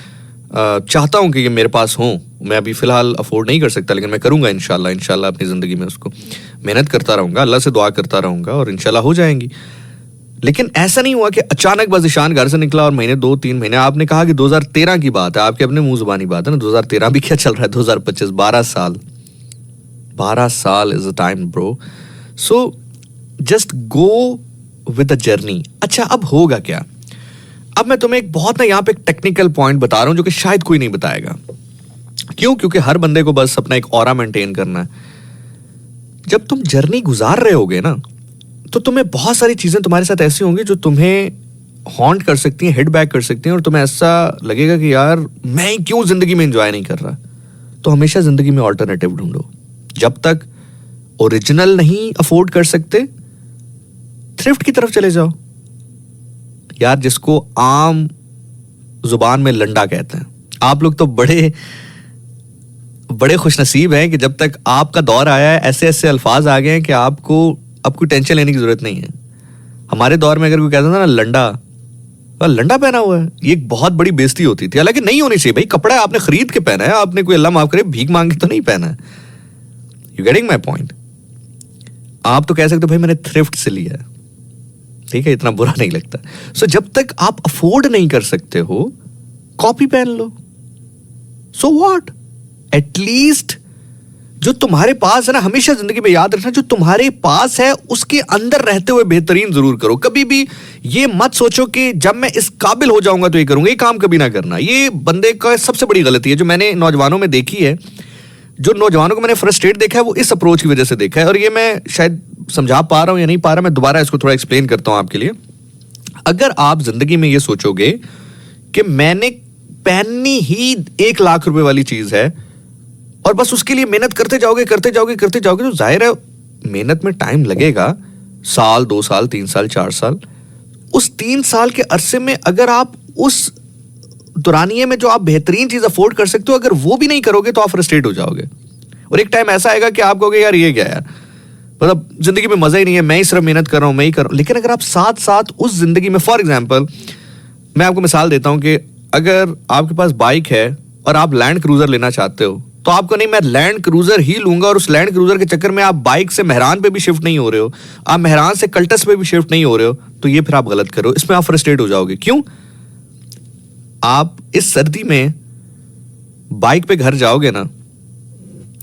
चाहता हूँ कि ये मेरे पास हों. मैं अभी फ़िलहाल अफोर्ड नहीं कर सकता, लेकिन मैं करूँगा इंशाल्लाह अपनी ज़िंदगी में उसको. मेहनत करता रहूँगा, अल्लाह से दुआ करता रहूँगा और इंशाल्लाह हो जाएंगी. लेकिन ऐसा नहीं हुआ कि अचानक बस ईशान घर से निकला और महीने 2-3 महीने. आपने कहा कि 2013 की बात है, आपके अपने मुँह ज़ुबानी बात है ना. 2013 भी क्या चल रहा है, 2025, 12 साल is a time bro. So just go with the journey. अच्छा, अब होगा क्या? अब मैं तुम्हें एक बहुत ना यहाँ पे एक टेक्निकल पॉइंट बता रहा हूँ जो कि शायद कोई नहीं बताएगा. क्यों? क्योंकि हर बंदे को बस अपना एक ऑरा मेंटेन करना है. जब तुम जर्नी गुजार रहे होगे ना, तो तुम्हें बहुत सारी चीजें तुम्हारे साथ ऐसी होंगी जो तुम्हें हॉन्ट कर सकती हैं, हिट बैक कर सकती हैं, और तुम्हें ऐसा लगेगा कि यार मैं क्यों जिंदगी में एंजॉय नहीं कर रहा. तो हमेशा जिंदगी में ऑल्टरनेटिव ढूंढो. जब तक ओरिजिनल नहीं अफोर्ड कर सकते, थ्रिफ्ट की तरफ चले जाओ यार, जिसको आम जुबान में लंडा कहते हैं. आप लोग तो बड़े खुशनसीब हैं कि जब तक आपका दौर आया है ऐसे ऐसे अल्फाज आ गए हैं कि आपको अब कोई टेंशन लेने की जरूरत नहीं है. हमारे दौर में अगर कोई कहता था ना लंडा पहना हुआ है, ये एक बहुत बड़ी बेइज्जती होती थी. हालांकि नहीं होनी चाहिए भाई, कपड़ा है आपने खरीद के पहना है, आपने कोई अल्लाह माफ करे भीख मांग के तो नहीं पहना है. You getting my point? आप तो कह सकते हो भाई मैंने थ्रिफ्ट से लिया है, ठीक है, इतना बुरा नहीं लगता. सो जब तक आप अफोर्ड नहीं कर सकते हो, कॉपी पहन लो. सो व्हाट, एटलीस्ट जो तुम्हारे पास है ना, हमेशा जिंदगी में याद रखना, जो तुम्हारे पास है उसके अंदर रहते हुए बेहतरीन जरूर करो. कभी भी ये मत सोचो कि जब मैं इस काबिल हो जाऊंगा तो ये करूंगा. ये काम कभी ना करना. ये बंदे का सबसे बड़ी गलती है जो मैंने नौजवानों में देखी है. जो नौजवानों को मैंने फ्रस्ट्रेट देखा है वो इस अप्रोच की वजह से देखा है. और ये मैं शायद समझा पा रहा हूं या नहीं पा रहा, मैं दोबारा इसको थोड़ा एक्सप्लेन करता हूं आपके लिए. अगर आप जिंदगी में ये सोचोगे कि मैंने पहननी ही 1 लाख रुपए वाली चीज है और बस उसके लिए मेहनत करते जाओगे, तो जाहिर है मेहनत में टाइम लगेगा. 1 साल, 2 साल, 3 साल, 4 साल. उस 3 साल के अरसे में अगर आप उस दौरानिये में जो आप बेहतरीन चीज अफोर्ड कर सकते हो, अगर वो भी नहीं करोगे तो आप फ्रस्ट्रेट हो जाओगे. और एक टाइम ऐसा आएगा कि आप कहोगे यार ये क्या है, मतलब जिंदगी में मजा ही नहीं है, मैं ही सिर्फ मेहनत कर रहा हूं, मैं ही कर रहा हूं. लेकिन अगर आप साथ साथ उस जिंदगी में, फॉर एग्जाम्पल मैं आपको मिसाल देता हूं कि अगर आपके पास बाइक है और आप लैंड क्रूजर लेना चाहते हो, तो आपको नहीं मैं लैंड क्रूजर ही लूंगा, और उस लैंड क्रूजर के चक्कर में आप बाइक से मेहरान पे भी शिफ्ट नहीं हो रहे हो, आप मेहरान से कल्टस पे भी शिफ्ट नहीं हो रहे हो, तो ये फिर आप गलत कर रहे हो. इसमें आप फ्रस्ट्रेट हो जाओगे. क्यों? आप इस सर्दी में बाइक पे घर जाओगे ना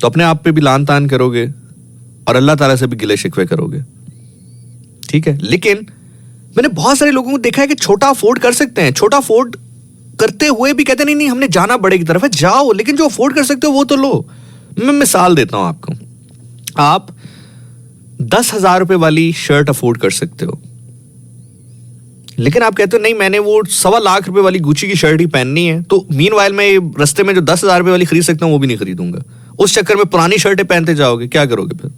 तो अपने आप पे भी लान तान करोगे और अल्लाह ताला से भी गिले शिकवे करोगे, ठीक है। लेकिन मैंने बहुत सारे लोगों को देखा है कि छोटा अफोर्ड कर सकते हैं, छोटा अफोर्ड करते हुए भी कहते नहीं हमने जाना बड़े की तरफ है, जाओ, लेकिन जो अफोर्ड कर सकते हो वो तो लो। मैं मिसाल देता हूं आपको, आप 10,000 रुपए वाली शर्ट अफोर्ड कर सकते हो, लेकिन आप कहते हो नहीं मैंने वो 1.25 लाख रुपए वाली गुची की शर्ट ही पहननी है, तो मीनवाइल मैं रास्ते में जो 10,000 रुपए वाली खरीद सकता हूं वो भी नहीं खरीदूंगा। उस चक्कर में पुरानी शर्टें पहनते जाओगे, क्या करोगे फिर?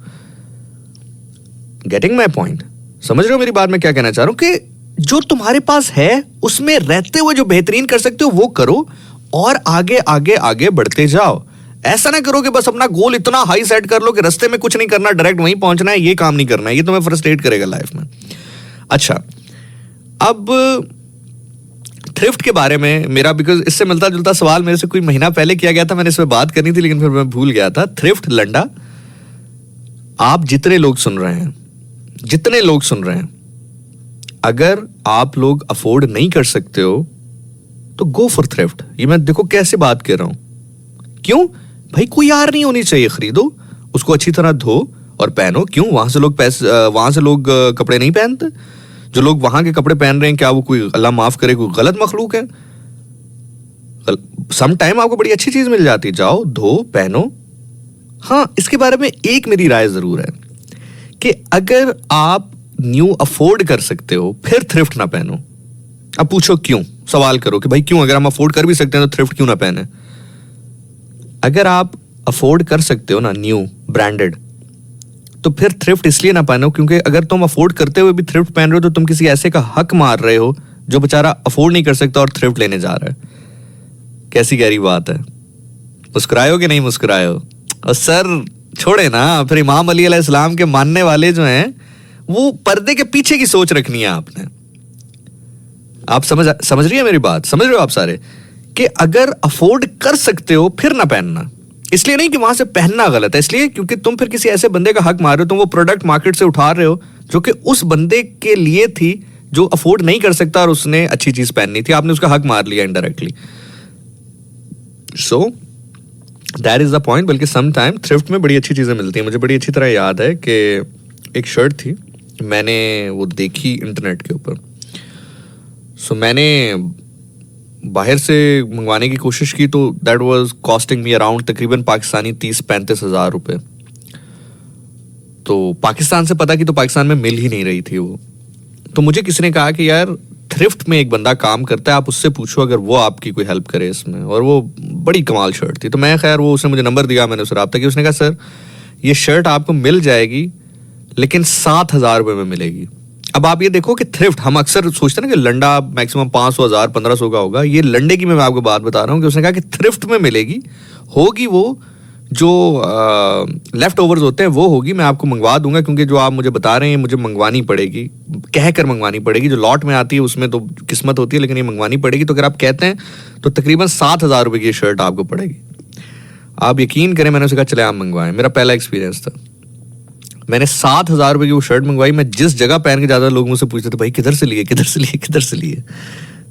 Getting my point? समझ रहे हो मेरी बात? मैं क्या कहना चाह रहा हूं कि जो तुम्हारे पास है उसमें रहते हुए जो बेहतरीन कर सकते हो वो करो और आगे आगे आगे बढ़ते जाओ। ऐसा ना करो कि बस अपना गोल इतना हाई सेट कर लो कि रास्ते में कुछ नहीं करना, डायरेक्ट वहीं पहुंचना है, ये काम नहीं करना है, ये तुम्हें फ्रस्ट्रेट करेगा लाइफ में। अच्छा, अब थ्रिफ्ट के बारे में मेरा, बिकॉज इससे मिलता जुलता सवाल मेरे से कोई महीना पहले किया गया था, मैंने इस पर बात करनी थी लेकिन फिर मैं भूल गया था। थ्रिफ्ट लंडा, आप जितने लोग सुन रहे हैं, अगर आप लोग अफोर्ड नहीं कर सकते हो तो गो फॉर थ्रिफ्ट। ये मैं देखो कैसे बात कर रहा हूं, क्यों भाई? कोई यार नहीं होनी चाहिए, खरीदो उसको, अच्छी तरह धो और पहनो। क्यों? वहां से लोग कपड़े नहीं पहनते? जो लोग वहां के कपड़े पहन रहे हैं, क्या वो कोई, अल्लाह माफ करे, कोई गलत मखलूक है? सम टाइम आपको बड़ी अच्छी चीज मिल जाती है, जाओ धो पहनो। हाँ, इसके बारे में एक मेरी राय जरूर है कि अगर आप न्यू अफोर्ड कर सकते हो फिर थ्रिफ्ट ना पहनो। अब पूछो क्यों, सवाल करो कि भाई क्यों, अगर हम अफोर्ड कर भी सकते हैं तो थ्रिफ्ट क्यों ना पहने? अगर आप अफोर्ड कर सकते हो ना न्यू ब्रांडेड, तो फिर थ्रिफ्ट इसलिए ना पहनो क्योंकि अगर तुम अफोर्ड करते हुए भी थ्रिफ्ट पहन रहे हो तो तुम किसी ऐसे का हक मार रहे हो जो बेचारा अफोर्ड नहीं कर सकता और थ्रिफ्ट लेने जा रहा है। कैसी गहरी बात है। मुस्कुराए हो कि नहीं मुस्कुराए हो? और सर छोड़े ना, फिर इमाम अली अलैहिस्सलाम के मानने वाले जो हैं वो पर्दे के पीछे की सोच रखनी है आपने। आप समझ रही है मेरी बात? समझ रहे हो आप सारे कि अगर अफोर्ड कर सकते हो फिर ना पहनना। इसलिए नहीं कि वहां से पहनना गलत है, इसलिए क्योंकि तुम फिर किसी ऐसे बंदे का हक मार रहे हो, तुम वो प्रोडक्ट मार्केट से उठा रहे हो जो कि उस बंदे के लिए थी जो अफोर्ड नहीं कर सकता और उसने अच्छी चीज पहननी थी, आपने उसका हक मार लिया indirectly. So that is the point. बल्कि सम टाइम थ्रिफ्ट में बड़ी अच्छी चीजें मिलती हैं। मुझे बड़ी अच्छी तरह याद है कि एक शर्ट थी, मैंने वो देखी इंटरनेट के ऊपर। सो मैंने बाहर से मंगवाने की कोशिश की तो that was costing me around तकरीबन पाकिस्तानी 30-35 हज़ार रुपए। तो पाकिस्तान से पता की तो पाकिस्तान में मिल ही नहीं रही थी वो। तो मुझे किसी ने कहा कि यार थ्रिफ्ट में एक बंदा काम करता है, आप उससे पूछो अगर वो आपकी कोई हेल्प करे इसमें। और वो बड़ी कमाल शर्ट थी। तो मैं खैर, वो उसने मुझे नंबर दिया, मैंने उससे रब्ता किया। उसने कहा सर ये शर्ट आपको मिल जाएगी लेकिन 7,000 रुपये में मिलेगी। अब आप ये देखो कि थ्रिफ्ट, हम अक्सर सोचते हैं ना कि लंडा मैक्सिमम 500, 1000, 1500 का होगा। ये लंडे की मैं आपको बात बता रहा हूँ कि उसने कहा कि थ्रिफ्ट में मिलेगी, होगी वो जो लेफ्ट ओवर्स होते हैं वो होगी, मैं आपको मंगवा दूंगा। क्योंकि जो आप मुझे बता रहे हैं मुझे मंगवानी पड़ेगी, कहकर मंगवानी पड़ेगी। जो लॉट में आती है उसमें तो किस्मत होती है, लेकिन ये मंगवानी पड़ेगी। तो अगर आप कहते हैं तो तकरीबन 7,000 रुपये की शर्ट आपको पड़ेगी। आप यकीन करें, मैंने उसे कहा चले आप मंगवाएं। मेरा पहला एक्सपीरियंस था, मैंने 7,000 रुपये की वो शर्ट मंगवाई। मैं जिस जगह पहन के ज्यादा लोग मुझसे पूछते थे भाई किधर से लिए, किधर से लिए, किधर से लिए।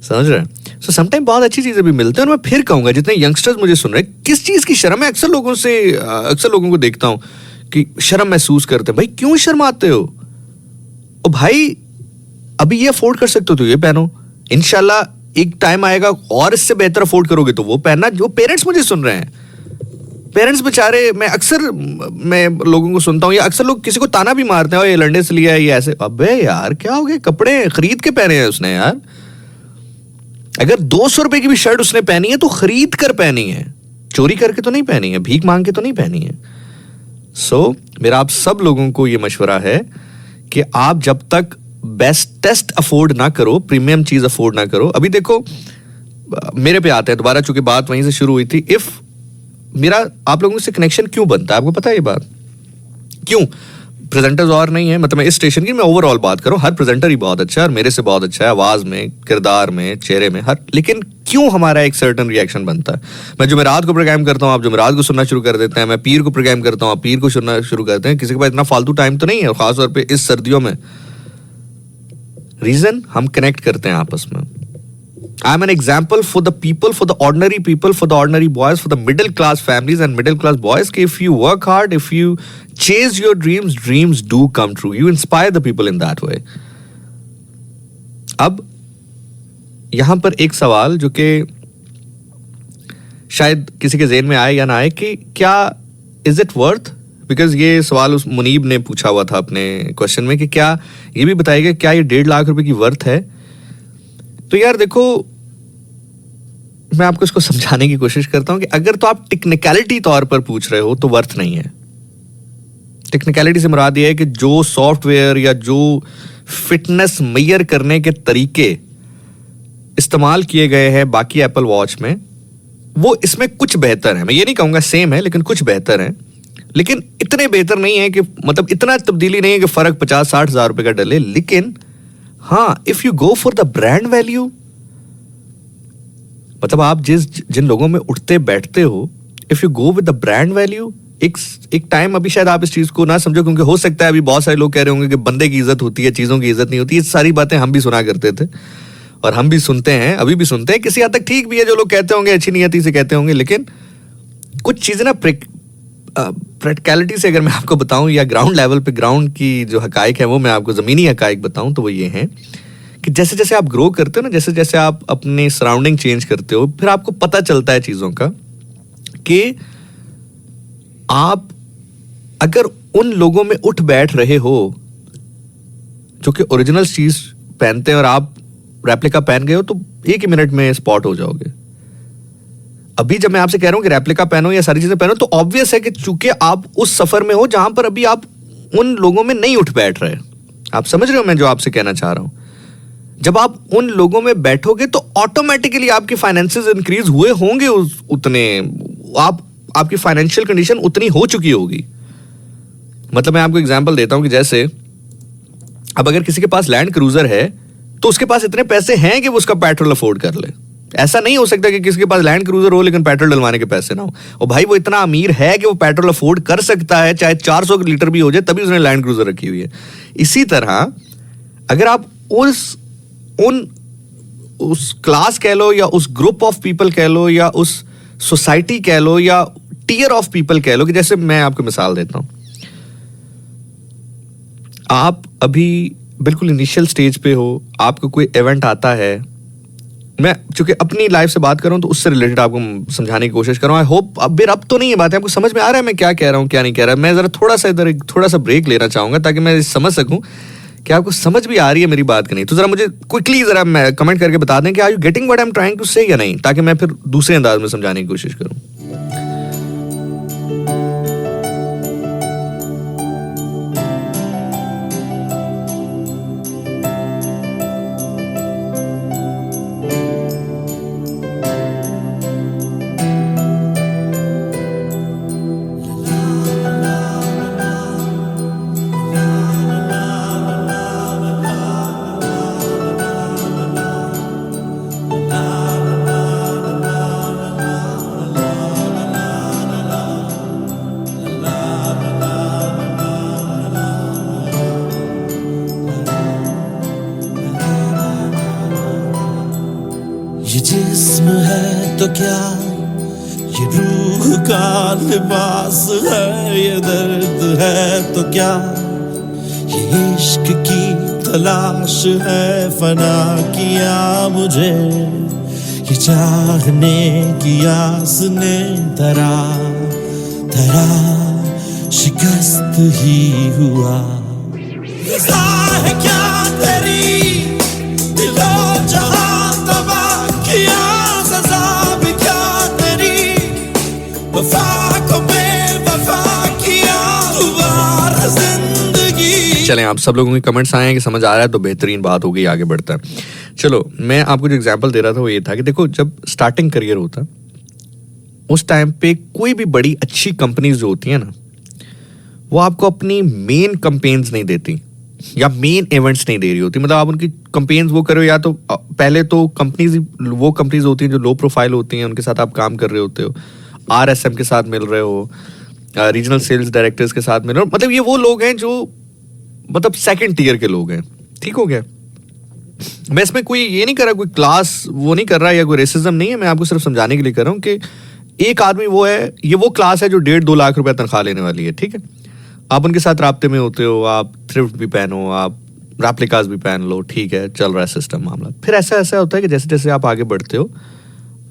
समझ रहे हैं? सो समटाइम बहुत अच्छी चीजें भी मिलती हैं। और मैं फिर कहूंगा जितने यंगस्टर्स मुझे सुन रहे हैं, किस चीज की शर्म है? अक्सर लोगों को देखता हूं कि शर्म महसूस करते हैं। भाई क्यों शर्माते हो? ओ भाई अभी ये अफोर्ड कर सकते हो तो ये पहनो, इंशाल्लाह एक टाइम आएगा और इससे बेहतर अफोर्ड करोगे तो वो पहनना। जो पेरेंट्स मुझे सुन रहे हैं, पेरेंट्स बेचारे, मैं लोगों को सुनता हूँ या अक्सर लोग किसी को ताना भी मारते हैं, ये लंडे से लिया है, ये ऐसे। अबे यार क्या हो गया, कपड़े खरीद के पहने हैं उसने यार। अगर 200 रुपए की भी शर्ट उसने पहनी है तो खरीद कर पहनी है, चोरी करके तो नहीं पहनी है, भीख मांग के तो नहीं पहनी है। सो मेरा आप सब लोगों को ये मशवरा है कि आप जब तक बेस्टेस्ट अफोर्ड ना करो, प्रीमियम चीज अफोर्ड ना करो। अभी देखो मेरे पे आते हैं दोबारा, चूंकि बात वहीं से शुरू हुई थी। इफ मेरा आप लोगों से कनेक्शन क्यों बनता है, आपको पता है ये बात क्यों? प्रेजेंटर्स और नहीं है, मतलब मैं इस स्टेशन की मैं ओवरऑल बात करूं, हर प्रेजेंटर ही बहुत अच्छा है और मेरे से बहुत अच्छा है, आवाज में, किरदार में, चेहरे में, हर। लेकिन क्यों हमारा एक सर्टन रिएक्शन बनता है? मैं जुमेरात को प्रोग्राम करता हूं, आप जुमेरात को सुनना शुरू कर देते हैं। मैं पीर को प्रोग्राम करता हूं, आप पीर को सुनना शुरू करते हैं। किसी के पास इतना फालतू टाइम तो नहीं है, खासतौर पर इस सर्दियों में। रीजन, हम कनेक्ट करते हैं आपस में। I am an example for the people, for the ordinary people, for the ordinary boys, for the middle class families and middle class boys. कि if you work hard, if you chase your dreams, dreams do come true. You inspire the people in that way. अब यहां पर एक सवाल जो कि शायद किसी के ज़हन में आए या ना आए कि क्या इज इट वर्थ, बिकॉज ये सवाल उस मुनीब ने पूछा हुआ था अपने क्वेश्चन में कि क्या ये भी बताइएगा क्या ये 1.5 लाख रुपए की वर्थ है। तो यार देखो, मैं आपको इसको समझाने की कोशिश करता हूं कि अगर तो आप टेक्निकलिटी तौर पर पूछ रहे हो तो वर्थ नहीं है। टेक्निकलिटी से मुराद ये है कि जो सॉफ्टवेयर या जो फिटनेस मेजर करने के तरीके इस्तेमाल किए गए हैं बाकी एप्पल वॉच में, वो इसमें कुछ बेहतर है। मैं ये नहीं कहूंगा सेम है, लेकिन कुछ बेहतर है, लेकिन इतने बेहतर नहीं है कि मतलब इतना तब्दीली नहीं है कि फर्क 50-60 हजार रुपए का डले। लेकिन हाँ, if you go for the brand value, मतलब आप जिन लोगों में उठते बैठते हो, if you go with the brand value, एक टाइम, अभी शायद आप इस चीज को ना समझो क्योंकि हो सकता है अभी बहुत सारे लोग कह रहे होंगे कि बंदे की इज्जत होती है, चीजों की इज्जत नहीं होती। ये सारी बातें हम भी सुना करते थे और हम भी सुनते हैं, अभी भी सुनते हैं। किसी हद तक ठीक भी है, जो लोग कहते होंगे अच्छी नियति से कहते होंगे, लेकिन कुछ चीजें ना प्रैक्टिकलिटी से अगर मैं आपको बताऊं या ग्राउंड लेवल पे ग्राउंड की जो हकाइक है वो मैं आपको ज़मीनी हकाइक बताऊं तो वो ये हैं कि जैसे जैसे आप ग्रो करते हो ना, जैसे जैसे आप अपने सराउंडिंग चेंज करते हो, फिर आपको पता चलता है चीज़ों का कि आप अगर उन लोगों में उठ बैठ रहे हो जो कि ओरिजिनल चीज़ पहनते हैं और आप रेप्लिका पहन गए हो, तो 1 ही मिनट में स्पॉट हो जाओगे। अभी जब मैं आपसे कह रहा हूं कि रेप्लिका पहनो या सारी चीजें पहनो, तो ऑब्वियस है कि चूंकि आप उस सफर में हो जहां पर अभी आप उन लोगों में नहीं उठ बैठ रहे। आप समझ रहे हो मैं जो आपसे कहना चाह रहा हूं। जब आप उन लोगों में बैठोगे तो ऑटोमेटिकली आपके फाइनेंसेस इंक्रीज हुए होंगे, उतने आपकी फाइनेंशियल कंडीशन उतनी हो चुकी होगी। मतलब मैं आपको एग्जांपल देता हूं कि जैसे अब अगर किसी के पास लैंड क्रूजर है तो उसके पास इतने पैसे हैं कि वो उसका पेट्रोल अफोर्ड कर ले। ऐसा नहीं हो सकता कि किसी के पास लैंड क्रूजर हो लेकिन पेट्रोल डलवाने के पैसे ना हो। और भाई वो इतना अमीर है कि वो पेट्रोल अफोर्ड कर सकता है, चाहे 400 लीटर भी हो जाए, तभी उसने लैंड क्रूजर रखी हुई है। इसी तरह अगर आप उस क्लास कह लो या उस ग्रुप ऑफ पीपल कह लो या उस सोसाइटी कह लो या टीयर ऑफ पीपल कह लो, कि जैसे मैं आपको मिसाल देता हूं, आप अभी बिल्कुल इनिशियल स्टेज पे हो, आपको कोई इवेंट आता है, मैं चूंकि अपनी लाइफ से बात कर रहा हूं तो उससे रिलेटेड आपको समझाने की कोशिश कर रहा हूं। आई होप अब तो नहीं है बात है, आपको समझ में आ रहा है मैं क्या कह रहा हूं क्या नहीं कह रहा। मैं जरा थोड़ा सा ब्रेक लेना चाहूंगा ताकि मैं समझ सकूं कि आपको समझ भी आ रही है मेरी बात की नहीं। तो जरा मुझे क्विकली जरा कमेंट करके बता दें कि are you getting what I am trying to say या नहीं, ताकि मैं फिर दूसरे अंदाज में समझाने की कोशिश करूं। ये जिस्म है तो क्या, ये रूह का लिबास है, ये दर्द है तो क्या, ये इश्क की तलाश है, फना किया मुझे ये चाहने की आस ने धरा शिकस्त ही हुआ। रज़ा है क्या तेरी दिलो जहां तबाह किया, सज़ा भी क्या तेरी वफा को बेवफा किया, दोबारा जिंदगी। चलें, आप सब लोगों के कमेंट्स आए हैं कि समझ आ रहा है तो बेहतरीन बात हो गई, आगे बढ़ता है। चलो, मैं आपको जो एग्जांपल दे रहा था वो ये था कि देखो, जब स्टार्टिंग करियर होता उस टाइम पे कोई भी बड़ी अच्छी कंपनीज जो होती हैं ना, वो आपको अपनी मेन कैंपेन्स नहीं देती या मेन इवेंट्स नहीं दे रही होती। मतलब आप उनकी कैंपेन्स वो करो, या तो पहले तो वो कंपनीज होती हैं जो लो प्रोफाइल होती हैं, उनके साथ आप काम कर रहे होते हो, RSM के साथ मिल रहे हो, रीजनल सेल्स डायरेक्टर्स के साथ मिल रहे हो। मतलब ये वो लोग हैं जो मतलब सेकंड टियर के लोग हैं, ठीक हो गया। मैं इसमें कोई ये नहीं कर रहा, कोई क्लास वो नहीं कर रहा या कोई रेसिज्म नहीं है, मैं आपको सिर्फ समझाने के लिए कर रहा हूँ कि एक आदमी वो है, ये वो क्लास है जो 1.5-2 लाख रुपए तनख्वाह लेने वाली है, ठीक है। आप उनके साथ राब्ते में होते हो, आप थ्रिफ्ट भी पहनो, आप रेप्लिकास भी पहन लो, ठीक है, चल रहा है सिस्टम मामला। फिर ऐसा होता है कि जैसे जैसे आप आगे बढ़ते हो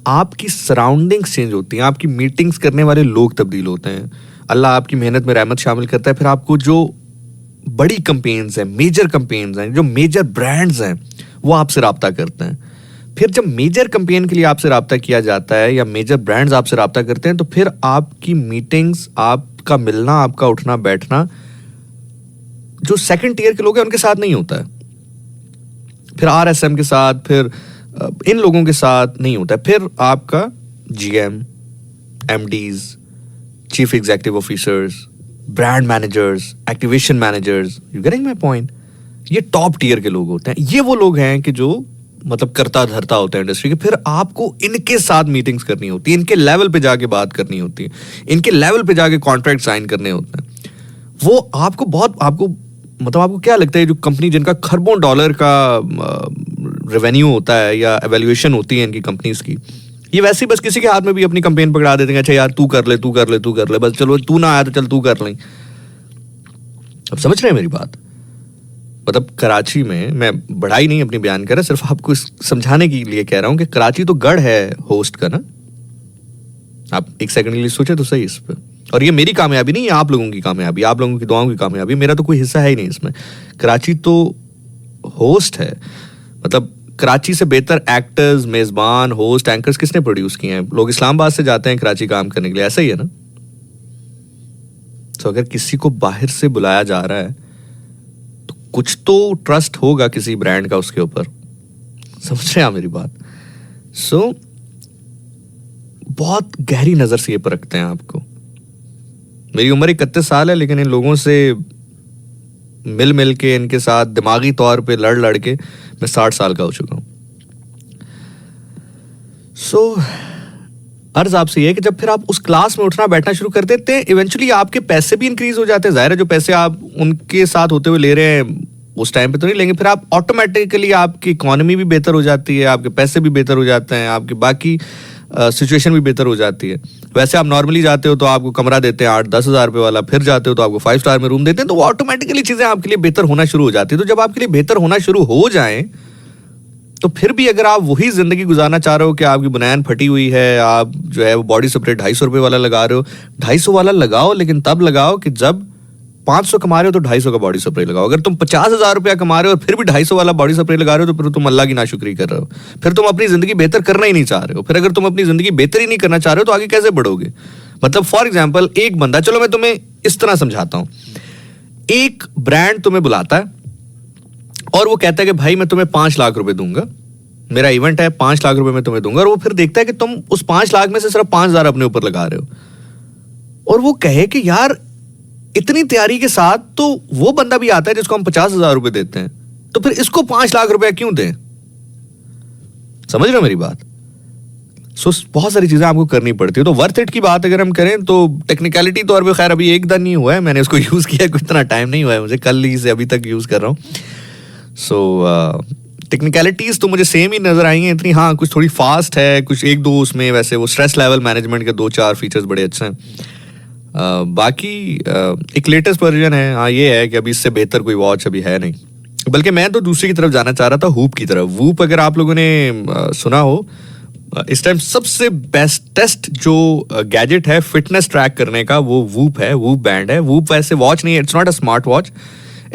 आपकी सराउंडिंग्स चेंज होती हैं, आपकी मीटिंग्स करने वाले लोग तब्दील होते हैं, अल्लाह आपकी मेहनत में रहमत शामिल करता है। फिर आपको जो बड़ी कंपेन्स हैं, मेजर कंपेन्स हैं, जो मेजर ब्रांड्स हैं, वो आपसे रब्ता करते हैं। फिर जब मेजर कंपेन के लिए आपसे रब्ता किया जाता है या मेजर ब्रांड्स आपसे रब्ता करते हैं, तो फिर आपकी मीटिंग्स, आपका मिलना, आपका उठना बैठना जो सेकंड टियर के लोग हैं उनके साथ नहीं होता है, फिर RSM के साथ, फिर इन लोगों के साथ नहीं होता है। फिर आपका GM, MDs, chief executive officers, brand managers, activation managers, you getting my point, ये टॉप टियर के लोग होते हैं। ये वो लोग हैं कि जो मतलब करता धरता होता है इंडस्ट्री के। फिर आपको इनके साथ मीटिंग्स करनी होती है, इनके लेवल पे जाके बात करनी होती है, इनके लेवल पे जाके कॉन्ट्रैक्ट साइन करने होते हैं। वो आपको क्या लगता है, जो कंपनी जिनका खरबों डॉलर का रेवेन्यू होता है या एवेल्युएशन होती है इनकी कंपनीज की, ये वैसे ही बस किसी के हाथ में भी अपनी कंपेन पकड़ा देते हैं, अच्छा यार तू कर ले, बस चलो तू ना आया तो चल तू कर ले। अब समझ रहे हैं मेरी बात? मतलब कराची में, मैं बढ़ाई नहीं अपनी बयान कर रहा, सिर्फ आपको समझाने के लिए कह रहा हूं कि कराची तो गढ़ है होस्ट का ना। आप एक सेकंड के लिए सोचे तो सही इस पर। और ये मेरी कामयाबी नहीं है, आप लोगों की कामयाबी, आप लोगों की दुआओं की कामयाबी, मेरा तो कोई हिस्सा है ही नहीं इसमें। कराची तो होस्ट है, मतलब कराची से बेहतर एक्टर्स, मेजबान, होस्ट, एंकर्स किसने प्रोड्यूस किए हैं? लोग इस्लामाबाद से जाते हैं कराची काम करने के लिए, ऐसा ही है ना। तो अगर किसी को बाहर से बुलाया जा रहा है तो कुछ तो ट्रस्ट होगा किसी ब्रांड का उसके ऊपर, समझ रहे हैं मेरी बात? सो बहुत गहरी नजर से ये परखते हैं आपको। मेरी उम्र 31 साल है, लेकिन इन लोगों से मिल के, इनके साथ दिमागी तौर पे लड़ के मैं 60 साल का हो चुका हूं। सो अर्ज आपसे ये है कि जब फिर आप उस क्लास में उठना बैठना शुरू कर देते हैं, इवेंचुअली आपके पैसे भी इंक्रीज हो जाते हैं। जाहिर है जो पैसे आप उनके साथ होते हुए ले रहे हैं उस टाइम पे तो नहीं लेंगे, फिर आप ऑटोमेटिकली आपकी इकोनॉमी भी बेहतर हो जाती है, आपके पैसे भी बेहतर हो जाते हैं, आपकी बाकी सिचुएशन भी बेहतर हो जाती है। वैसे आप नॉर्मली जाते हो तो आपको कमरा देते हैं 8-10 हज़ार रुपये वाला, फिर जाते हो तो आपको 5 स्टार में रूम देते हैं, तो वो ऑटोमेटिकली चीज़ें आपके लिए बेहतर होना शुरू हो जाती है। तो जब आपके लिए बेहतर होना शुरू हो जाए तो फिर भी अगर आप वही जिंदगी गुजारना चाह रहे हो कि आपकी बुनियाद फटी हुई है, आप जो है वो बॉडी स्प्रे 250 रुपये वाला लगा रहे हो, 250 वाला लगाओ, लेकिन तब लगाओ कि जब 500 कमा रहे हो तो 250 का बॉडी स्प्रे लगाओ। अगर तुम 50,000 रुपया कमा रहे हो और फिर भी 250 वाला बॉडी स्प्रे लगा रहे हो तो फिर तुम अल्लाह की नाशुक्री कर रहे हो, फिर तुम अपनी जिंदगी बेहतर करना ही नहीं चाह रहे हो। फिर अगर तुम अपनी जिंदगी बेहतर ही नहीं करना चाह रहे हो तो आगे कैसे बढ़ोगे? मतलब फॉर एग्जाम्पल एक बंदा, चलो मैं तुम्हें इस तरह समझाता हूं, एक ब्रांड तुम्हें बुलाता है और वो कहता है कि भाई मैं तुम्हें 5 लाख रुपए दूंगा, मेरा इवेंट है, 5 लाख रुपए मैं तुम्हें दूंगा, और वो फिर देखता है कि तुम उस 5 लाख में से सिर्फ 5,000 अपने ऊपर लगा रहे हो, और वो कहे कि यार इतनी तैयारी के साथ तो वो बंदा भी आता है जिसको हम 50,000 रुपए देते हैं, तो फिर इसको 5 लाख रुपया क्यों दें? समझ रहे हो मेरी बात? सो बहुत सारी चीजें आपको करनी पड़ती है। तो वर्थ इट की बात अगर हम करें तो टेक्निकलिटी तौर पे खैर अभी एक दिन नहीं हुआ है, मैंने इसको यूज किया, कोई इतना टाइम नहीं हुआ है मुझे, कल ही से अभी तक यूज कर रहा हूँ। सो टेक्निकलिटीज तो मुझे सेम ही नजर आई हैं इतनी, हाँ कुछ थोड़ी फास्ट है, कुछ 1-2 उसमें वैसे वो स्ट्रेस लेवल मैनेजमेंट के 2-4 फीचर्स बड़े अच्छे हैं। बाकी एक लेटेस्ट वर्जन है, हाँ ये है कि अभी इससे बेहतर कोई वॉच अभी है नहीं, बल्कि मैं तो दूसरी की तरफ जाना चाह रहा था, वूप की तरफ। वूप अगर आप लोगों ने सुना हो, इस टाइम सबसे बेस्टेस्ट जो गैजेट है फिटनेस ट्रैक करने का वो वूप है, वूप बैंड है। वूप वैसे वॉच नहीं है, it's not a smart watch,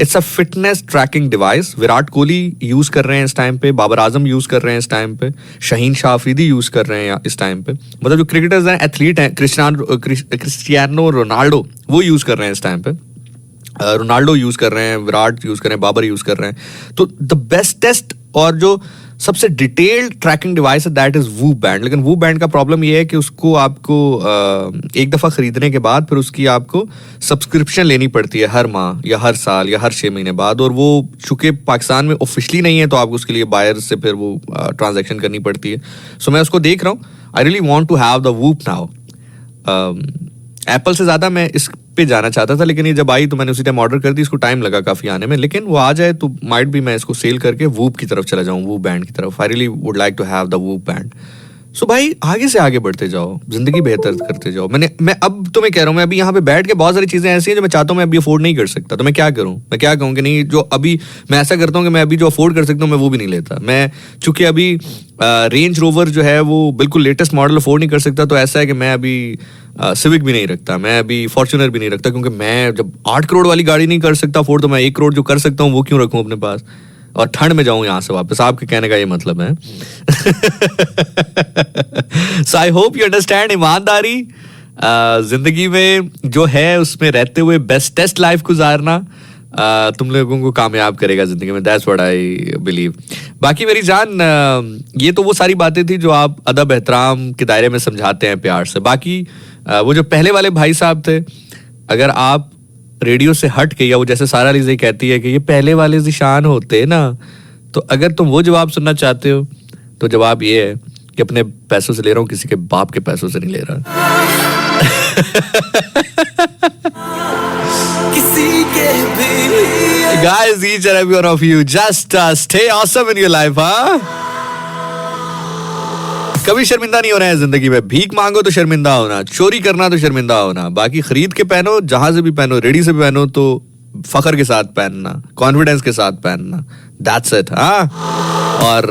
it's a fitness tracking device. Virat Kohli use कर रहे हैं इस टाइम पे, बाबर आजम यूज कर रहे हैं इस टाइम पे, शाहीन शाह अफरीदी यूज कर रहे हैं इस टाइम पे, मतलब जो क्रिकेटर्स हैं, एथलीट हैं, क्रिस्टियानो रोनाल्डो वो यूज कर रहे हैं इस टाइम पे, रोनाल्डो यूज कर रहे हैं, विराट यूज कर रहे हैं, बाबर यूज कर रहे हैं। तो द बेस्टेस्ट और जो सबसे डिटेल्ड ट्रैकिंग डिवाइस है दैट इज वूप बैंड। लेकिन वूप बैंड का प्रॉब्लम ये है कि उसको आपको एक दफा खरीदने के बाद फिर उसकी आपको सब्सक्रिप्शन लेनी पड़ती है हर माह या हर साल या हर 6 महीने बाद, और वो चूंकि पाकिस्तान में ऑफिशियली नहीं है तो आपको उसके लिए बायर से फिर वो ट्रांजैक्शन करनी पड़ती है। सो मैं उसको देख रहा हूँ, I really want to have the Whoop now. Apple से ज़्यादा मैं इस पे जाना चाहता था, लेकिन ये जब आई तो मैंने उसी टाइम ऑर्डर कर दी। इसको टाइम लगा काफ़ी आने में, लेकिन वो आ जाए तो माइट भी मैं इसको सेल करके वूप की तरफ चला जाऊँ, वूप बैंड की तरफ। I really would like to have the woop band. So भाई आगे से आगे बढ़ते जाओ, जिंदगी बेहतर करते जाओ। मैं अब तो मैं कह रहा हूँ, मैं अभी यहाँ पे बैठ के बहुत सारी चीज़ें ऐसी हैं जो मैं चाहता हूँ मैं अभी अफोर्ड नहीं कर सकता, तो मैं क्या करूँ? मैं क्या कहूँ कि नहीं, जो अभी मैं ऐसा करता हूँ कि मैं अभी जो अफोर्ड कर सकता हूँ मैं वो भी नहीं लेता। मैं चूंकि अभी रेंज रोवर जो है वो बिल्कुल लेटेस्ट मॉडल अफोर्ड नहीं कर सकता, तो ऐसा है कि मैं अभी सिविक भी नहीं रखता, मैं अभी फॉर्च्यूनर भी नहीं रखता, क्योंकि मैं जब 8 करोड़ वाली गाड़ी नहीं कर सकता अफोर्ड, तो मैं 1 करोड़ जो कर सकता हूँ वो क्यों रखूँ अपने पास और ठंड में जाऊं यहाँ से वापस। आपके कहने का ये मतलब है। सो आई होप यू अंडरस्टैंड। ईमानदारी जिंदगी में जो है उसमें रहते हुए बेस्टेस्ट लाइफ गुजारना तुम लोगों को कामयाब करेगा जिंदगी में। That's what I believe. बाकी मेरी जान, ये तो वो सारी बातें थी जो आप अदब एहतराम के दायरे में समझाते हैं प्यार से। बाकी वो जो पहले वाले भाई साहब थे, अगर आप रेडियो से हट के, या वो जैसे सारा लीज़े कहती है कि ये पहले वाले ज़िशान होते ना, तो अगर तुम वो जवाब सुनना चाहते हो तो जवाब ये है कि अपने पैसों से ले रहा हूँ, किसी के बाप के पैसों से नहीं ले रहा। किसी के भी Guys, each and every one of you just stay awesome in your life, हाँ? कभी शर्मिंदा नहीं होना है जिंदगी में। भीख मांगो तो शर्मिंदा होना, चोरी करना तो शर्मिंदा होना, बाकी खरीद के पहनो, जहां से भी पहनो, रेडी से भी पहनो तो फखर के साथ पहनना, कॉन्फिडेंस के साथ पहनना। दैट्स इट, हाँ। और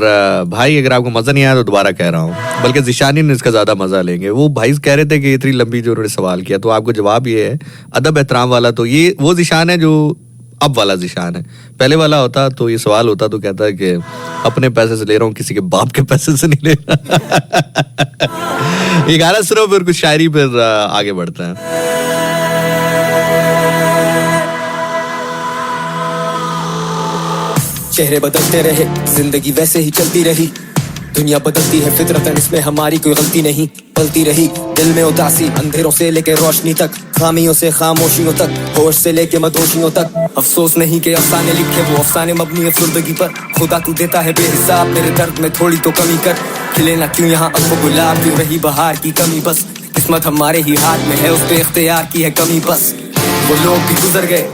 भाई अगर आपको मजा नहीं आया तो दोबारा कह रहा हूँ, बल्कि ज़िशानी ने इसका ज्यादा मजा लेंगे। वो भाई कह रहे थे कि इतनी लंबी जो उन्होंने सवाल किया, तो आपको जवाब ये है अदब एहतराम वाला। तो ये वो ज़िशान है जो अब वाला ज़िशान है। पहले वाला होता तो ये सवाल होता तो कहता है कि अपने पैसे से ले रहा हूँ, किसी के बाप के पैसे से नहीं ले रहा। ये गाना सुनो, फिर कुछ शायरी, फिर आगे बढ़ते हैं। चेहरे बदलते रहे, जिंदगी वैसे ही चलती रही, दुनिया बदलती है फितरतन, इसमें हमारी कोई गलती नहीं। पलती रही दिल में उदासी, अंधेरों से लेके रोशनी तक, खामियों से खामोशियों तक, होश से लेके मदोशियों तक। अफसोस नहीं के अफसाने लिखे, वो अफसाने मबनी है जिंदगी पर। खुदा तू देता है बेहिसाब, मेरे दर्द में थोड़ी तो कमी कर। खिले ना क्यों यहाँ अब वो गुलाब, क्यों रही बहार की कमी बस। किस्मत हमारे ही हाथ में है, उस पे इख्तियार की है कमी बस। वो लोग भी गुजर गए,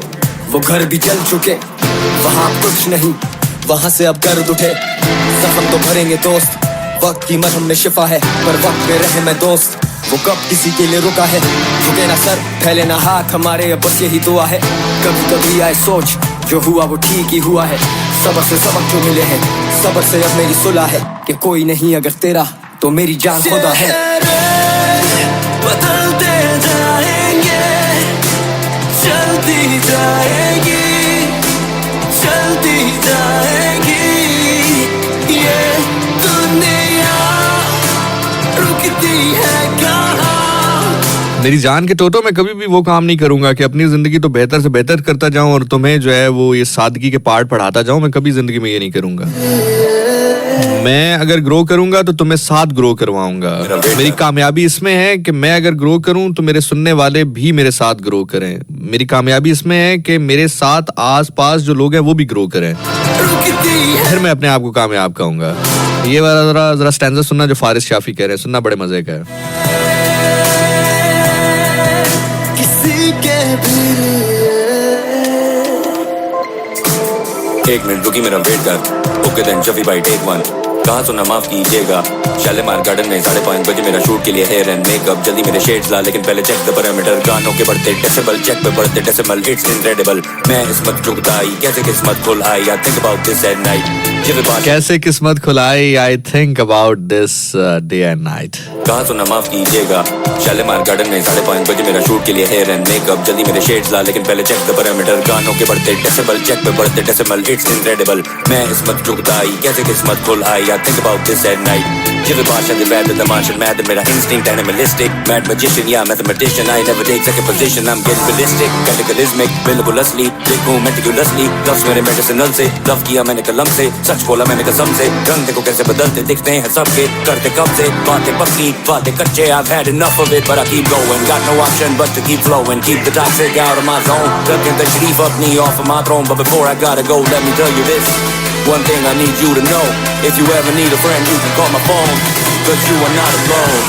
वो घर भी जल चुके, वहाँ कुछ नहीं, वहाँ से अब गर्द उठे। जख्म तो भरेंगे दोस्त, वक्त की मरहम में शिफा है, पर वक्त में रहे मैं दोस्त। वो कब किसी के लिए रुका है, झुके ना सर फैले ना हाथ, हमारे अब बस यही दुआ है। कभी कभी आए सोच, जो हुआ वो ठीक ही हुआ है। सबर से सबक जो मिले हैं, सबर से अब मेरी सुलह है कि कोई नहीं अगर तेरा तो मेरी जान खुदा है। बदलते जाएंगे, चलती जाएगी, चलती जाएगी, ये दुनिया रुकती है कहाँ। मेरी जान के टोटो, मैं कभी भी वो काम नहीं करूंगा कि अपनी जिंदगी तो बेहतर से बेहतर करता जाऊं और तुम्हें जो है वो ये सादगी के पार्ट पढ़ाता जाऊं। मैं कभी जिंदगी में ये नहीं करूंगा। मैं अगर ग्रो करूंगा तो तुम्हें साथ ग्रो करवाऊंगा। मेरी कामयाबी इसमें है कि मैं अगर ग्रो करूं तो मेरे सुनने वाले भी मेरे साथ ग्रो करें। मेरी कामयाबी इसमें है कि मेरे साथ आस पास जो लोग हैं वो भी ग्रो करें, फिर मैं अपने आप को कामयाब कहूंगा। ये वाला जरा स्टैंजा सुनना जो फारिस शाफी कह रहे हैं, सुनना बड़े मजे का है। किसी के भी एक मिनट रुकी, मेरा वेट कर। ओके देन शफी भाई टेक वन। कहा सुना माफ कीजिएगा, शालीमार गार्डन में 5:30 बजे मेरा शूट के लिए हेयर एंड मेकअप। जल्दी मेरे शेड्स ला, लेकिन पहले चेक द पैरामीटर। गानों के बढ़ते डेसिबल, चेक पे बढ़ते डेसिमल, इट्स इनक्रेडिबल। मैं इसमत चुगदाई, कैसे किस्मत खुल आई, I think about this at night. कैसे किस्मत खुलाई, I think about this day and night. कहा सुना माफ कीजिएगा, शालीमार गार्डन में 5:30 बजे मेरा शूट के लिए हेयर एंड मेकअप। जल्दी मेरे शेड्स ला, लेकिन पहले चेक द पैरामीटर। गानों के बढ़ते डेसिबल, चेक पे बढ़ते डेसिमल, इट्स इनक्रेडिबल। मैं इसमत चुगदाई, कैसे किस्मत खुल आई, I think about this at night. Give it bash and the bad and the martial mad and mera instinct animalistic, mad magician yeah mathematician, I never take second position, I'm getting ballistic, cataclysmic, बिल्कुल असली, देखूं meticulously, loves मेरे medicinal से, love किया मैंने कलम से, सच बोला मैंने कसम से, रंग देखो कैसे बदलते दिखते हैं सबके, करते कब से, बातें पक्की, बातें कच्चे, I've had enough of it but I keep going, got no option but to keep flowing, keep the toxic out of my zone, rocking the shreef up me off of my throne, but before I gotta go, let me tell you this. One thing I need you to know, if you ever need a friend, you can call my phone, but you are not alone.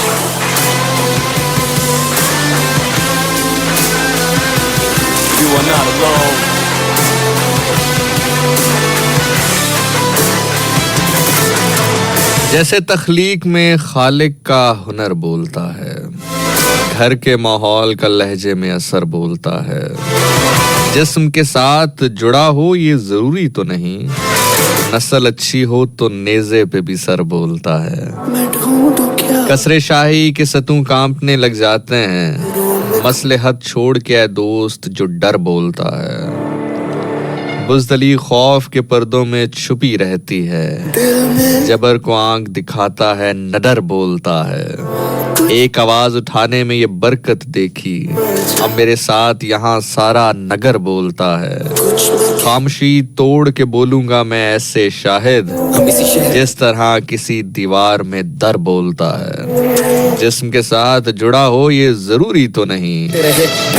You are not alone. जैसे तख्लीक में खालिक का हुनर बोलता है, घर के माहौल का लहजे में असर बोलता है। जिस्म के साथ जुड़ा हो ये जरूरी तो नहीं, नस्ल अच्छी हो तो नेज़े पे भी सर बोलता है। कसरे शाही के सतूं कांपने लग जाते हैं, मसलहत छोड़ के ऐ दोस्त जो डर बोलता है। बुज़दली खौफ के पर्दों में छुपी रहती है, जबर को आंख दिखाता है नडर बोलता है। एक आवाज उठाने में ये बरकत देखी, अब मेरे साथ यहाँ सारा नगर बोलता है। खामोशी तोड़ के बोलूंगा मैं ऐसे शाहिद, जिस तरह किसी दीवार में दर बोलता है। जिस्म के साथ जुड़ा हो ये जरूरी तो नहीं,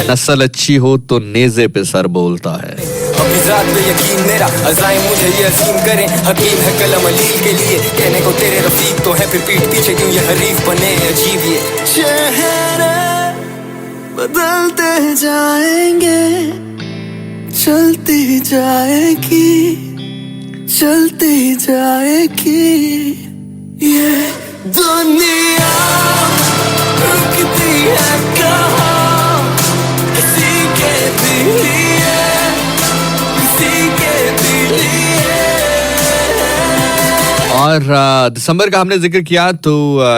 नस्ल अच्छी हो तो नेज़े पे सर बोलता है। अपनी जात पे यकीन मेरा, अज़ाइम मुझे ये अजीम करें, हकीम है कलम अलील के लिए, कहने को तेरे रफीक तो है, फिर पीठ पीछे क्यों ये हरीफ बने अजीब। ये चेहरे बदलते जाएंगे, चलती जाएगी, चलती जाएगी ये दुनिया। रुकती है कहाँ किसी के लिए, किसी के लिए। और दिसंबर का हमने जिक्र किया तो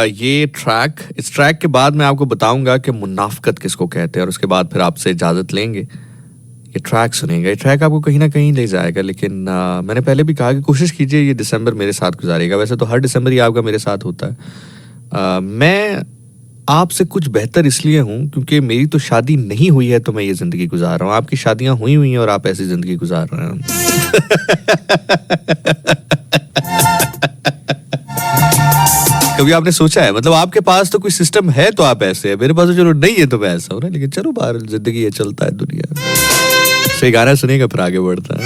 ये ट्रैक, इस ट्रैक के बाद मैं आपको बताऊंगा कि मुनाफकत किसको कहते हैं, और उसके बाद फिर आपसे इजाजत लेंगे। ये ट्रैक सुनेंगे, ये ट्रैक आपको कहीं ना कहीं ले जाएगा, लेकिन मैंने पहले भी कहा कि कोशिश कीजिए ये दिसंबर मेरे साथ गुजारेगा। वैसे तो हर दिसंबर ही आपका मेरे साथ होता है। मैं आपसे कुछ बेहतर इसलिए हूँ क्योंकि मेरी तो शादी नहीं हुई है, तो मैं ये जिंदगी गुजार रहा हूँ। आपकी शादियां हुई हैं और आप ऐसी जिंदगी गुजार रहे हैं। कभी आपने सोचा है, मतलब आपके पास तो कोई सिस्टम है तो आप ऐसे है, मेरे पास तो चलो नहीं है तो मैं ऐसा हूँ ना, लेकिन चलो बाहर जिंदगी ये चलता है दुनिया में। सही गाना सुनेगा फिर आगे बढ़ता है।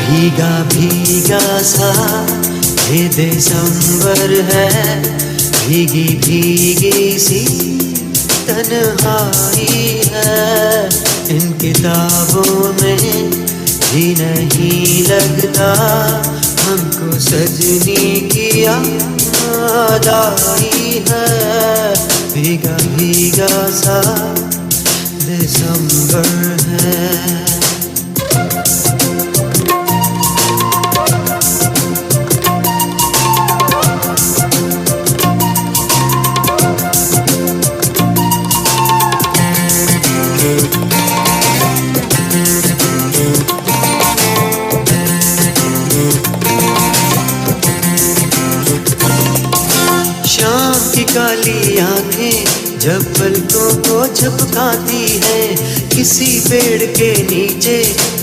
भीगा भीगा सा ये दिसंबर है, भीगी भीगी सी तन्हाई है। इन किताबों में भी नहीं लगता हमको सजनी की याद आई है। भीगा भीगा सा दिसंबर है। काली आंखें जब पलकों को झपकाती है, किसी पेड़ के नीचे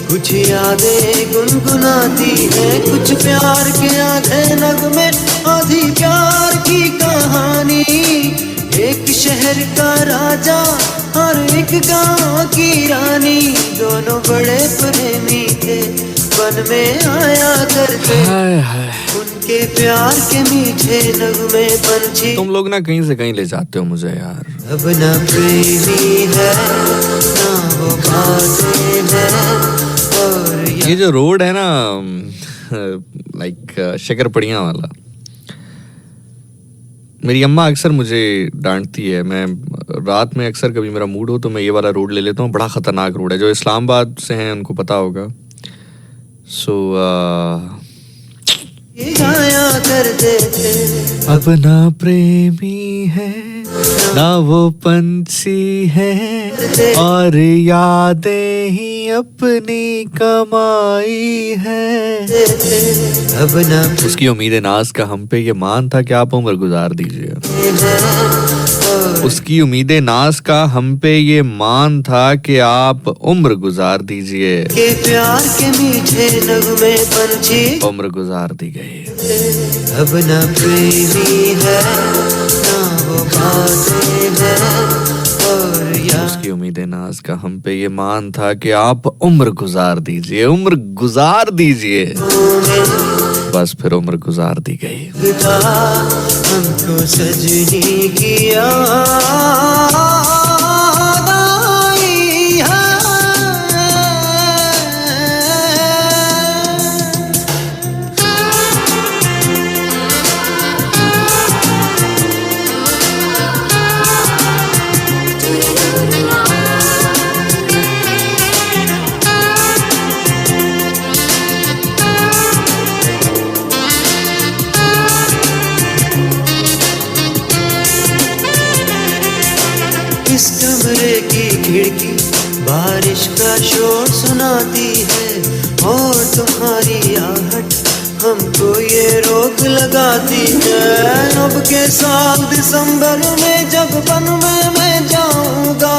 कुछ यादें गुनगुनाती है। कुछ प्यार के आधे नगमे, आधी प्यार की कहानी। एक शहर का राजा और एक गांव की रानी, दोनों बड़े प्रेमी थे, वन में आया करते उनके प्यार के मीठे नगमे पंछी। तुम लोग ना कहीं से कहीं ले जाते हो मुझे यार। अब ना प्रेमी है ना वो बातें हैं, और ये जो रोड है ना लाइक शकरपड़ियाँ वाला, मेरी अम्मा अक्सर मुझे डांटती है। मैं रात में अक्सर कभी मेरा मूड हो तो मैं ये वाला रोड ले लेता हूँ। बड़ा खतरनाक रोड है, जो इस्लामाबाद से हैं उनको पता होगा। ये गाया करते थे। अब ना प्रेमी है ना वो पंछी है, और यादें ही अपनी कमाई है। अब ना उसकी उम्मीद नाज का हम पे ये मान था कि आप उम्र गुजार दीजिए। उसकी उम्मीद नाज का हम पे ये मान था कि आप उम्र गुजार दीजिए। के प्यार के मीठे नगमे पंछी उम्र गुजार दी गई। अब ना प्रेमी है ना वो बातें हैं, और दिया। उसकी उम्मीद नाज का हम पे ये मान था कि आप उम्र गुजार दीजिए, उम्र गुजार दीजिए, बस फिर उम्र गुजार दी गई। हमको सजनी किया इस कमरे की खिड़की बारिश का शोर सुनाती है और तुम्हारी आहट हमको ये रोक लगाती है। अब के साल दिसंबर में जब बन में मैं जाऊंगा